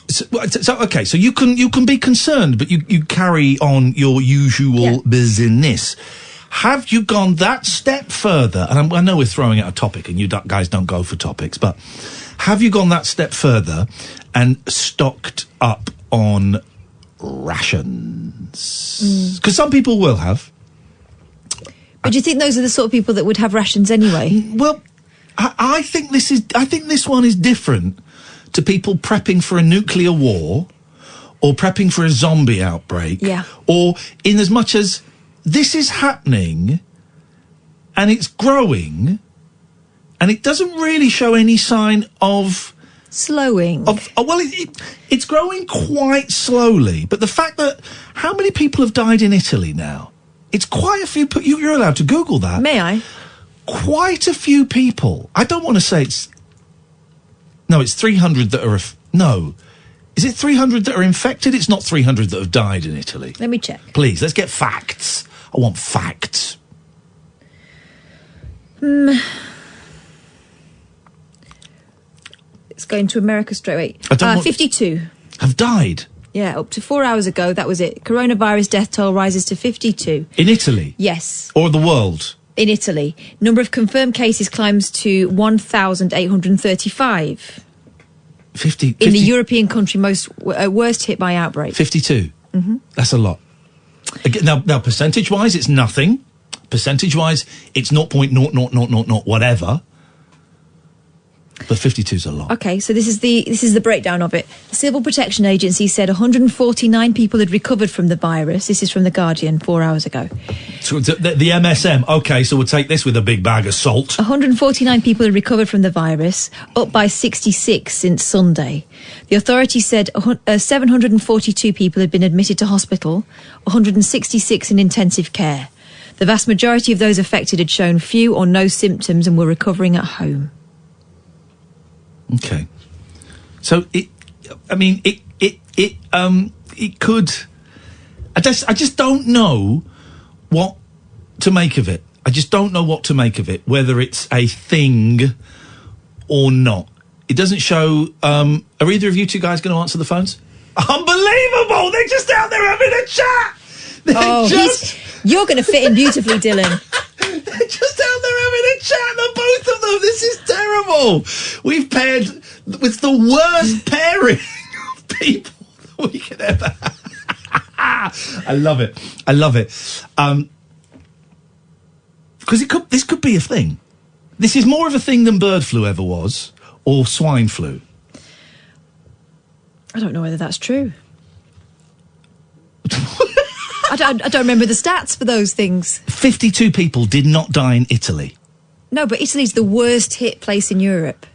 So you can be concerned, but you carry on your usual business. Have you gone that step further? And I know we're throwing out a topic and you guys don't go for topics, but have you gone that step further and stocked up on rations? Because some people will have. But do you think those are the sort of people that would have rations anyway? Well, I think this one is different to people prepping for a nuclear war or prepping for a zombie outbreak. Yeah. Or in as much as this is happening and it's growing and it doesn't really show any sign of... Slowing. It's growing quite slowly. But the fact that... How many people have died in Italy now? It's quite a few... You're allowed to Google that. May I? Quite a few people. I don't want to say it's... No, it's 300 that are... No. Is it 300 that are infected? It's not 300 that have died in Italy. Let me check. Please, let's get facts. I want facts. It's going to America straight away. 52. Have died? Yeah, up to 4 hours ago, that was it. Coronavirus death toll rises to 52. In Italy? Yes. Or the world? In Italy. Number of confirmed cases climbs to 1,835. 50? In the European country worst hit by outbreak. 52? Mm-hmm. That's a lot. Again, now percentage-wise, it's nothing. Percentage-wise, it's 0.0000 whatever. But 52 is a lot. Okay, so this is the breakdown of it. The Civil Protection Agency said 149 people had recovered from the virus. This is from The Guardian 4 hours ago. So the MSM, okay, so we'll take this with a big bag of salt. 149 people had recovered from the virus, up by 66 since Sunday. The authority said 742 people had been admitted to hospital, 166 in intensive care. The vast majority of those affected had shown few or no symptoms and were recovering at home. Okay. So it could. I just don't know what to make of it. I just don't know what to make of it, whether it's a thing or not. It doesn't show. Are either of you two guys going to answer the phones? Unbelievable! They're just out there having a chat. You're going to fit in beautifully, Dylan. They're just out there having a chat, the both of them. This is terrible. We've paired with the worst pairing of people that we could ever have. I love it. Because this could be a thing. This is more of a thing than bird flu ever was, or swine flu. I don't know whether that's true. I don't remember the stats for those things. 52 people did not die in Italy. No, but Italy's the worst hit place in Europe.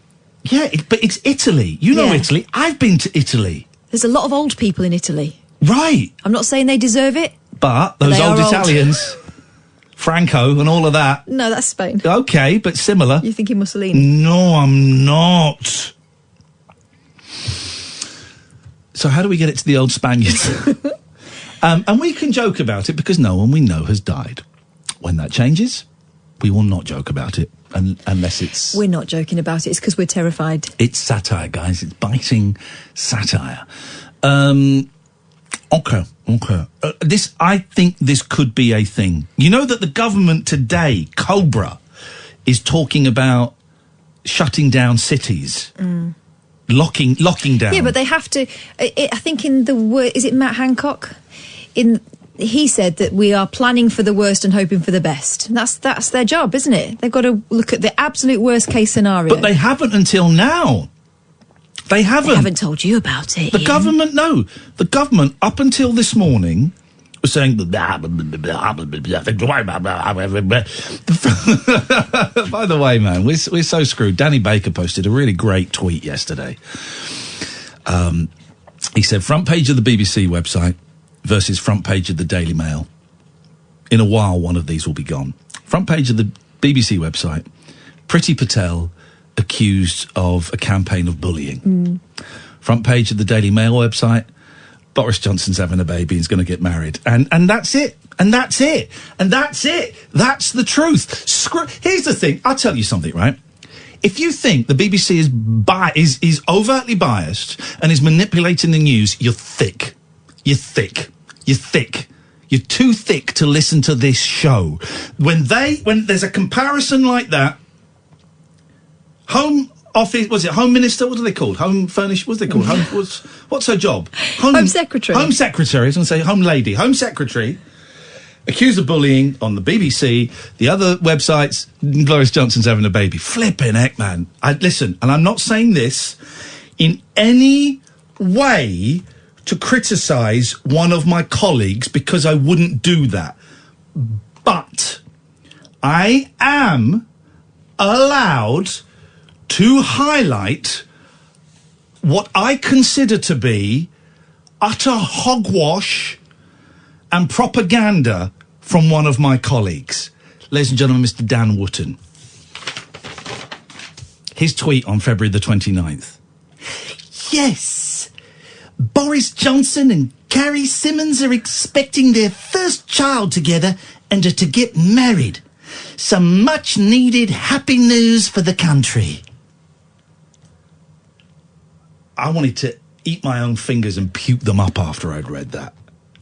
Yeah, but it's Italy. You know Italy. I've been to Italy. There's a lot of old people in Italy. Right. I'm not saying they deserve it. But those old Italians, Franco and all of that. No, that's Spain. Okay, but similar. You're thinking Mussolini. No, I'm not. So how do we get it to the old Spaniards? And we can joke about it because no one we know has died. When that changes, we will not joke about it unless it's... We're not joking about it. It's because we're terrified. It's satire, guys. It's biting satire. Okay. I think this could be a thing. You know that the government today, Cobra, is talking about shutting down cities. Locking down. Yeah, but they have to... I think in the word... Is it Matt Hancock? He said that we are planning for the worst and hoping for the best. And that's their job, isn't it? They've got to look at the absolute worst case scenario. But they haven't until now. They haven't told you about it. The government, no. The government, up until this morning, was saying... By the way, man, we're so screwed. Danny Baker posted a really great tweet yesterday. He said, front page of the BBC website versus front page of the Daily Mail. In a while, one of these will be gone. Front page of the BBC website, Priti Patel accused of a campaign of bullying. Front page of the Daily Mail website, Boris Johnson's having a baby and is going to get married. And that's it. And that's it. And that's it. That's the truth. Here's the thing. I'll tell you something, right? If you think the BBC is overtly biased and is manipulating the news, you're thick. You're thick. You're thick. You're too thick to listen to this show. When there's a comparison like that, Home Office, was it Home Minister? What are they called? Home Furnish? What's they called? What's her job? Home Secretary. Home Secretary. I was going to say Home Lady. Home Secretary. Accused of bullying on the BBC. The other websites, Boris Johnson's having a baby. Flipping heck, man. Listen, and I'm not saying this in any way to criticise one of my colleagues because I wouldn't do that. But I am allowed to highlight what I consider to be utter hogwash and propaganda from one of my colleagues. Ladies and gentlemen, Mr. Dan Wootton. His tweet on February the 29th. Yes, Boris Johnson and Carrie Simmons are expecting their first child together and are to get married. Some much-needed happy news for the country. I wanted to eat my own fingers and puke them up after I'd read that.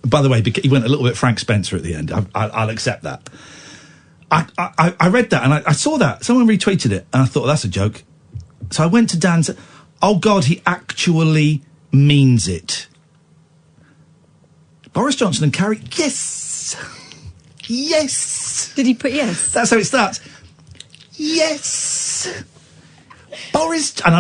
By the way, he went a little bit Frank Spencer at the end. I'll accept that. I read that and I saw that. Someone retweeted it and I thought, that's a joke. So I went to Dan and said, oh, God, he actually means it. Boris Johnson and Carrie, yes. Yes. Did he put yes? That's how it starts. Yes. Boris, and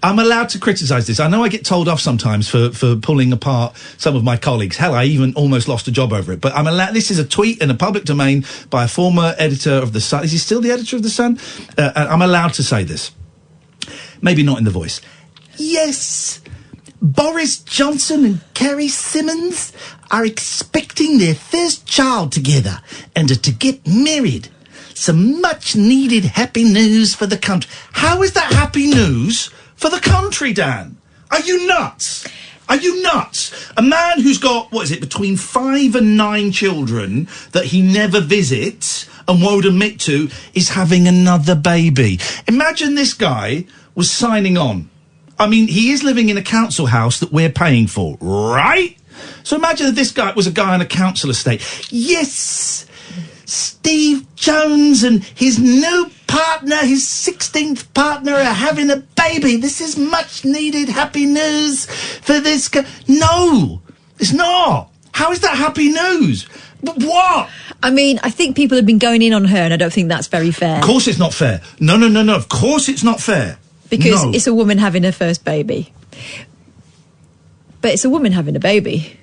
I'm allowed to criticise this. I know I get told off sometimes for pulling apart some of my colleagues. Hell, I even almost lost a job over it. But I'm allowed. This is a tweet in a public domain by a former editor of The Sun. Is he still the editor of The Sun? I'm allowed to say this. Maybe not in the voice. Yes, Boris Johnson and Kerry Simmons are expecting their first child together and are to get married. Some much-needed happy news for the country. How is that happy news for the country, Dan? Are you nuts? Are you nuts? A man who's got, between 5 and 9 children that he never visits and won't admit to is having another baby. Imagine this guy was signing on. I mean, he is living in a council house that we're paying for, right? So imagine if this guy was a guy on a council estate. Yes, Steve Jones and his new partner, his 16th partner, are having a baby. This is much needed happy news for this guy. No, it's not. How is that happy news? What? I mean, I think people have been going in on her, and I don't think that's very fair. Of course it's not fair. No. Of course it's not fair. Because it's a woman having her first baby. But it's a woman having a baby.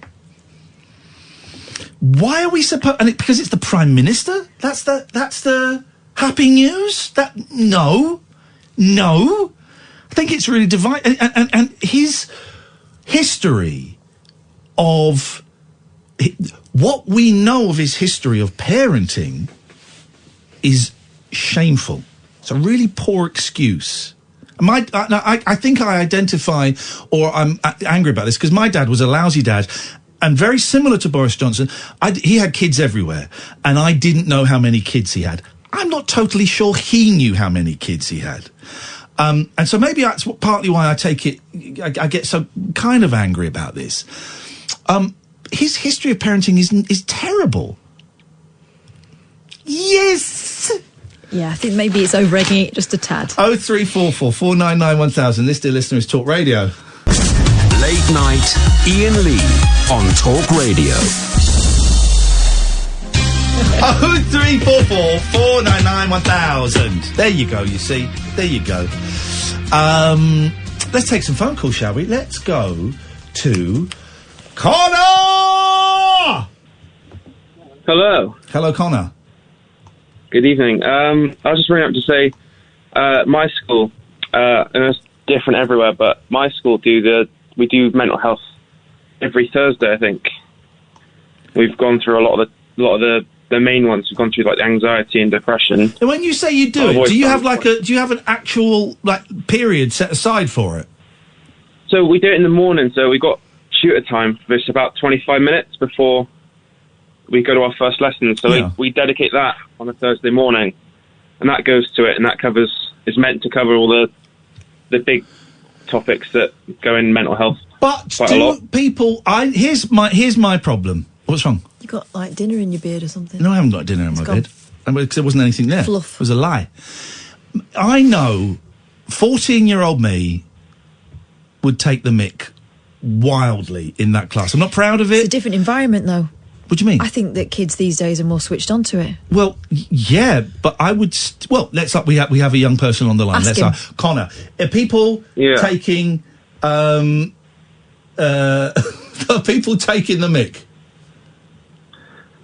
Why are we supposed... because it's the Prime Minister? That's the happy news? No. I think it's really divine. And his history of... what we know of his history of parenting is shameful. It's a really poor excuse. I think I identify, or I'm angry about this, because my dad was a lousy dad, and very similar to Boris Johnson. He had kids everywhere, and I didn't know how many kids he had. I'm not totally sure he knew how many kids he had. And so maybe that's partly why I get so kind of angry about this. His history of parenting is terrible. Yes! Yeah, I think maybe it's over-egging it just a tad. 0344 499 1000. This, dear listener, is Talk Radio. Late night, Iain Lee on Talk Radio. 0344 499 1000. There you go, you see. There you go. Let's take some phone calls, shall we? Let's go to Connor! Hello. Hello, Connor. Good evening. I was just ringing up to say, my school, and it's different everywhere, but my school we do mental health every Thursday. I think we've gone through a lot of the main ones. We've gone through like anxiety and depression. And when you say you do it, do you have an actual period set aside for it? So we do it in the morning. So we got shooter time. It's about 25 minutes before we go to our first lesson. So we dedicate that on a Thursday morning, and that goes to it, and that is meant to cover all the big topics that go in mental health. But do people? Here's my problem. What's wrong? You got dinner in your beard or something? No, I haven't got dinner in my beard. Because there wasn't anything there. Fluff. It was a lie. I know 14-year-old me would take the mick wildly in that class. I'm not proud of it. It's a different environment, though. What do you mean? I think that kids these days are more switched on to it. Well, yeah, but I would... we have a young person on the line. Ask him. Connor, are people taking... are people taking the mick?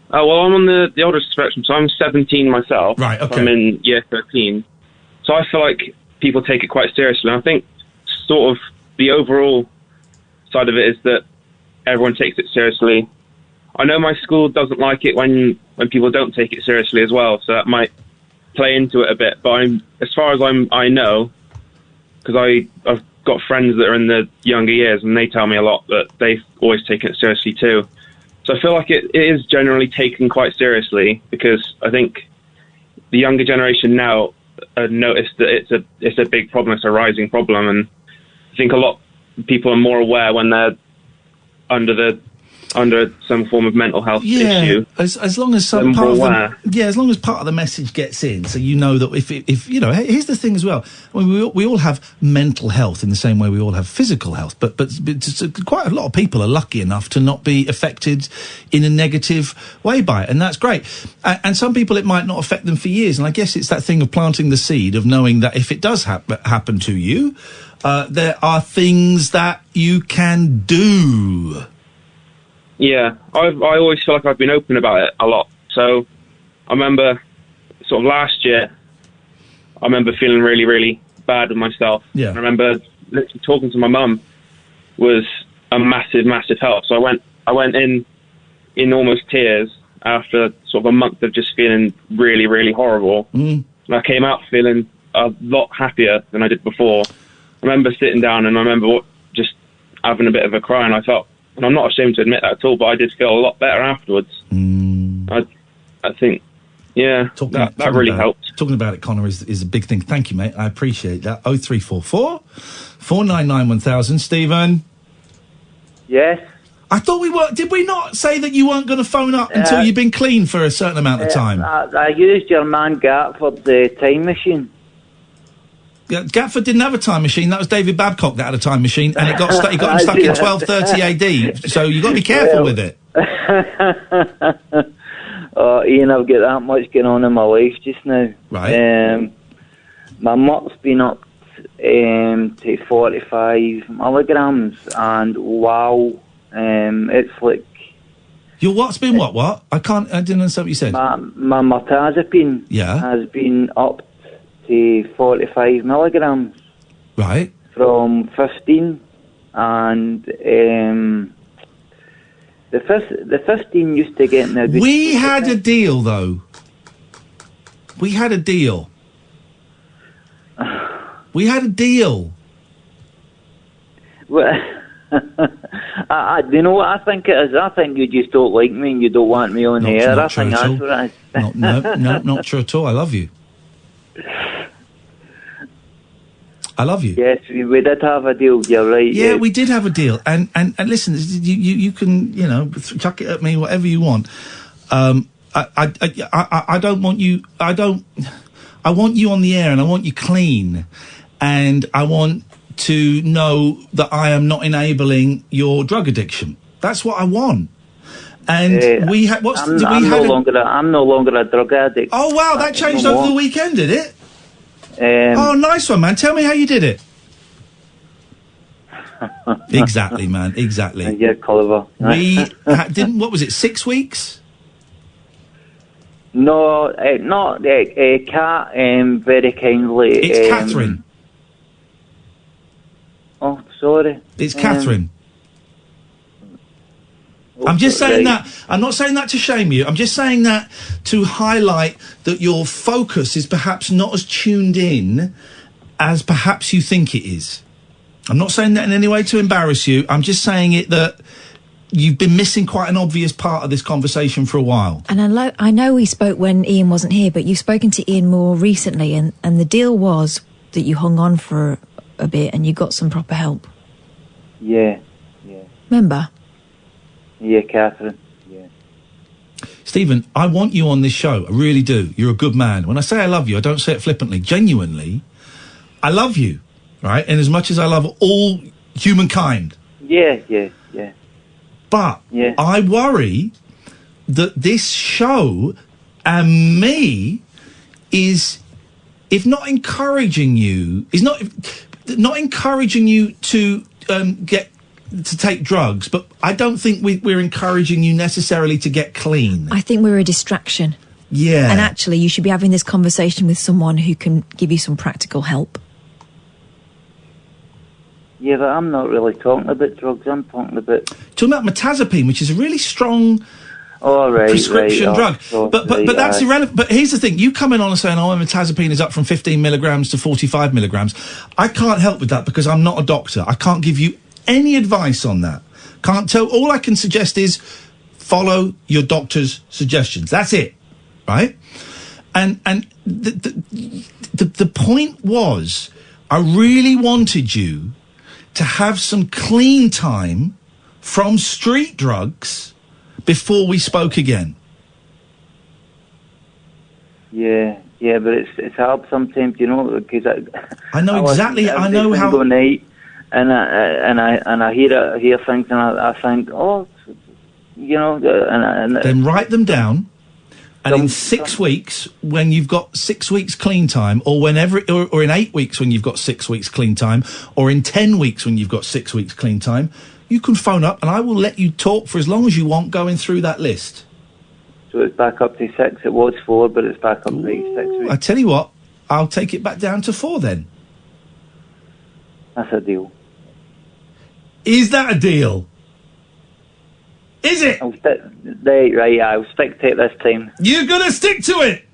Well, I'm on the older spectrum, so I'm 17 myself. Right, okay. I'm in year 13. So I feel like people take it quite seriously. And I think sort of the overall side of it is that everyone takes it seriously. I know my school doesn't like it when people don't take it seriously as well, so that might play into it a bit. But as far as I know, because I've got friends that are in the younger years, and they tell me a lot that they've always taken it seriously too. So I feel like it is generally taken quite seriously, because I think the younger generation now noticed that it's a big problem, it's a rising problem, and I think a lot of people are more aware when they're under some form of mental health issue. As long as some part of as long as part of the message gets in, so you know that if you know, here's the thing as well. I mean, we all have mental health in the same way we all have physical health, but quite a lot of people are lucky enough to not be affected in a negative way by it, and that's great. And some people, it might not affect them for years, and I guess it's that thing of planting the seed of knowing that if it does happen to you, there are things that you can do. Yeah, I always feel like I've been open about it a lot. So I remember sort of last year, I remember feeling really, really bad with myself. Yeah. I remember literally talking to my mum, was a massive, massive help. So I went in almost tears after sort of a month of just feeling really, really horrible. And I came out feeling a lot happier than I did before. I remember sitting down and I remember just having a bit of a cry, and I felt, and I'm not ashamed to admit that at all, but I did feel a lot better afterwards. I think, yeah, that really helped. Talking about it, Connor, is a big thing. Thank you, mate. I appreciate that. 0344 499 1000. Stephen? Yes? I thought we were... Did we not say that you weren't going to phone up until you've been clean for a certain amount of time? I used your man Gatford's time machine. Yeah, Gatford didn't have a time machine. That was David Babcock that had a time machine, and he got stuck in 1230 AD. So you've got to be careful with it. Ian, I've got that much going on in my life just now. Right. My muck's been up to 45 milligrams, and wow, it's like... Your what's been what? I didn't understand what you said. My mirtazapine has been up to 45 milligrams. Right. From 15, and the 15 used to get... We had a deal, though. We had a deal. We had a deal. Well, do you know what I think it is? I think you just don't like me and you don't want me on the air. I think that's what it is. No, not true at all. I love you. I love you. Yes, we did have a deal. You're right. Yeah, we did have a deal. And listen, you can chuck it at me whatever you want. I don't want you. I want you on the air, and I want you clean, and I want to know that I am not enabling your drug addiction. That's what I want. And we had. I'm no longer a drug addict. Oh wow, that changed over the weekend, did it? Oh, nice one, man. Tell me how you did it. Exactly, man. Exactly. Yeah, clever. We didn't. What was it? 6 weeks? No, not Kat. Very kindly. It's Catherine. Oh, sorry. It's Catherine. I'm just saying that. I'm not saying that to shame you. I'm just saying that to highlight that your focus is perhaps not as tuned in as perhaps you think it is. I'm not saying that in any way to embarrass you. I'm just saying it that you've been missing quite an obvious part of this conversation for a while. And I know we spoke when Ian wasn't here, but you've spoken to Ian more recently, and the deal was that you hung on for a bit and you got some proper help. Yeah. Remember? Yeah, Catherine. Yeah. Stephen, I want you on this show. I really do. You're a good man. When I say I love you, I don't say it flippantly. Genuinely, I love you, right? And as much as I love all humankind. Yeah. But I worry that this show and me is, if not encouraging you, is not encouraging you to to take drugs, but I don't think we're encouraging you necessarily to get clean. I think we're a distraction. Yeah. And actually, you should be having this conversation with someone who can give you some practical help. Yeah, but I'm not really talking about drugs. I'm talking about mirtazapine, which is a really strong right. prescription drug. But that's right. irrelevant. But here's the thing: you coming on and saying, "Oh, mirtazapine is up from 15 milligrams to 45 milligrams." I can't help with that because I'm not a doctor. I can't give you any advice on that. Can't tell. All I can suggest is follow your doctor's suggestions. That's it, right? And the point was, I really wanted you to have some clean time from street drugs before we spoke again. Yeah, but it's hard sometimes, because I know exactly. I know how. Night, and I hear things, and I think, Then write them down, and in 6 weeks, when you've got 6 weeks clean time, or in 8 weeks when you've got 6 weeks clean time, or in 10 weeks when you've got 6 weeks clean time, you can phone up, and I will let you talk for as long as you want, going through that list. So it's back up to 6. It was 4, but it's back up to 6 weeks. I tell you what, I'll take it back down to 4 then. That's a deal. Is that a deal? Is it? Right, I'll stick to it this time. You're going to stick to it?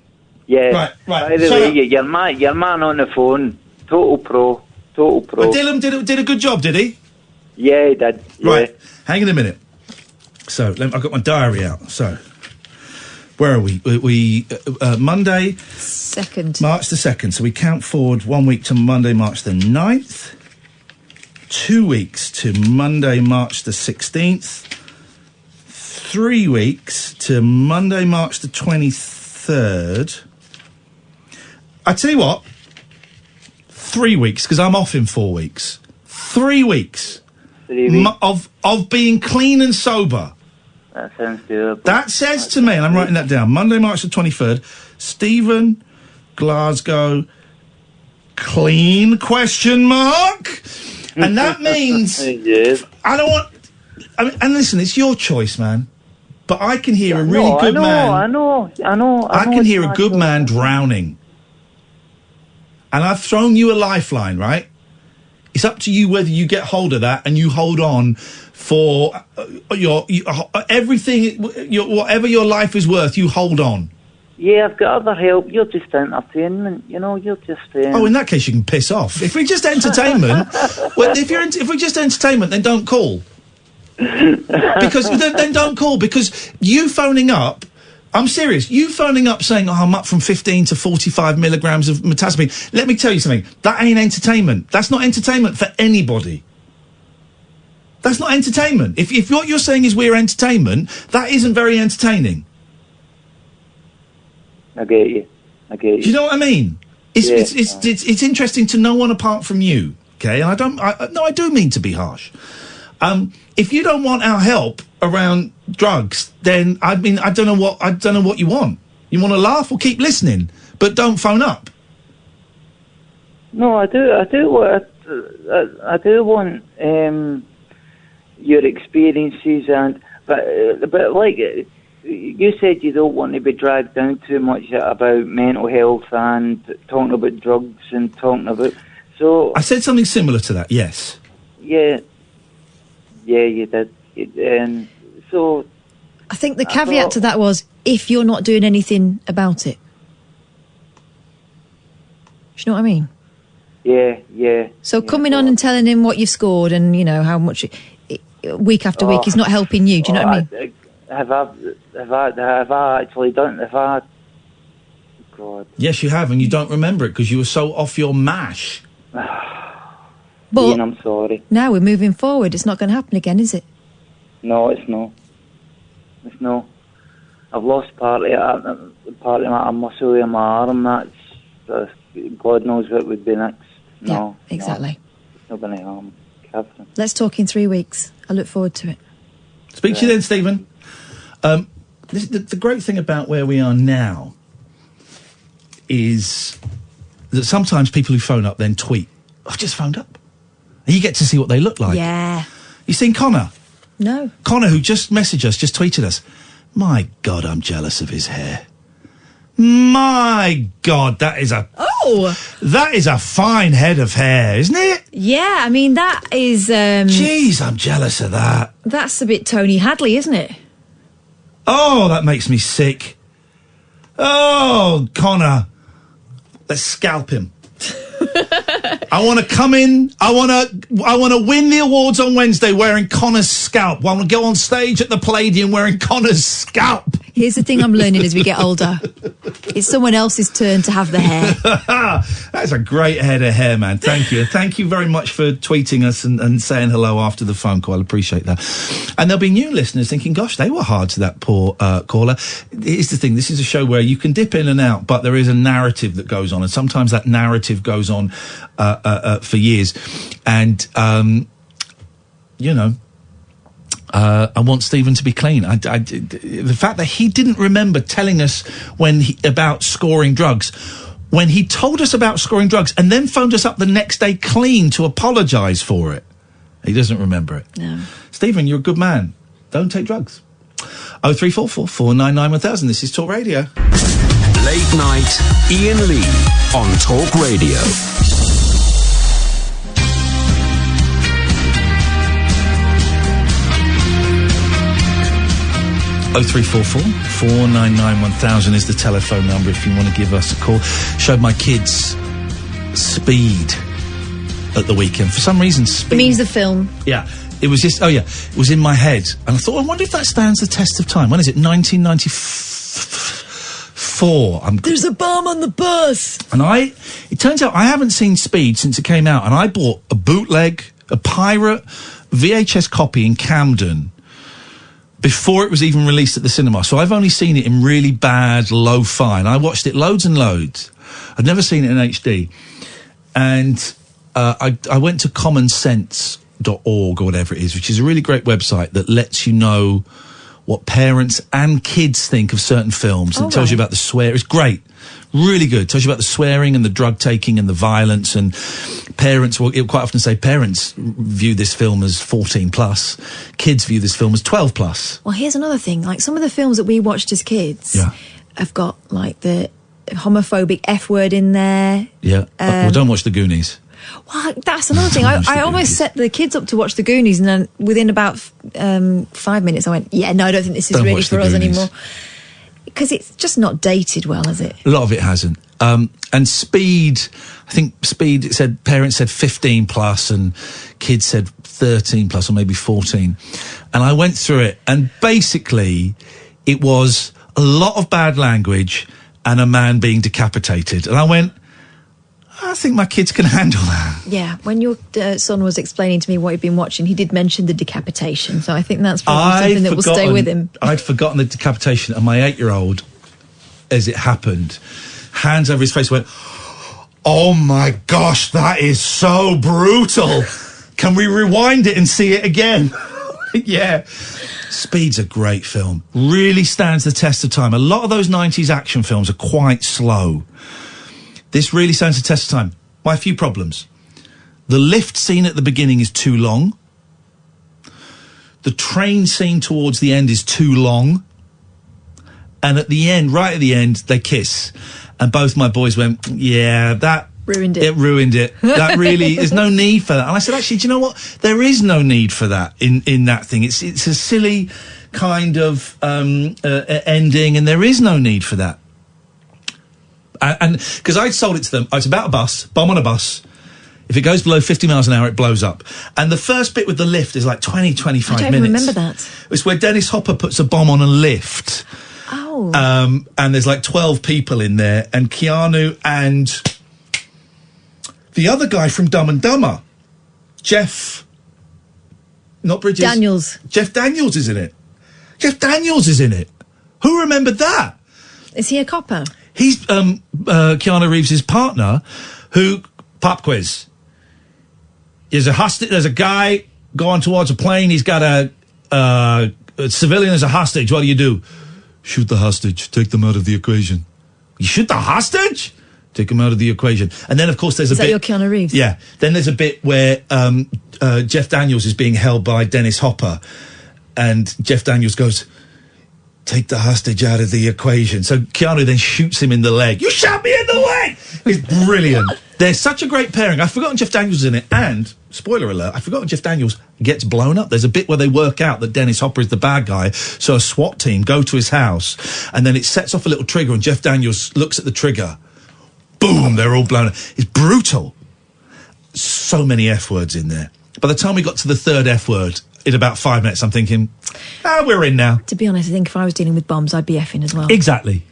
Yeah. Right. By the way, your man on the phone, total pro. But Dylan did a good job, did he? Yeah, he did. Yeah. Right. Hang on a minute. So, I've got my diary out. So, where are we? Monday... 2nd. March the 2nd. So we count forward 1 week to Monday, March the 9th. 2 weeks to Monday, March the 16th. 3 weeks to Monday, March the 23rd. I tell you what, 3 weeks, because I'm off in 4 weeks. 3 weeks of being clean and sober. That sounds doable. That says to me, and I'm writing that down, Monday, March the 23rd, Stephen, Glasgow, clean, question mark? And that means... Yes. I don't want... I mean, and listen, it's your choice, man. But I can hear a really good man... I know. I can hear a good man drowning. And I've thrown you a lifeline, right? It's up to you whether you get hold of that and you hold on for everything, whatever your life is worth, you hold on. Yeah, I've got other help. You're just entertainment, you're just... Oh, in that case, you can piss off. If we're just entertainment, if we're just entertainment, then don't call. Because then don't call, because you phoning up... I'm serious. You phoning up saying, I'm up from 15 to 45 milligrams of metazapine. Let me tell you something. That ain't entertainment. That's not entertainment for anybody. That's not entertainment. If what you're saying is we're entertainment, that isn't very entertaining. I get you. Do you know what I mean? It's interesting to no one apart from you. Okay, and I do mean to be harsh. If you don't want our help around drugs, then I don't know what you want. You want to laugh or keep listening, but don't phone up. No, I do want your experiences but like you said, you don't want to be dragged down too much about mental health and talking about drugs and talking about. So I said something similar to that. Yes. Yeah, you did. So I think the caveat to that was if you're not doing anything about it. Do you know what I mean? Yeah. So coming on and telling him what you've scored and how much week after week is not helping you. Do you know what I mean? Have I actually done? God. Yes, you have, and you don't remember it because you were so off your mash. But Ian, I'm sorry. Now we're moving forward. It's not going to happen again, is it? No, it's not. It's not. I've lost part of my muscle in my arm. That's God knows what would be next. No, yeah, exactly. No, it's not going to harm Catherine. Let's talk in 3 weeks. I look forward to it. Speak to you then, Stephen. The great thing about where we are now is that sometimes people who phone up then tweet, I've just phoned up. And you get to see what they look like. Yeah. You seen Connor? No. Connor, who just messaged us, just tweeted us. My God, I'm jealous of his hair. My God, that is a fine head of hair, isn't it? Yeah, I mean, that is... Jeez, I'm jealous of that. That's a bit Tony Hadley, isn't it? Oh, that makes me sick. Oh, Connor. Let's scalp him. I want to come in. I want to win the awards on Wednesday wearing Connor's scalp. I want to go on stage at the Palladium wearing Connor's scalp. Here's the thing I'm learning as we get older. It's someone else's turn to have the hair. That's a great head of hair, man. Thank you. Thank you very much for tweeting us and saying hello after the phone call. I appreciate that. And there'll be new listeners thinking, gosh, they were hard to that poor caller. Here's the thing. This is a show where you can dip in and out, but there is a narrative that goes on. And sometimes that narrative goes on for years. And, I want Stephen to be clean. The fact that he didn't remember telling us about scoring drugs, when he told us about scoring drugs and then phoned us up the next day clean to apologise for it. He doesn't remember it. No. Stephen, you're a good man. Don't take drugs. 0344 499 1000. This is Talk Radio. Late night, Iain Lee on Talk Radio. 0344 499 1000 is the telephone number if you want to give us a call. Showed my kids Speed at the weekend. For some reason, Speed... It means the film. Yeah. It was just... Oh, yeah. It was in my head. And I thought, I wonder if that stands the test of time. When is it? 1994. There's a bomb on the bus! And it turns out I haven't seen Speed since it came out. And I bought a bootleg, a pirate VHS copy in Camden before it was even released at the cinema. So I've only seen it in really bad lo-fi. And I watched it loads and loads. I'd never seen it in HD. And I went to commonsense.org or whatever it is, which is a really great website that lets you know what parents and kids think of certain films. And it tells you about the swear. It's great. Really good. It tells you about the swearing and the drug taking and the violence. And parents will quite often say parents view this film as 14 plus. Kids view this film as 12 plus. Well, here's another thing. Like, some of the films that we watched as kids have got, like, the homophobic F word in there. Yeah. Well, don't watch The Goonies. Well, that's another thing. I almost set the kids up to watch The Goonies, and then within about 5 minutes I went, yeah, no, I don't think this is really for us anymore. Because it's just not dated well, is it? A lot of it hasn't. And Speed, I think Speed, parents said 15 plus and kids said 13 plus or maybe 14. And I went through it, and basically it was a lot of bad language and a man being decapitated. And I went, I think my kids can handle that. Yeah, when your son was explaining to me what he'd been watching, he did mention the decapitation, so I think that's probably something that will stay with him. I'd forgotten the decapitation, and my 8-year-old, as it happened, hands over his face, went, oh my gosh, that is so brutal. Can we rewind it and see it again? Yeah. Speed's a great film. Really stands the test of time. A lot of those 90s action films are quite slow. This really stands the test of time. By a few problems. The lift scene at the beginning is too long. The train scene towards the end is too long. And at the end, right at the end, they kiss. And both my boys went, yeah, that... Ruined it. It ruined it. That really... There's no need for that. And I said, actually, do you know what? There is no need for that in that thing. It's a silly kind of ending, and there is no need for that. And because I sold it to them, it's about a bus, bomb on a bus. If it goes below 50 miles an hour, it blows up. And the first bit with the lift is like 20, 25 minutes. I don't remember that. It's where Dennis Hopper puts a bomb on a lift. Oh. And there's like 12 people in there, and Keanu and the other guy from Dumb and Dumber, Jeff, not Bridges. Daniels. Jeff Daniels is in it. Jeff Daniels is in it. Who remembered that? Is he a copper? He's Keanu Reeves' partner, who... Pop quiz. There's a guy going towards a plane. He's got a civilian as a hostage. What do? Shoot the hostage. Take them out of the equation. You shoot the hostage? Take them out of the equation. And then, of course, there's a bit... Is that your Keanu Reeves? Yeah. Then there's a bit where Jeff Daniels is being held by Dennis Hopper. And Jeff Daniels goes... Take the hostage out of the equation. So Keanu then shoots him in the leg. You shot me in the leg! It's brilliant. They're such a great pairing. I've forgotten Jeff Daniels is in it. And, spoiler alert, I've forgotten Jeff Daniels gets blown up. There's a bit where they work out that Dennis Hopper is the bad guy. So a SWAT team go to his house. And then it sets off a little trigger. And Jeff Daniels looks at the trigger. Boom! They're all blown up. It's brutal. So many F words in there. By the time we got to the third F word... in about 5 minutes, I'm thinking, we're in now. To be honest, I think if I was dealing with bombs, I'd be effing as well. Exactly.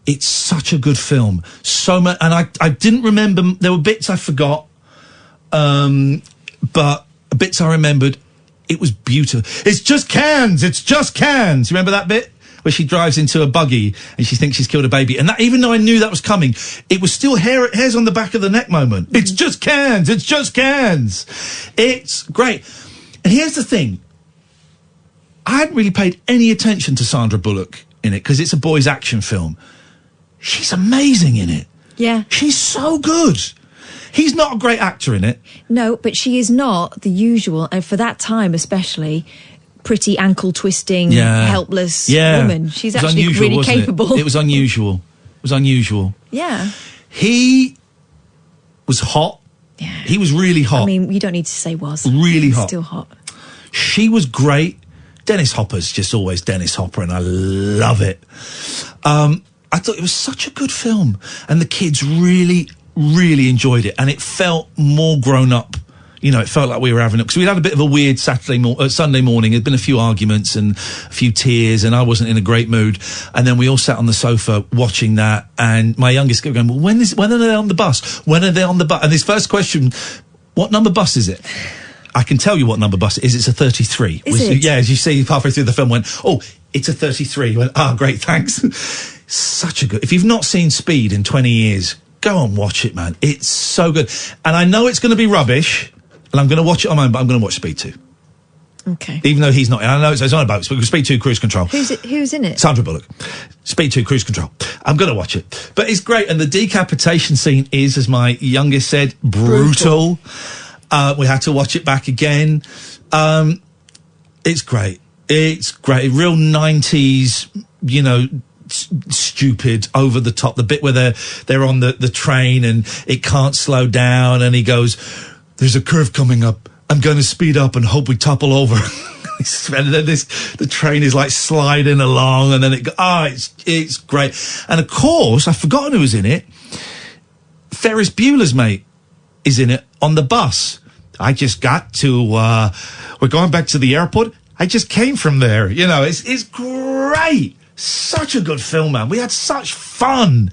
It's such a good film. So much, and I didn't remember, there were bits I forgot, but bits I remembered. It was beautiful. It's just cans! It's just cans! You remember that bit? Where she drives into a buggy and she thinks she's killed a baby. And that, even though I knew that was coming, it was still hairs on the back of the neck moment. It's just cans. It's just cans. It's great. And here's the thing. I hadn't really paid any attention to Sandra Bullock in it because it's a boys' action film. She's amazing in it. Yeah. She's so good. He's not a great actor in it. No, but she is not the usual, and for that time especially... pretty ankle-twisting, helpless woman. She's actually unusual, really capable. It was unusual. It was unusual. Yeah. He was hot. Yeah. He was really hot. I mean, you don't need to say was. Really hot. Still hot. She was great. Dennis Hopper's just always Dennis Hopper, and I love it. I thought it was such a good film, and the kids really, really enjoyed it, and it felt more grown up. You know, it felt like we were having it, because we'd had a bit of a weird Sunday morning. There'd been a few arguments and a few tears, and I wasn't in a great mood. And then we all sat on the sofa watching that, and my youngest kept going, well, when are they on the bus? When are they on the bus? And his first question, what number bus is it? I can tell you what number bus it is. It's a 33. Is it? Yeah, as you see halfway through the film, went, oh, it's a 33. He went, great, thanks. Such a good... If you've not seen Speed in 20 years, go and watch it, man. It's so good. And I know it's going to be rubbish, and I'm going to watch it on my own, but I'm going to watch Speed 2. Okay. Even though he's not... I know it's on a boat, Speed 2 Cruise Control. Who's in it? Sandra Bullock. Speed 2 Cruise Control. I'm going to watch it. But it's great, and the decapitation scene is, as my youngest said, brutal. We had to watch it back again. It's great. It's great. Real 90s, you know, stupid, over the top. The bit where they're on the train and it can't slow down, and he goes, there's a curve coming up. I'm going to speed up and hope we topple over. And then the train is like sliding along, and then it's great. And of course, I've forgotten who was in it. Ferris Bueller's mate is in it on the bus. I just got to, we're going back to the airport. I just came from there. You know, it's great. Such a good film, man. We had such fun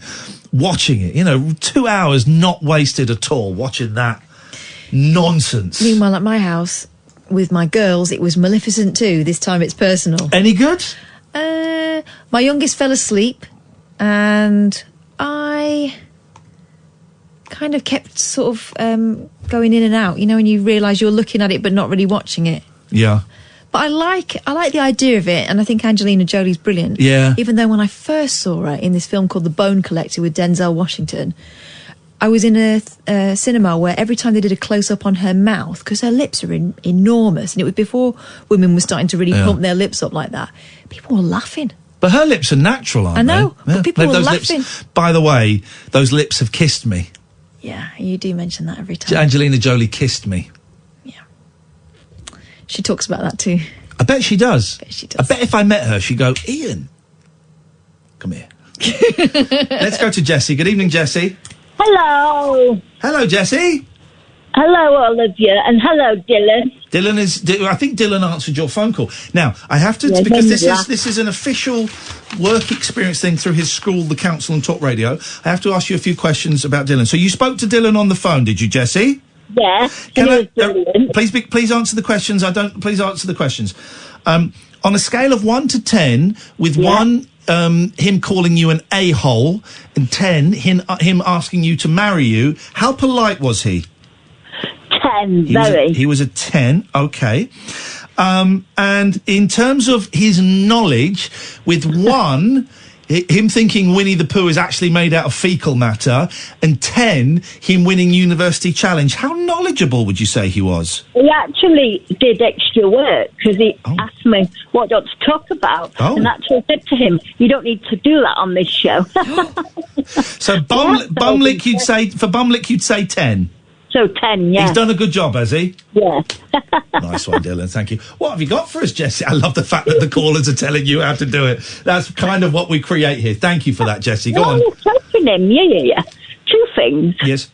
watching it. You know, 2 hours not wasted at all watching that nonsense. Meanwhile, at my house, with my girls, it was Maleficent 2. This time it's personal. Any good? My youngest fell asleep, and I kind of kept sort of going in and out, you know, and you realise you're looking at it but not really watching it. Yeah. But I like the idea of it, and I think Angelina Jolie's brilliant. Yeah. Even though when I first saw her in this film called The Bone Collector with Denzel Washington, I was in a cinema where every time they did a close-up on her mouth, because her lips are enormous, and it was before women were starting to really pump their lips up like that, people were laughing. But her lips are natural, aren't they? I know, but people were those laughing. Lips, by the way, those lips have kissed me. Yeah, you do mention that every time. Angelina Jolie kissed me. She talks about that too. I bet she does. I bet if I met her, she'd go, Ian, come here. Let's go to Jessie. Good evening, Jessie. Hello. Hello, Jessie. Hello, all of you, and hello, Dylan. I think Dylan answered your phone call. Now, I have to, because this is an official work experience thing through his school, the council and talk radio. I have to ask you a few questions about Dylan. So you spoke to Dylan on the phone, did you, Jessie? Yeah. Please answer the questions. Please answer the questions. On a scale of 1 to 10, with 1, him calling you an a-hole, and 10, him asking you to marry you, how polite was he? 10, very. He was a 10, okay. And in terms of his knowledge, with 1... him thinking Winnie the Pooh is actually made out of fecal matter, and 10, him winning University Challenge. How knowledgeable would you say he was? He actually did extra work, because he asked me what I ought to talk about, and that's what I said to him, you don't need to do that on this show. So Bumlick, you'd say 10? So 10, yeah. He's done a good job, has he? Yeah. Nice one, Dylan. Thank you. What have you got for us, Jessie? I love the fact that the callers are telling you how to do it. That's kind of what we create here. Thank you for that, Jessie. Go on. You're helping him. Yeah. 2 things. Yes.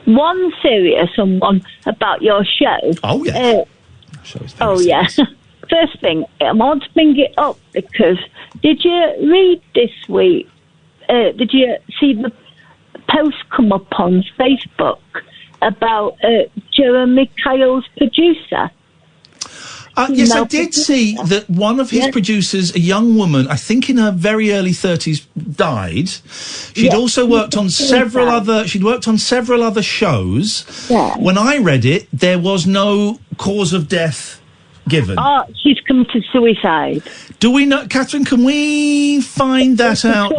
One serious and one about your show. Oh, yeah. Yeah. First thing, I want to bring it up because did you read this week? Did you see the post come up on Facebook about Jeremy Kyle's producer? Yes, I did see that one of his producers, a young woman, I think in her very early 30s, died. She'd also worked on several other. She'd worked on several other shows. Yeah. When I read it, there was no cause of death given. Oh, she's committed suicide. Do we know, Catherine? Can we find that out?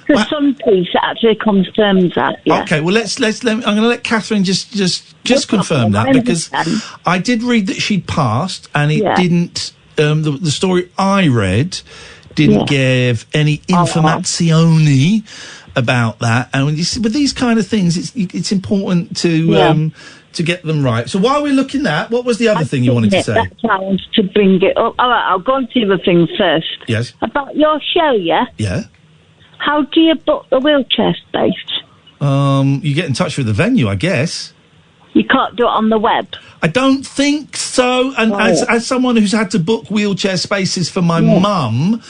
The Sun piece actually confirms that. Yeah. Okay, well I'm going to let Catherine just confirm that, because I did read that she'd passed, and it didn't. The story I read didn't give any informazioni about that. And when you see, with these kind of things, it's important to get them right. So while we're looking at, what was the other thing you wanted to say? That sounds to bring it up. All right, I'll go on to the other thing first. Yes. About your show, yeah? Yeah. How do you book the wheelchair space? You get in touch with the venue, I guess. You can't do it on the web? I don't think so. And as someone who's had to book wheelchair spaces for my mum,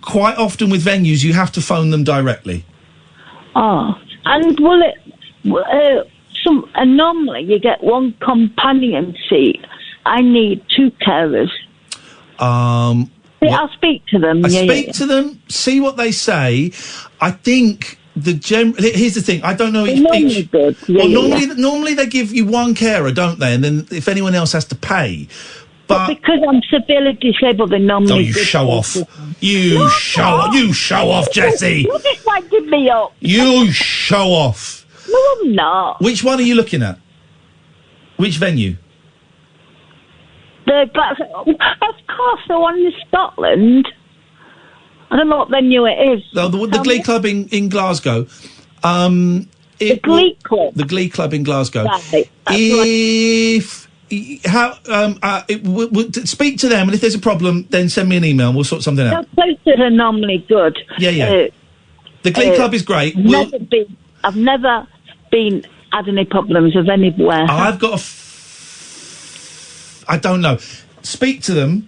quite often with venues, you have to phone them directly. Oh. And will it... normally you get one companion seat. I need two carers. I'll speak to them. Speak to them, see what they say. I think here's the thing. I don't know if normally they give you one carer, don't they? And then if anyone else has to pay. But because I'm severely disabled, they normally. Oh, you show off! You show off, Jessie. You just like give me up. You show off. No, I'm not. Which one are you looking at? Which venue? Of course, the one in Scotland. I don't know what venue it is. No, the Glee Club in Glasgow. The Glee Club. The Glee Club in Glasgow. Right. Speak to them, and if there's a problem, then send me an email and we'll sort something out. Those places are normally good. Yeah. The Glee Club is great. I've never had any problems of anywhere. I've got I don't know. Speak to them,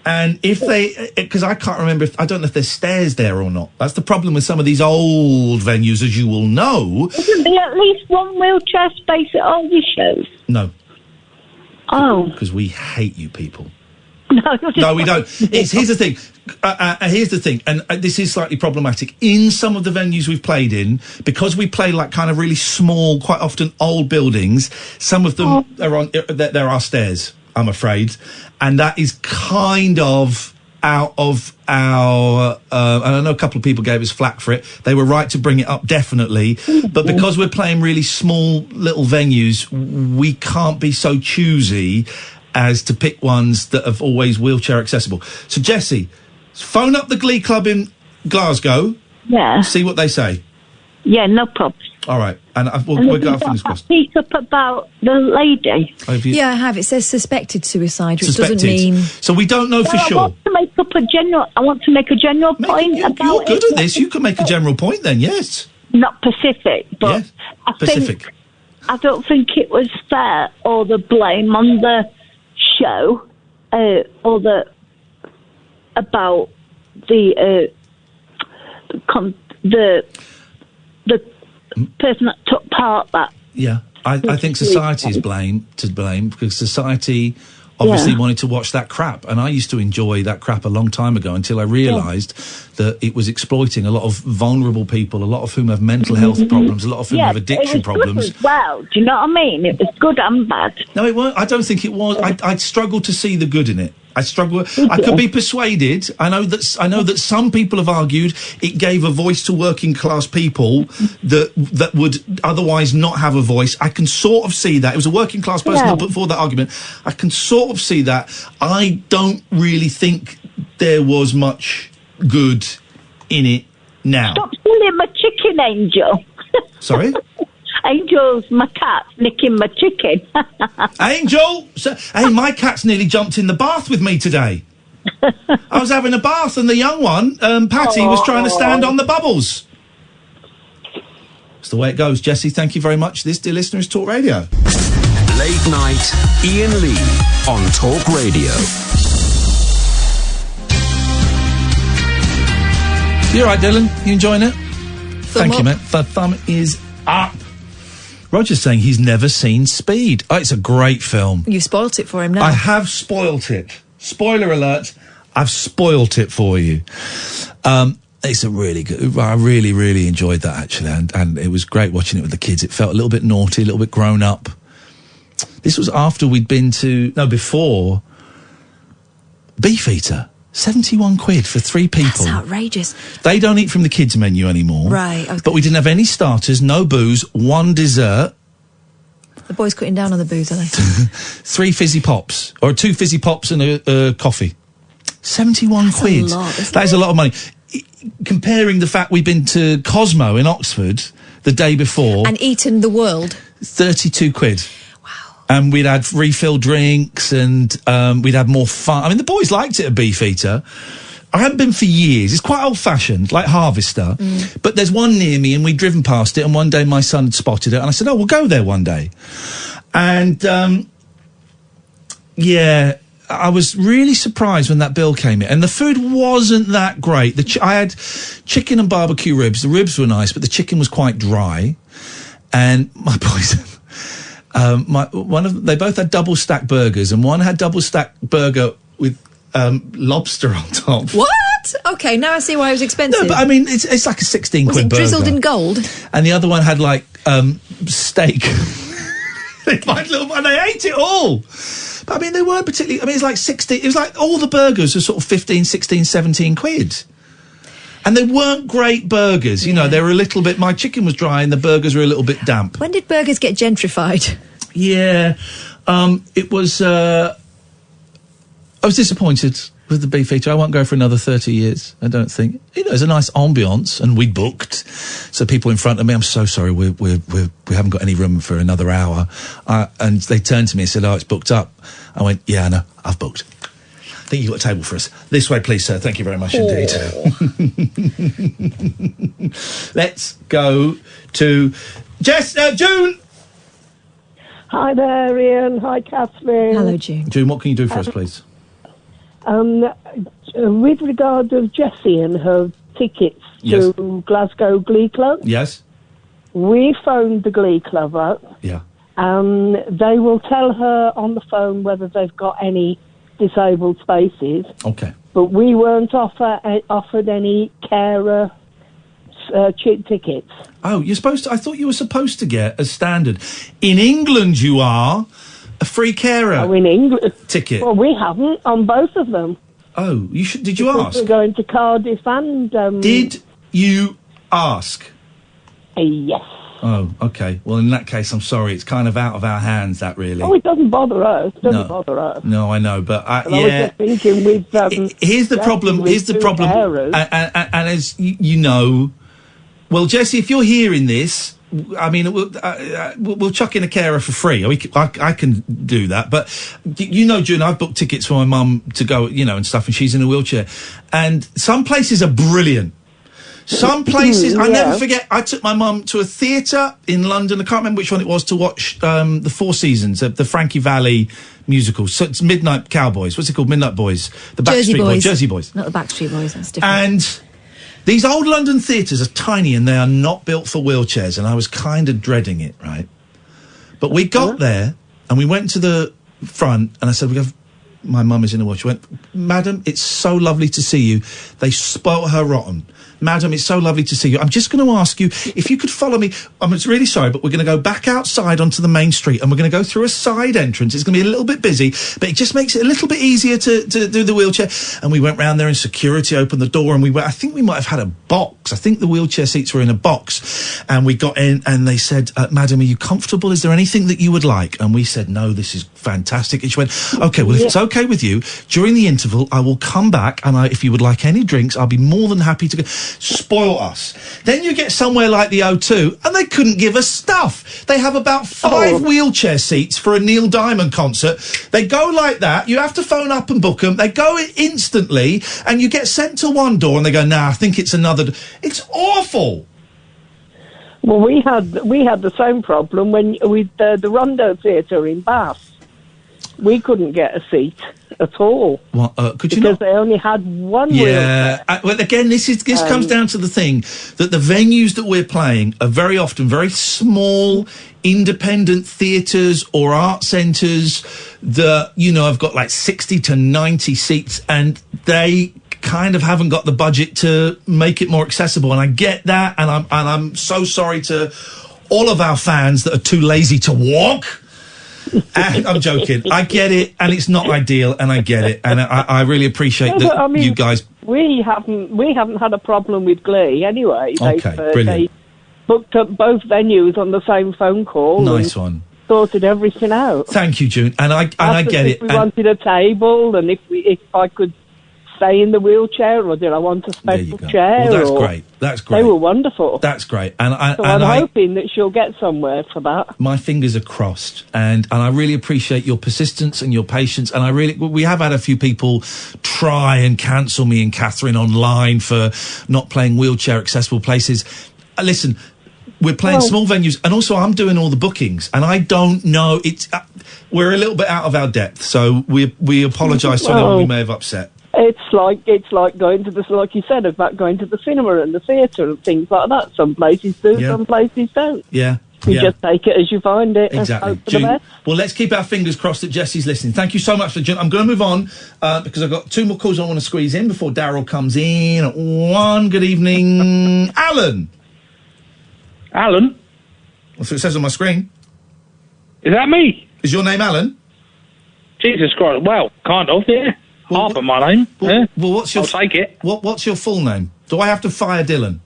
and if they, because I can't remember I don't know if there's stairs there or not. That's the problem with some of these old venues, as you will know. Isn't there at least one wheelchair space at all your shows? No. Oh. Because we hate you people. No, we don't. Here's the thing. Here's the thing, and this is slightly problematic. In some of the venues we've played in, because we play like kind of really small, quite often old buildings, some of them there are stairs, I'm afraid, and that is kind of out of our. And I know a couple of people gave us flack for it. They were right to bring it up, definitely, but because we're playing really small little venues, we can't be so choosy as to pick ones that are always wheelchair accessible. So, Jessie, phone up the Glee Club in Glasgow. Yeah. See what they say. Yeah, no problem. All right. And we'll go fingers crossed. Speak up about the lady. Yeah, I have. It says suspected suicide, which Suspected. doesn't mean... So we don't know for sure. I want to make a general point about it. You're good at this. You can make a general point then, yes. Not specific, but specific. I don't think it was fair, or the blame on the show, about the person that took part. That I think society is to blame because society obviously wanted to watch that crap, and I used to enjoy that crap a long time ago until I realised that it was exploiting a lot of vulnerable people, a lot of whom have mental health problems, a lot of whom have addiction problems. Good as well, do you know what I mean? It was good and bad. No, it weren't. I don't think it was. I struggle to see the good in it. I struggle. I could be persuaded. I know that some people have argued it gave a voice to working class people that would otherwise not have a voice. I can sort of see that. It was a working class person who put forward that argument. I can sort of see that. I don't really think there was much good in it now. Stop stealing my chicken, Angel. Sorry? Angel's my cat nicking my chicken. Angel! Hey, my cat's nearly jumped in the bath with me today. I was having a bath and the young one, Patty, was trying to stand on the bubbles. That's the way it goes. Jessie, thank you very much. This, dear listener, is Talk Radio. Late night, Iain Lee on Talk Radio. You all right, Dylan? You enjoying it? Thank you, mate. The thumb is up. Roger's saying he's never seen Speed. Oh, it's a great film. You spoilt it for him now. I have spoilt it. Spoiler alert, I've spoilt it for you. It's a really good... I really, really enjoyed that, actually, and it was great watching it with the kids. It felt a little bit naughty, a little bit grown up. This was after we'd been to... No, before... Beefeater. 71 quid for 3 people. That's outrageous. They don't eat from the kids' menu anymore. Right. But we didn't have any starters, no booze, 1 dessert. The boys cutting down on the booze, are they? 3 fizzy pops. Or 2 fizzy pops and a coffee. 71 quid. That is a lot of money. Comparing the fact we've been to Cosmo in Oxford the day before. And eaten the world. 32 quid. And we'd had refill drinks and we'd had more fun. I mean, the boys liked it at Beefeater. I haven't been for years. It's quite old-fashioned, like Harvester. But there's one near me and we'd driven past it and one day my son had spotted it and I said, oh, we'll go there one day. And, yeah, I was really surprised when that bill came in. And the food wasn't that great. I had chicken and barbecue ribs. The ribs were nice, but the chicken was quite dry. And my boys... they both had double stack burgers, and one had double stack burger with lobster on top. What? Okay, now I see why it was expensive. No, but I mean, it's like a 16 was quid it burger. drizzled in gold? And the other one had like steak. And they ate it all. But I mean, they weren't particularly. I mean, it's like 60. It was like all the burgers were sort of 15, 16, 17 quid. And they weren't great burgers, you know, they were a little bit... My chicken was dry and the burgers were a little bit damp. When did burgers get gentrified? Yeah, it was... I was disappointed with the Beefeater. I won't go for another 30 years, I don't think. You know, there's a nice ambience, and we booked. So people in front of me, I'm so sorry, we haven't got any room for another hour. And they turned to me and said, oh, it's booked up. I went, yeah, I know, I've booked. I think you've got a table for us. This way, please, sir. Thank you very much indeed. Let's go to June. Hi there, Ian. Hi, Catherine. Hello, June. June, what can you do for us, please? With regard to Jessie and her tickets to Glasgow Glee Club. Yes. We phoned the Glee Club up. Yeah. They will tell her on the phone whether they've got any disabled spaces. Okay. But we weren't offered any carer tickets. Oh, you're supposed to... I thought you were supposed to get as standard. In England, you are a free carer. Oh, in England ticket. Well, we haven't on both of them. Oh, you should. Did you ask? We're going to Cardiff and. Did you ask? Yes. Oh, okay. Well, in that case, I'm sorry. It's kind of out of our hands, that really. Oh, it doesn't bother us. No, I know, but I was just thinking with. Here's the problem. Here's the problem. And as you know, well, Jessie, if you're hearing this, I mean, we'll chuck in a carer for free. I can do that. But you know, June, I've booked tickets for my mum to go, you know, and stuff, and she's in a wheelchair. And some places are brilliant. Some places, I never forget, I took my mum to a theatre in London, I can't remember which one it was, to watch the Four Seasons, the Frankie Valli musical. So it's Midnight Cowboys. What's it called? Midnight Boys. The Jersey Backstreet Boys. Jersey Boys. Not the Backstreet Boys, that's different. And these old London theatres are tiny and they are not built for wheelchairs, and I was kind of dreading it, right? But we got there and we went to the front and I said, my mum is in a wheelchair. She went, Madam, it's so lovely to see you. They spoilt her rotten. Madam, it's so lovely to see you. I'm just going to ask you if you could follow me. I'm really sorry, but we're going to go back outside onto the main street and we're going to go through a side entrance. It's going to be a little bit busy, but it just makes it a little bit easier to do the wheelchair. And we went round there and security opened the door and I think we might have had a box. I think the wheelchair seats were in a box. And we got in and they said, Madam, are you comfortable? Is there anything that you would like? And we said, no, this is fantastic. And she went, okay, well, if it's okay with you, during the interval, I will come back and if you would like any drinks, I'll be more than happy to go. Spoil us. Then you get somewhere like the O2 and they couldn't give us stuff. They have about 5 wheelchair seats for a Neil Diamond concert. They go like that. You have to phone up and book them. They go instantly and you get sent to one door and they go, nah, I think it's another. It's awful. Well, we had the same problem with the Rondo Theatre in Bath. We couldn't get a seat at all. What, could you because they only had one wheelchair. Well, again, this comes down to the thing that the venues that we're playing are very often very small, independent theatres or art centres that, you know, have got like 60 to 90 seats and they kind of haven't got the budget to make it more accessible. And I get that, and I'm so sorry to all of our fans that are too lazy to walk. And I'm joking. I get it, and it's not ideal, and I get it, and I really appreciate that. I mean, you guys. We haven't had a problem with Glee anyway. Okay, brilliant. They booked up both venues on the same phone call. Nice one. Sorted everything out. Thank you, June, and I get it. We wanted a table, and if I could stay in the wheelchair, or did I want a special chair? Well, that's or- great. That's great. They were wonderful. That's great. So I'm hoping that she'll get somewhere for that. My fingers are crossed, and I really appreciate your persistence and your patience. And we have had a few people try and cancel me and Catherine online for not playing wheelchair accessible places. Listen, we're playing small venues, and also I'm doing all the bookings, and I don't know. We're a little bit out of our depth, so we apologise to anyone we may have upset. It's like going to like you said, about going to the cinema and the theatre and things like that. Some places do, some places don't. Yeah. You just take it as you find it. Exactly. And hope for the best. Well, let's keep our fingers crossed that Jessie's listening. Thank you so much for. I'm going to move on because I've got 2 more calls I want to squeeze in before Daryl comes in. Good evening, Alan. Alan? That's what it says on my screen. Is that me? Is your name Alan? Jesus Christ. Well, kind of, yeah. Half of my name. Well, what's your? I'll take it. What's your full name? Do I have to fire Dylan?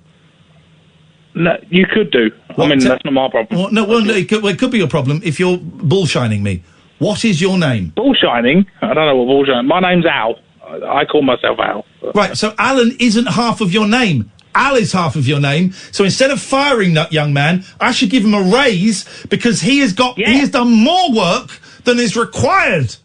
No, you could do. That's not my problem. It could be your problem if you're bullshining me. What is your name? Bullshining? I don't know what bullshining. My name's Al. I call myself Al. Right, so Alan isn't half of your name. Al is half of your name. So instead of firing that young man, I should give him a raise because he has done more work than is required.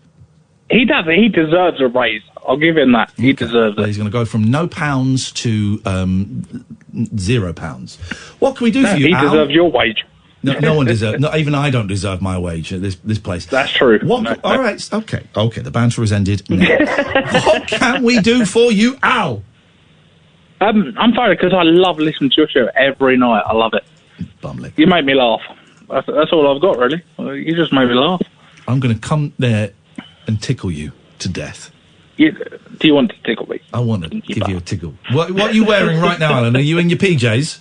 He does. He deserves a raise. I'll give him that. He deserves it. He's going to go from no pounds to £0. What can we do for you, He Al? deserves your wage. No one deserves. Not even I don't deserve my wage at this place. That's true. All right. Okay. The banter has ended. What can we do for you, Al? I'm sorry because I love listening to your show every night. I love it. Bumlick. You make me laugh. That's all I've got, really. You just made me laugh. I'm going to come there and tickle you to death. Do you want to tickle me? I want to give you a tickle. What are you wearing right now, Alan? Are you in your PJs?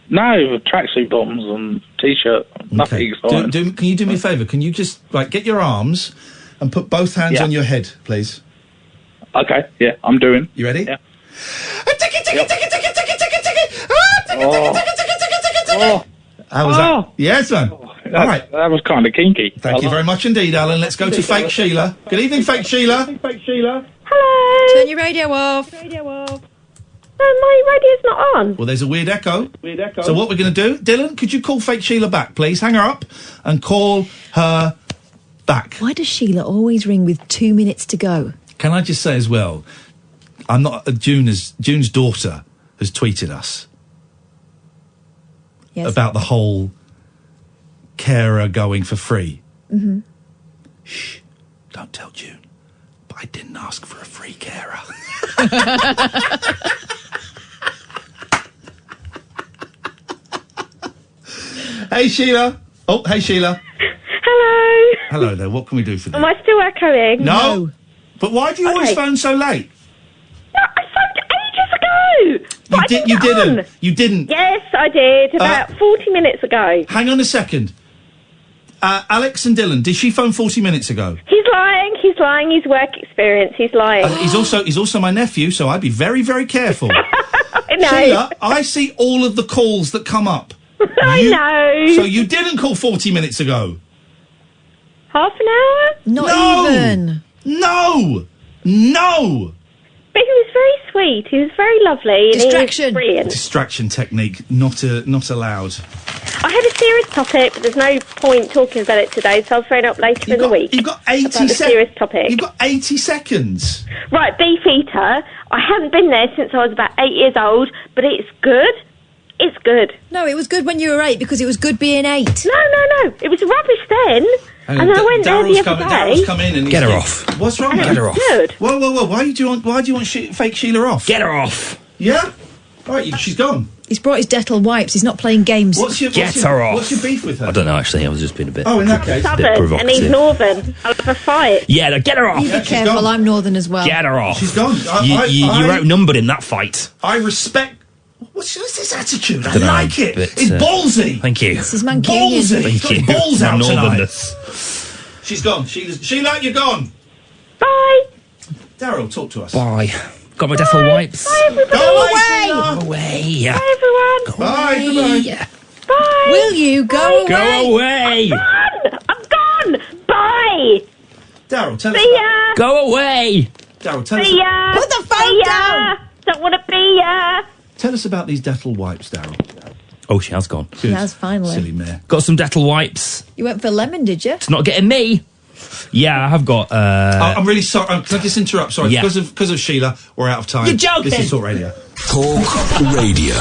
No, tracksuit bottoms and t-shirt. Nothing exciting. Can you do me a favour? Can you just get your arms and put both hands on your head, please? Okay, yeah, I'm doing. You ready? Yeah. How was that? Yes, man. All right. That was kind of kinky. Thank you very much indeed, Alan. Let's go to Fake Sheila. Good evening, Fake Sheila. Hello. Turn your radio off. My radio's not on. Well, there's a weird echo. So what we're going to do, Dylan, could you call Fake Sheila back, please? Hang her up and call her back. Why does Sheila always ring with 2 minutes to go? Can I just say as well, June's daughter has tweeted us about the whole carer going for free. Mm-hmm. Shh, don't tell June, but I didn't ask for a free carer. Hey, Sheila. Oh, hey, Sheila. Hello. Hello there. What can we do for you? Am I still echoing? No. But why do you always phone so late? No, I phoned ages ago. You didn't. Yes, I did. About 40 minutes ago. Hang on a second. Alex and Dylan, did she phone 40 minutes ago? He's lying. His work experience. He's lying. He's also my nephew, so I'd be very, very careful. No. Sheila, I see all of the calls that come up. I know. So you didn't call 40 minutes ago? Half an hour? Not even. No. But he was very sweet. He was very lovely. And Distraction. He was brilliant. Distraction technique, not allowed. I had a serious topic, but there's no point talking about it today, so I'll phone up later in the week. You've got 80 seconds. Serious topic. You've got 80 seconds. Right, Beefeater. I haven't been there since I was about 8 years old, but it's good. It's good. No, it was good when you were 8 because it was good being 8. No. It was rubbish then. And then I went there the other day. Daryl's come in and Get her off. What's wrong? Get her off. Good. Whoa. Why do you want Fake Sheila off? Get her off. Yeah? All right, she's gone. He's brought his Dettol wipes. He's not playing games. Get her off. What's your beef with her? I don't know, actually. I was just being a bit... Oh, in that case. a bit Southern, provocative. and he's northern. I'll have a fight. Yeah, get her off. You be careful, gone. I'm northern as well. Get her off. She's gone. You're outnumbered in that fight. I respect... What's this attitude? I Dunno, like it. but, It's ballsy. Thank you. This is Mancunian. Ballsy. Thank Got you. balls My out tonight. northernness. She's gone. Sheila, you're gone. Bye. Daryl, talk to us. Bye. Got my Dettol wipes. Bye, everybody. Go away, Sheila. Go away. Bye, everyone. Bye. Goodbye. Bye. Will you go away? Go away. I'm gone. Bye. Daryl, tell us. See ya. Go away. Daryl, tell us. See ya. Put the phone See ya. down. Don't want to be ya. Tell us about these Dettol wipes, Daryl. Oh, she has gone. She has finally. Silly mare. Got some Dettol wipes. You went for lemon, did you? It's not getting me. Yeah, I have got. I'm really sorry. Can I just interrupt? Sorry, Yeah. because of Sheila, we're out of time. You're joking. This is Talk Radio. Talk Radio.